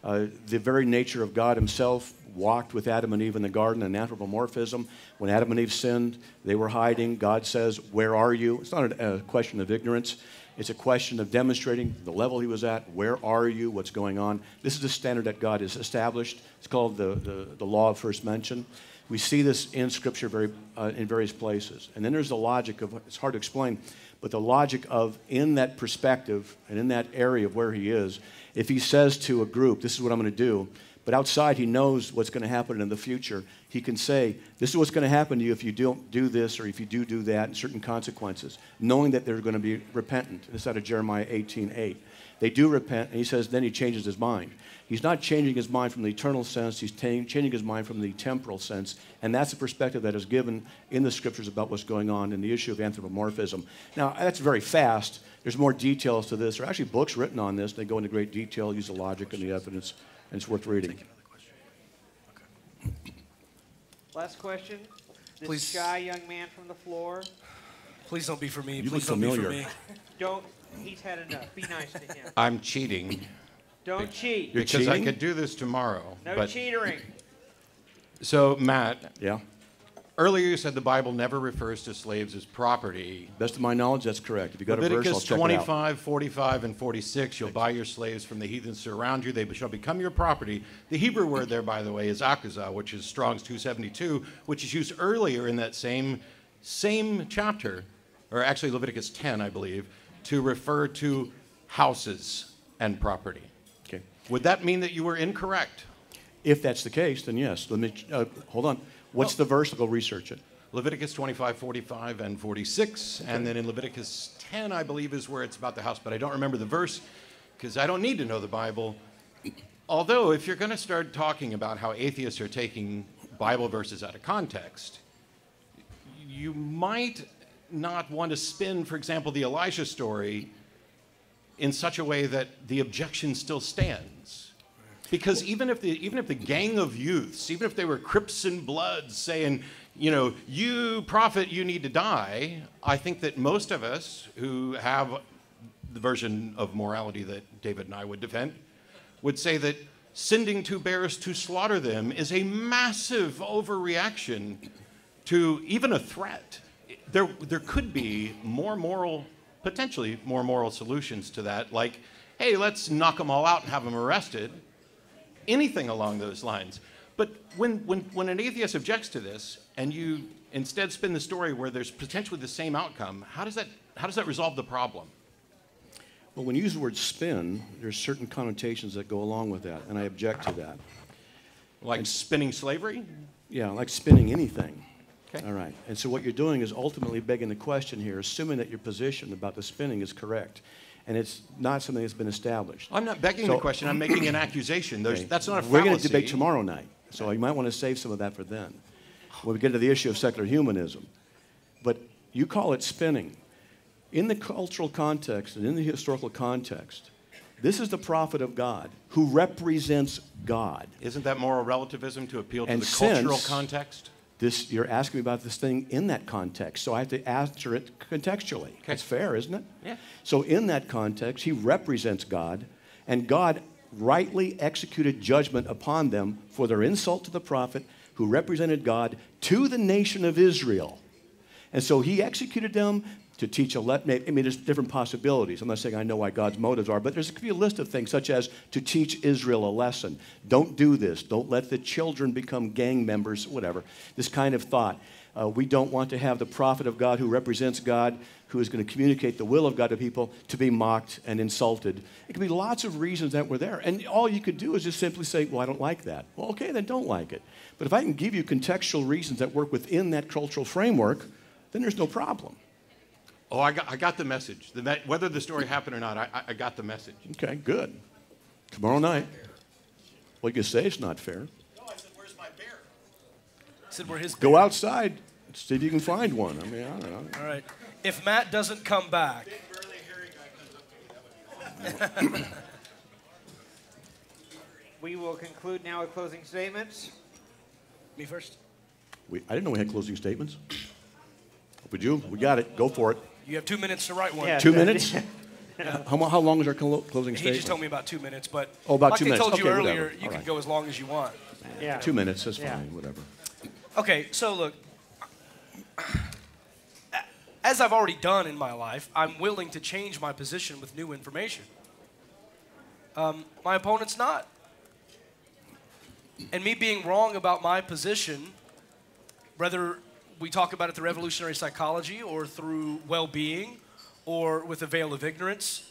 The very nature of God himself walked with Adam and Eve in the garden, and anthropomorphism. When Adam and Eve sinned, they were hiding. God says, where are you? It's not a question of ignorance. It's a question of demonstrating the level he was at. Where are you? What's going on? This is the standard that God has established. It's called the law of first mention. We see this in Scripture in various places. And then there's the logic of, it's hard to explain, but the logic of, in that perspective and in that area of where he is, if he says to a group, this is what I'm going to do, but outside he knows what's going to happen in the future, he can say, this is what's going to happen to you if you don't do this or if you do that, and certain consequences, knowing that they're going to be repentant. This is out of Jeremiah 18:8. They do repent, and he says then he changes his mind. He's not changing his mind from the eternal sense, he's changing his mind from the temporal sense, and that's the perspective that is given in the Scriptures about what's going on in the issue of anthropomorphism. Now, that's very fast. There's more details to this. There are actually books written on this. They go into great detail, use the logic and the evidence, and it's worth reading. Last question. This Please. shy young man from the floor. Please don't be for me. You Please look don't be for familiar. me. Don't. He's had enough. Be nice to him. I'm cheating. Don't cheat. You're because cheating? I could do this tomorrow. No but cheatering. So, Matt. Yeah. Earlier you said the Bible never refers to slaves as property. Best of my knowledge, that's correct. If you go to verse, I'll Leviticus check it out. 25, 45, and 46, you'll buy your slaves from the heathens surround you. They shall become your property. The Hebrew word there, by the way, is akuzah, which is Strong's 272, which is used earlier in that same chapter, or actually Leviticus 10, I believe, to refer to houses and property. Okay. Would that mean that you were incorrect? If that's the case, then yes. Let me, hold on. What's the verse? I'll go research it. Leviticus 25, 45, and 46. Okay. And then in Leviticus 10, I believe, is where it's about the house, but I don't remember the verse. because I don't need to know the Bible. Although, if you're going to start talking about how atheists are taking Bible verses out of context, you might not want to spin, for example, the Elijah story in such a way that the objection still stands. Because even if the gang of youths, even if they were Crips and Bloods saying, you prophet, you need to die, I think that most of us who have the version of morality that David and I would defend would say that sending two bears to slaughter them is a massive overreaction to even a threat. There could be potentially more moral solutions to that, like, hey, let's knock them all out and have them arrested. Anything along those lines. But when an atheist objects to this, and you instead spin the story where there's potentially the same outcome, how does that resolve the problem? Well, when you use the word spin, there's certain connotations that go along with that, and I object to that. Like spinning slavery? Yeah, like spinning anything. Okay. All right. And so what you're doing is ultimately begging the question here, assuming that your position about the spinning is correct, and it's not something that's been established. I'm not begging the question. I'm making an accusation. Okay. That's not a fallacy. We're going to debate tomorrow night, so you might want to save some of that for then, when we get to the issue of secular humanism. But you call it spinning. In the cultural context and in the historical context, this is the prophet of God who represents God. Isn't that moral relativism to appeal to And the cultural since context? You're asking me about this thing in that context, so I have to answer it contextually. Okay. That's fair, isn't it? Yeah. So in that context, he represents God, and God rightly executed judgment upon them for their insult to the prophet who represented God to the nation of Israel. And so he executed them to teach a lesson. I mean, there's different possibilities. I'm not saying I know why God's motives are, but there's a few list of things, such as to teach Israel a lesson. Don't do this. Don't let the children become gang members, whatever. This kind of thought. We don't want to have the prophet of God who represents God, who is going to communicate the will of God to people, to be mocked and insulted. It could be lots of reasons that were there. And all you could do is just simply say, well, I don't like that. Well, okay, then don't like it. But if I can give you contextual reasons that work within that cultural framework, then there's no problem. Oh, I got the message. Whether the story happened or not, I got the message. Okay, good. Tomorrow night. Well, you can say it's not fair. No, I said, where's my bear? I said, where his Go bear? outside, see if you can find one. I mean, I don't know. All right. If Matt doesn't come back. We will conclude now with closing statements. Me first. I didn't know we had closing statements. Would you? We got it. Go for it. You have 2 minutes to write one. Yeah, 2 minutes? How long is our closing He statement? just told me about 2 minutes, but about like 2 I minutes. told you Okay, earlier, whatever. you All can right. go as long as you want. Yeah. 2 minutes, that's Yeah. fine, whatever. Okay, so look, as I've already done in my life, I'm willing to change my position with new information. My opponent's not. And me being wrong about my position, whether we talk about it through evolutionary psychology or through well-being or with a veil of ignorance,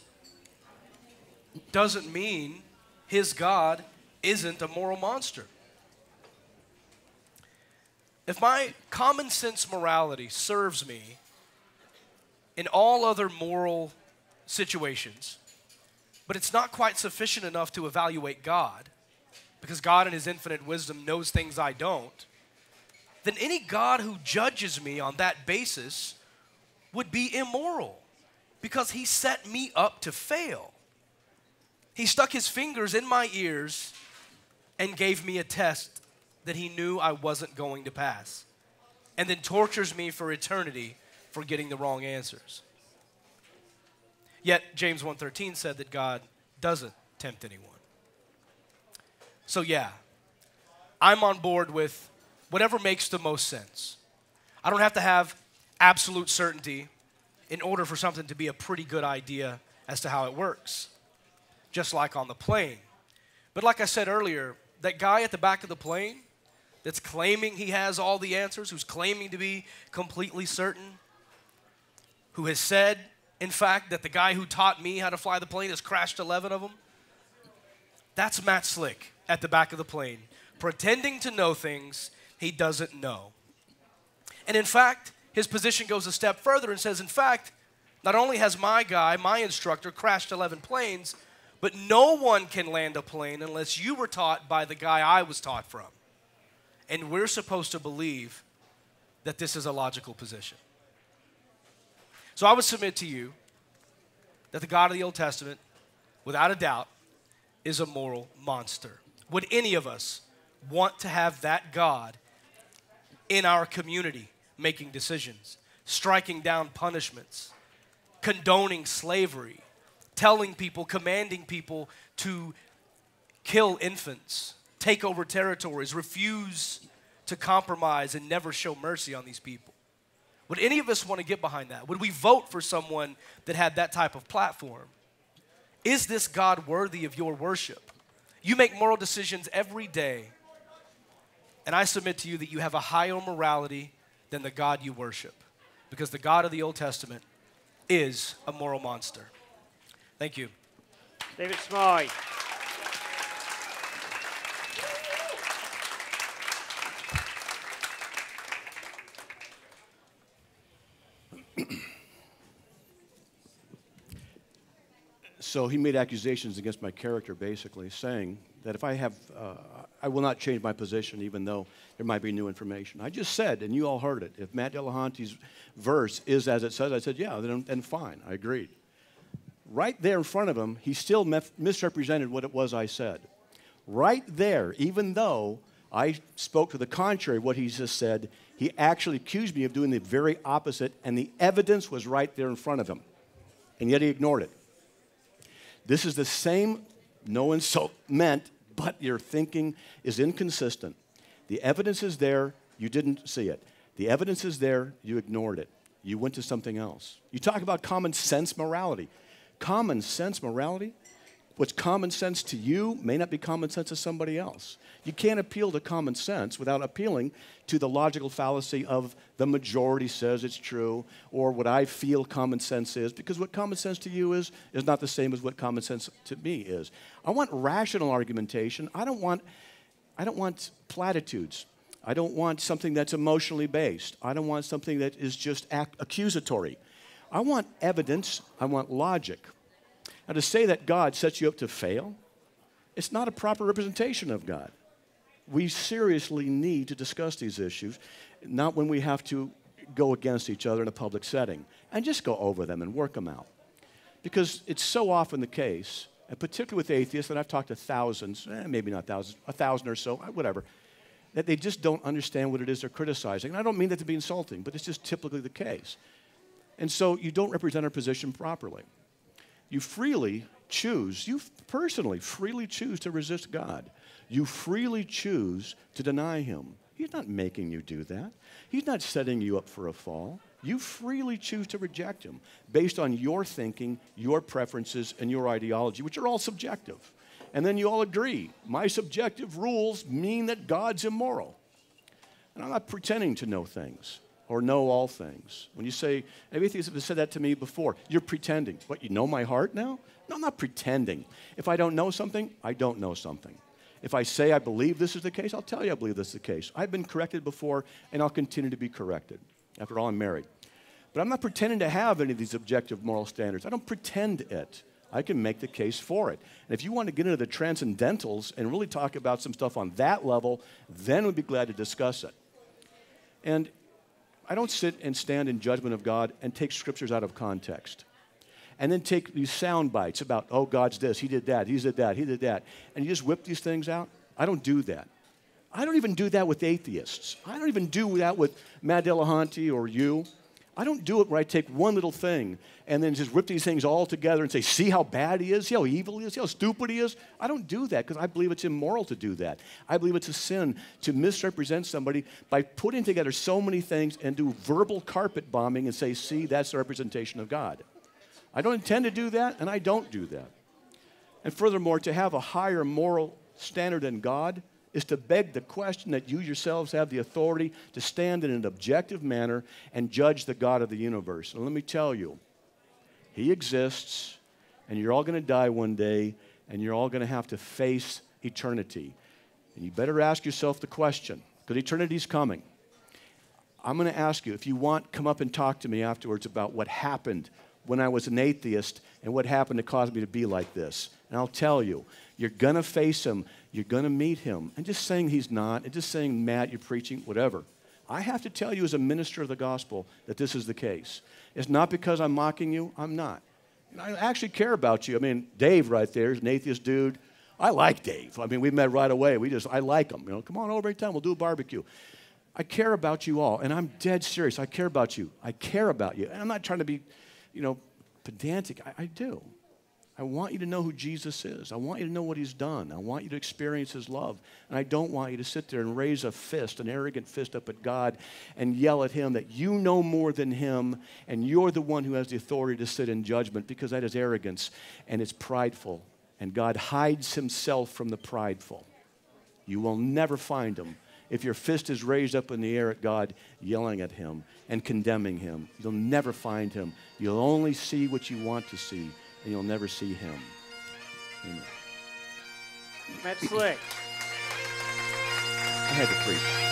doesn't mean his God isn't a moral monster. If my common sense morality serves me in all other moral situations, but it's not quite sufficient enough to evaluate God, because God in his infinite wisdom knows things I don't, then any God who judges me on that basis would be immoral, because he set me up to fail. He stuck his fingers in my ears and gave me a test that he knew I wasn't going to pass, and then tortures me for eternity for getting the wrong answers. Yet James 1:13 said that God doesn't tempt anyone. So yeah, I'm on board with whatever makes the most sense. I don't have to have absolute certainty in order for something to be a pretty good idea as to how it works, just like on the plane. But like I said earlier, that guy at the back of the plane that's claiming he has all the answers, who's claiming to be completely certain, who has said, in fact, that the guy who taught me how to fly the plane has crashed 11 of them, that's Matt Slick at the back of the plane, pretending to know things he doesn't know. And in fact, his position goes a step further and says, in fact, not only has my guy, my instructor, crashed 11 planes, But no one can land a plane unless you were taught by the guy I was taught from. And we're supposed to believe that this is a logical position. So I would submit to you that the God of the Old Testament, without a doubt, is a moral monster. Would any of us want to have that God in our community making decisions, striking down punishments, condoning slavery, telling people, commanding people to kill infants, take over territories, refuse to compromise, and never show mercy on these people? Would any of us want to get behind that? Would we vote for someone that had that type of platform? Is this God worthy of your worship? You make moral decisions every day, and I submit to you that you have a higher morality than the God you worship, because the God of the Old Testament is a moral monster. Thank you. David Smalley. So he made accusations against my character, basically, saying that if I have, I will not change my position even though there might be new information. I just said, and you all heard it, if Matt Delahanty's verse is as it says, I said, yeah, then fine, I agreed. Right there in front of him, he still misrepresented what it was I said. Right there, even though I spoke to the contrary of what he just said, he actually accused me of doing the very opposite, and the evidence was right there in front of him. And yet he ignored it. This is the same, no insult meant, but your thinking is inconsistent. The evidence is there, you didn't see it. The evidence is there, you ignored it. You went to something else. You talk about common sense morality. Common sense morality? What's common sense to you may not be common sense to somebody else. You can't appeal to common sense without appealing to the logical fallacy of the majority says it's true, or what I feel common sense is, because what common sense to you is not the same as what common sense to me is. I want rational argumentation. I don't want platitudes. I don't want something that's emotionally based. I don't want something that is just accusatory. I want evidence. I want logic. Now, to say that God sets you up to fail, it's not a proper representation of God. We seriously need to discuss these issues, not when we have to go against each other in a public setting, and just go over them and work them out. Because it's so often the case, and particularly with atheists, and I've talked to thousands, maybe not thousands, 1,000 or so, whatever, that they just don't understand what it is they're criticizing. And I don't mean that to be insulting, but it's just typically the case. And so you don't represent our position properly. You freely choose, you personally freely choose to resist God. You freely choose to deny Him. He's not making you do that. He's not setting you up for a fall. You freely choose to reject Him based on your thinking, your preferences, and your ideology, which are all subjective. And then you all agree, my subjective rules mean that God's immoral. And I'm not pretending to know things or know all things. When you say, atheists have said that to me before, you're pretending. What, you know my heart now? No, I'm not pretending. If I don't know something, I don't know something. If I say I believe this is the case, I'll tell you I believe this is the case. I've been corrected before, and I'll continue to be corrected. After all, I'm married. But I'm not pretending to have any of these objective moral standards. I don't pretend it. I can make the case for it. And if you want to get into the transcendentals and really talk about some stuff on that level, then we'd be glad to discuss it. And I don't sit and stand in judgment of God and take scriptures out of context. And then take these sound bites about, oh, God's this, He did that, He did that, He did that. And you just whip these things out. I don't do that. I don't even do that with atheists. I don't even do that with Matt Delahanty or you. I don't do it where I take one little thing and then just rip these things all together and say, see how bad he is, see how evil he is, see how stupid he is. I don't do that because I believe it's immoral to do that. I believe it's a sin to misrepresent somebody by putting together so many things and do verbal carpet bombing and say, see, that's the representation of God. I don't intend to do that, and I don't do that. And furthermore, to have a higher moral standard than God is to beg the question that you yourselves have the authority to stand in an objective manner and judge the God of the universe. And let me tell you, He exists, and you're all going to die one day, and you're all going to have to face eternity. And you better ask yourself the question, because eternity's coming. I'm going to ask you, if you want, come up and talk to me afterwards about what happened when I was an atheist and what happened to cause me to be like this. And I'll tell you, you're going to face him. You're going to meet him. And just saying he's not, and just saying, Matt, you're preaching, whatever. I have to tell you as a minister of the gospel that this is the case. It's not because I'm mocking you. I'm not. I actually care about you. I mean, Dave right there is an atheist dude. I like Dave. I mean, we met right away. I like him. You know, come on over anytime. We'll do a barbecue. I care about you all, and I'm dead serious. I care about you. I care about you. And I'm not trying to be, pedantic. I do. I want you to know who Jesus is. I want you to know what he's done. I want you to experience his love. And I don't want you to sit there and raise a fist, an arrogant fist up at God and yell at him that you know more than him and you're the one who has the authority to sit in judgment, because that is arrogance and it's prideful. And God hides himself from the prideful. You will never find him if your fist is raised up in the air at God, yelling at him and condemning him. You'll never find him. You'll only see what you want to see, and you'll never see him. Amen. Matt Slick. I had to preach.